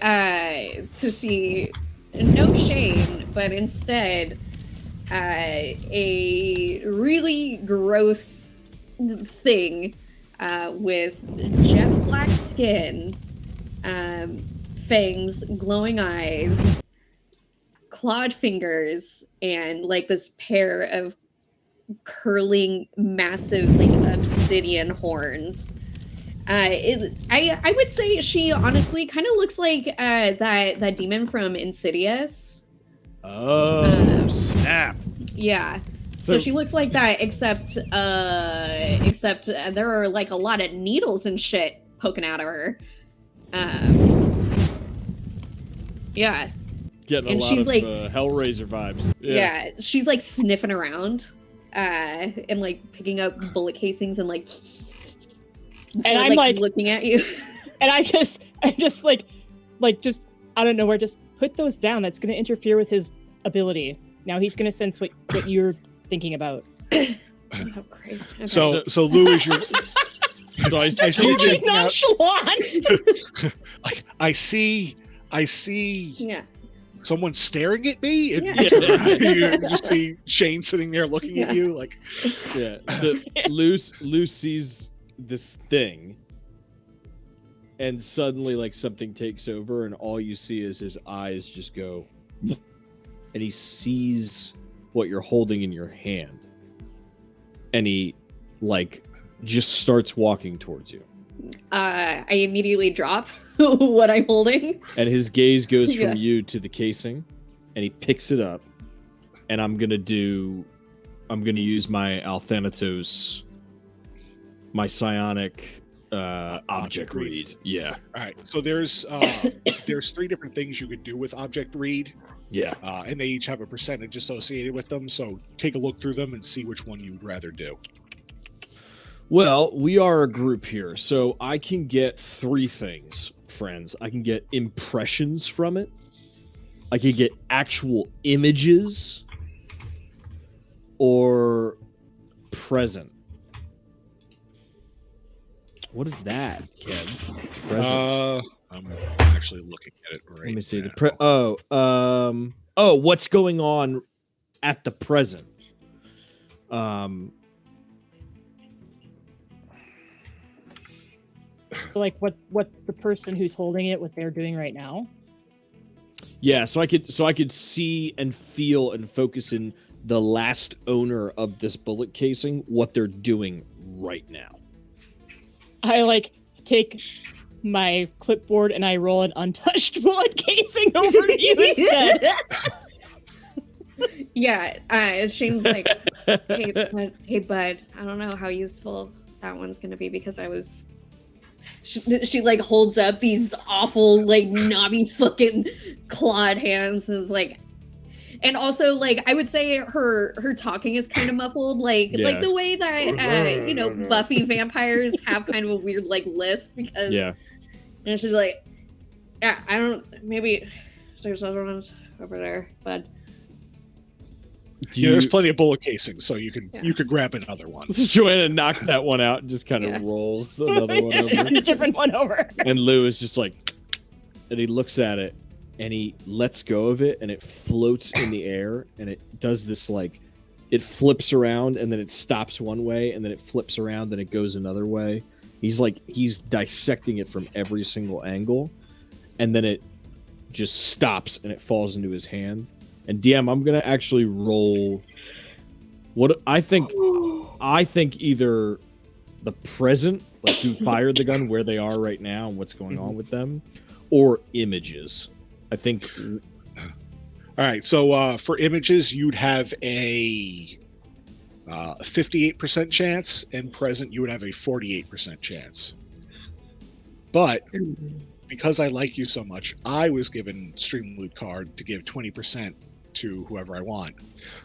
no Shane, but instead a really gross thing with jet black skin, fangs, glowing eyes, clawed fingers, and like this pair of curling massive obsidian horns. I would say she honestly kind of looks like that demon from Insidious. oh, snap. Yeah. So she looks like that, except there are like a lot of needles and shit poking out of her. Yeah. Getting And a lot she's of like- Hellraiser vibes. Yeah, she's like sniffing around, and like picking up bullet casings and like, And I'm like looking at you. And I just like just out of nowhere, just put those down. That's going to interfere with his ability. Now he's going to sense what you're thinking about. Oh Christ! Okay. So Lou is your. So I see She's this. Nonchalant. Like I see yeah. someone staring at me, and Yeah. you just see Shane sitting there looking at you like. Yeah. So Lou sees this thing, and suddenly like something takes over, and all you see is his eyes just go, and he sees what you're holding in your hand, and he like just starts walking towards you. I immediately drop what I'm holding. And his gaze goes Yeah. from you to the casing, and he picks it up, and I'm gonna use my Althanatos, my psionic object read. Yeah. All right, so there's 3 different things you could do with object read, Yeah. and they each have a percentage associated with them. So take a look through them and see which one you'd rather do. Well, we are a group here, so I can get 3 things, friends. I can get impressions from it. I can get actual images or present. What is that, Kev? Present. I'm actually looking at it right Let me see. now. What's going on at the present? like what the person who's holding it, what they're doing right now. Yeah, so I could see and feel and focus in the last owner of this bullet casing, what they're doing right now. I like take my clipboard and I roll an untouched bullet casing over to you instead. Yeah, Shane's like, hey, bud, I don't know how useful that one's gonna be because I was. She like holds up these awful like knobby fucking clawed hands and is like, and also like I would say her talking is kind of muffled, like the way that Buffy vampires have kind of a weird like lisp because and she's like, yeah, I don't, maybe there's other ones over there, but. There's plenty of bullet casings, so you could grab another one. Joanna knocks that one out and just kind of rolls another one over. A different one over. And Lou is just like, and he looks at it, and he lets go of it, and it floats in the air, and it does this like, it flips around, and then it stops one way, and then it flips around, and it goes another way. He's dissecting it from every single angle, and then it just stops, and it falls into his hand. And DM, I'm gonna actually roll. What I think either the present, like who fired the gun, where they are right now, and what's going on with them, or images. I think. All right. So for images, you'd have a 58% chance, and present you would have a 48% chance. But because I like you so much, I was given Stream Loot card to give 20%. To whoever I want.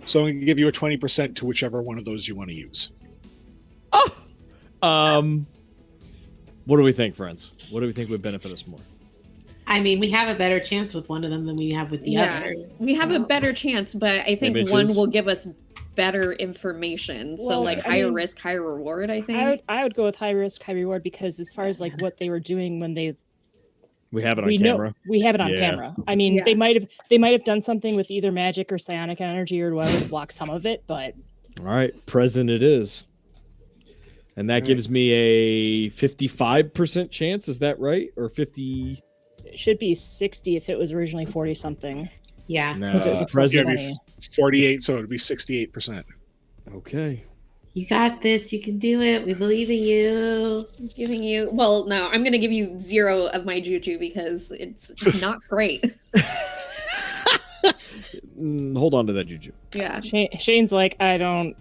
So I'm going to give you a 20% to whichever one of those you want to use. Oh! What do we think, friends? What do we think would benefit us more? I mean, we have a better chance with one of them than we have with the other. We have a better chance, but I think images? One will give us better information. So like higher risk, higher reward, I think. I would go with high risk, high reward because as far as like what they were doing when they we have it on camera. We have it on camera. I mean, they might have done something with either magic or psionic energy or whatever to block some of it, but all right, present it is. And that gives me a 55% chance, is that right? Or 50? It should be 60 if it was originally 40 something. Yeah. No, it was a present would be 48, so it would be 68%. Okay. You got this. You can do it. We believe in you. I'm giving you. Well, no, I'm going to give you 0 of my juju because it's not great. Hold on to that juju. Yeah. Shane's like, I don't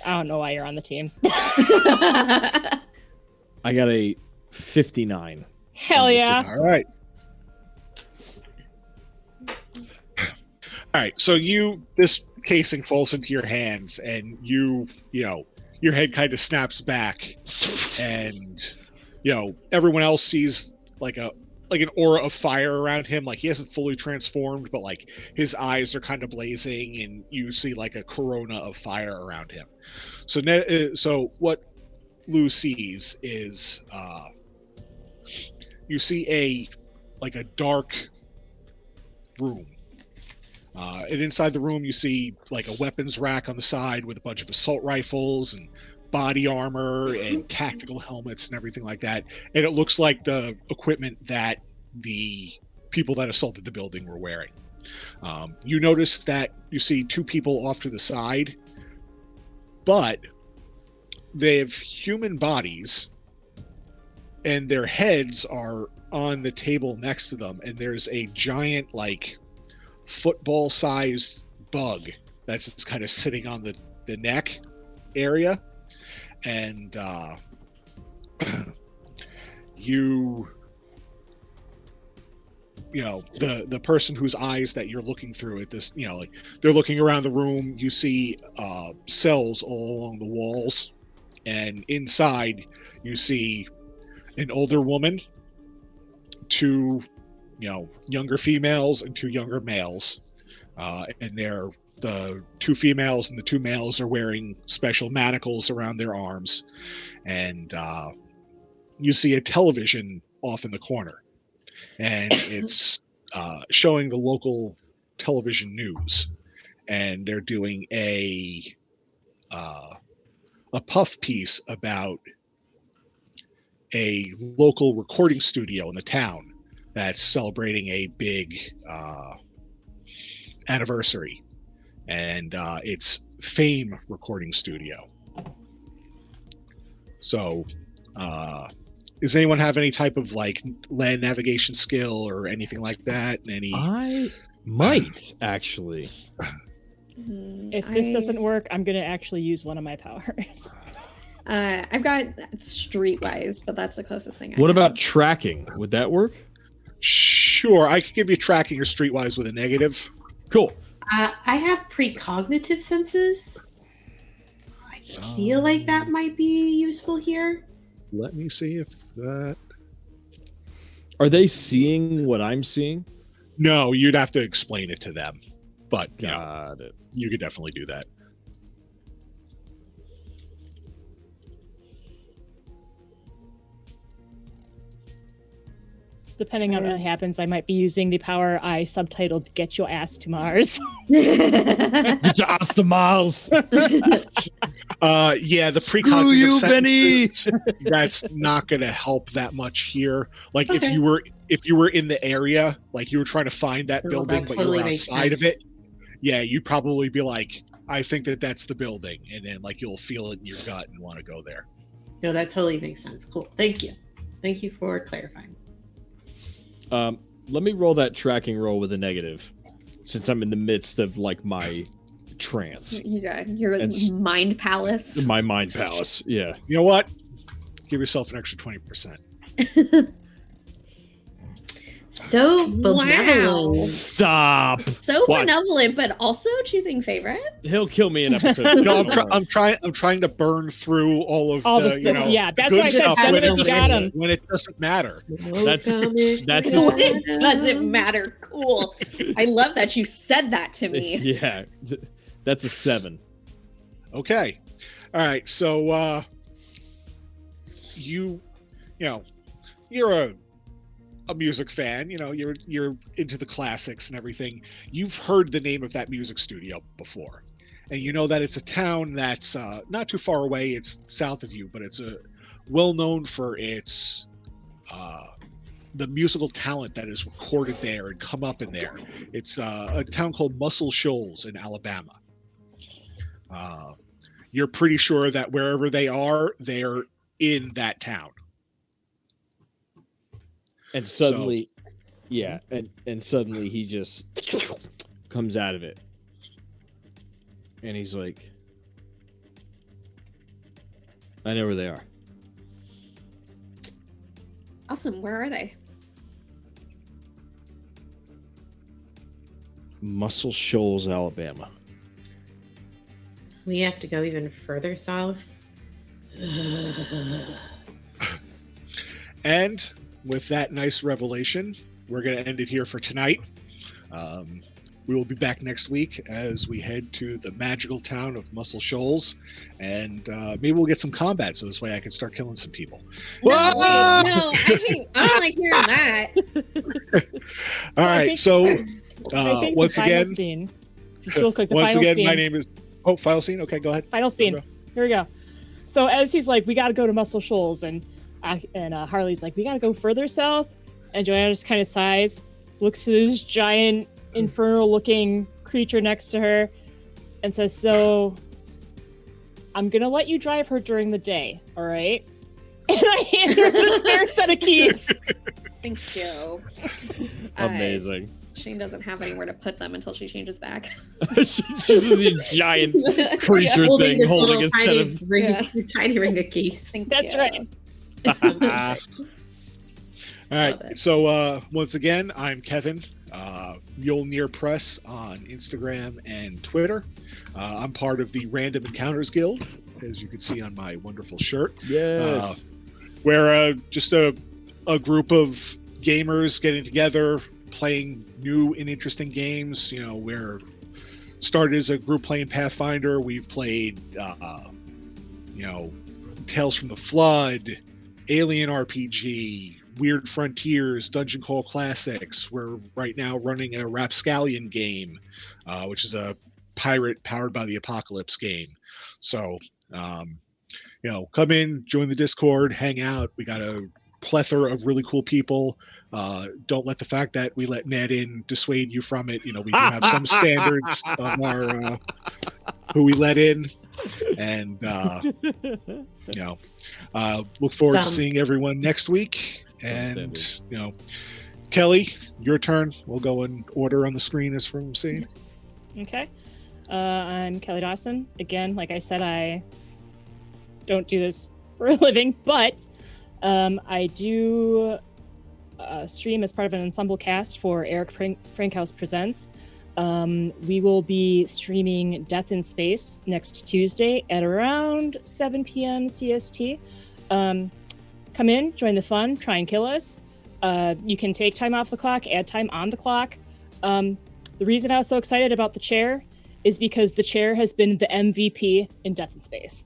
know why you're on the team. I got a 59. Hell yeah. All right. All right, so this casing falls into your hands, and your head kind of snaps back, and everyone else sees like an aura of fire around him. Like he hasn't fully transformed, but like his eyes are kind of blazing, and you see like a corona of fire around him. So what Lou sees is you see a dark room. And inside the room, you see like a weapons rack on the side with a bunch of assault rifles and body armor and tactical helmets and everything like that. And it looks like the equipment that the people that assaulted the building were wearing. You notice that you see 2 people off to the side, but they have human bodies and their heads are on the table next to them. And there's a giant like football-sized bug that's just kind of sitting on the neck area, and the person whose eyes that you're looking through at this, like they're looking around the room. You see cells all along the walls, and inside you see an older woman, 2 younger females and 2 younger males, and the 2 females and the 2 males are wearing special manacles around their arms, and you see a television off in the corner, and it's showing the local television news, and they're doing a puff piece about a local recording studio in the town that's celebrating a big anniversary, and it's Fame Recording Studio. So, does anyone have any type of like land navigation skill or anything like that? Any? I might actually. If this doesn't work, I'm gonna actually use one of my powers. I've got streetwise, but that's the closest thing. What about tracking? Would that work? Sure, I could give you tracking or streetwise with a negative. Cool. I have precognitive senses. I feel like that might be useful here. Let me see if that. Are they seeing what I'm seeing? No, you'd have to explain it to them, but Got it. you could definitely do that. Depending on what happens, I might be using the power I subtitled "Get Your Ass to Mars." Get your ass to Mars. Yeah, the Screw precognitive you, Benny. sentences, that's not going to help that much here. Like Okay. if you were in the area, like you were trying to find that Oh, building, that but totally you were makes outside of sense. it, yeah, you'd probably be like, I think that's the building, and then like you'll feel it in your gut and want to go there. No, that totally makes sense. Cool. Thank you. Thank you for clarifying. Let me roll that tracking roll with a negative, since I'm in the midst of like my trance, You got your It's- mind palace. my mind palace. Yeah. You know what? Give yourself an extra 20%. So Wow. benevolent. Stop. So Watch. benevolent, but also choosing favorites. He'll kill me in episode. No, two. I'm trying to burn through all of All the the stuff. the Yeah, that's good why I said stuff send when him if you got him. when it doesn't matter. That's It doesn't matter. Cool. I love that you said that to me. Yeah, that's a 7. Okay. All right. So you know, you're a music fan, you're into the classics and everything. You've heard the name of that music studio before. And you know that it's a town that's not too far away. It's south of you, but it's well known for its the musical talent that is recorded there and come up in there. It's a town called Muscle Shoals in Alabama. You're pretty sure that wherever they are, they're in that town. And suddenly, yeah, and suddenly he just comes out of it. And he's like, I know where they are. Awesome. Where are they? Muscle Shoals, Alabama. We have to go even further south. And with that nice revelation, we're going to end it here for tonight. We will be back next week as we head to the magical town of Muscle Shoals, and maybe we'll get some combat, so this way I can start killing some people. No, I don't like hearing that. All right, so I think once the final again, scene. Just real quick, the once final again, scene. my name is final scene. Okay, go ahead. Final scene. Go. Here we go. So as he's like, we got to go to Muscle Shoals, and Harley's like, we got to go further south, and Joanna just kind of sighs, looks to this giant infernal-looking creature next to her, and says, "So, I'm gonna let you drive her during the day, all right?" And I hand her the spare set of keys. Thank you. Amazing. Shane doesn't have anywhere to put them until she changes back. She's the giant creature Holding thing this holding little a set tiny of. ring, Yeah. tiny ring of keys. Thank That's you. right. All Love right. it. So once again, I'm Kevin, Mjolnir Press on Instagram and Twitter. I'm part of the Random Encounters Guild, as you can see on my wonderful shirt. Yes. We're just a group of gamers getting together, playing new and interesting games. We're started as a group playing Pathfinder. We've played, Tales from the Flood, Alien RPG, Weird Frontiers, Dungeon Call Classics. We're right now running a Rapscallion game, which is a pirate powered by the apocalypse game. So, come in, join the Discord, hang out. We got a plethora of really cool people. Don't let the fact that we let Ned in dissuade you from it. We do have some standards on our who we let in, and look forward to seeing everyone next week. And Kelly, your turn. We'll go in order on the screen as from seeing. Okay. I'm Kelly Dawson. Again, like I said, I don't do this for a living, but I do stream as part of an ensemble cast for Eric Frankhouse Presents. We will be streaming Death in Space next Tuesday at around 7 p.m. CST. Come in, join the fun, try and kill us. You can take time off the clock, add time on the clock. The reason I was so excited about the chair is because the chair has been the MVP in Death in Space.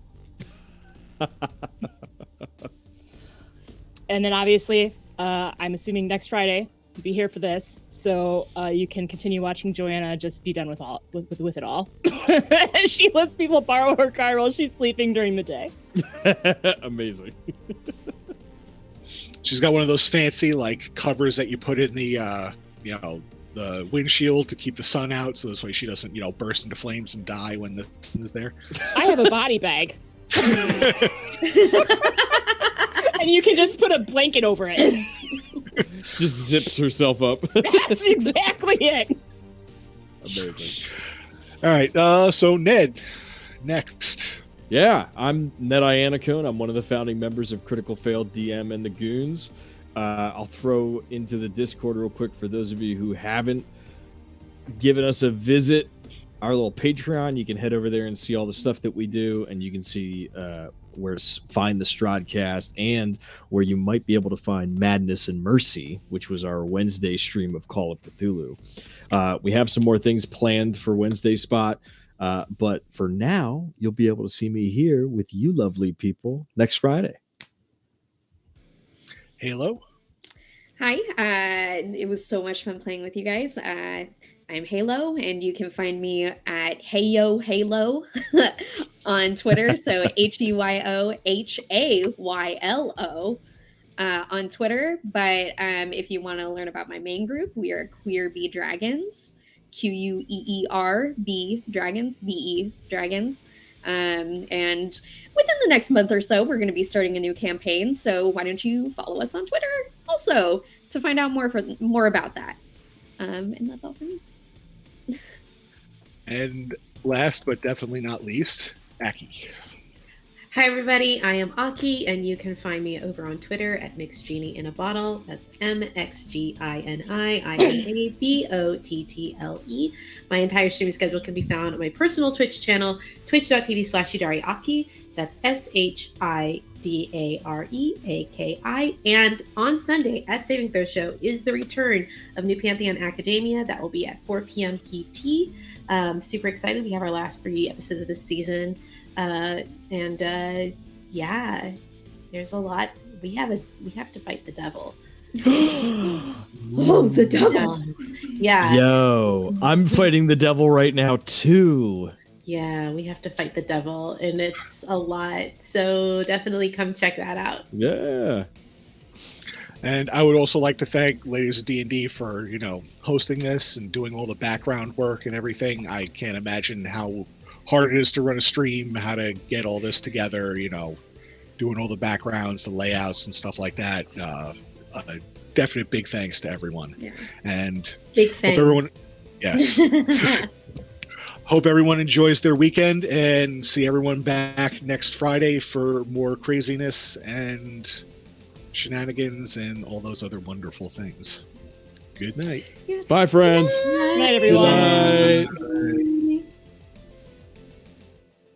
And then obviously, I'm assuming next Friday you'll be here for this, so you can continue watching Joanna just be done with it all. She lets people borrow her car while she's sleeping during the day. Amazing. She's got one of those fancy covers that you put in the the windshield to keep the sun out, so this way she doesn't burst into flames and die when the sun is there. I have a body bag. And you can just put a blanket over it. Just zips herself up. That's exactly it. Amazing. All right, so Ned, next. Yeah, I'm Ned Iannacone. I'm one of the founding members of Critical Fail DM and the Goons. I'll throw into the Discord real quick for those of you who haven't given us a visit. Our little Patreon, you can head over there and see all the stuff that we do, and you can see where to find the Strodcast and where you might be able to find Madness and Mercy, which was our Wednesday stream of Call of Cthulhu. We have some more things planned for Wednesday spot, but for now, you'll be able to see me here with you lovely people next Friday. Halo. Hi, it was so much fun playing with you guys. I'm Halo, and you can find me at Heyo Halo on Twitter. So HEYOHAYLO on Twitter. But if you want to learn about my main group, we are Queer Bee Dragons, QUEERB Dragons, BE Dragons. And within the next month or so, we're going to be starting a new campaign. So why don't you follow us on Twitter also to find out more about that. And that's all for me. And last but definitely not least, Aki. Hi, everybody. I am Aki, and you can find me over on Twitter at MixGenie in a Bottle. That's MXGINIINABOTTLE. My entire streaming schedule can be found on my personal Twitch channel, twitch.tv/HidariAki. That's SHIDAREAKI. And on Sunday at Saving Throw Show is the return of New Pantheon Academia. That will be at 4 p.m. PT. Super excited. We have our last 3 episodes of this season. Yeah, there's a lot. We have to fight the devil. Oh, the devil. Yeah. Yo, I'm fighting the devil right now too. Yeah, we have to fight the devil, and it's a lot. So definitely come check that out. Yeah. And I would also like to thank Ladies of D&D for, hosting this and doing all the background work and everything. I can't imagine how hard it is to run a stream, how to get all this together, doing all the backgrounds, the layouts and stuff like that. A definite big thanks to everyone. Yeah. And big thanks. Hope everyone, yes. Hope everyone enjoys their weekend and see everyone back next Friday for more craziness and shenanigans and all those other wonderful things. Good night. Bye, friends. Good night, everyone. Good night.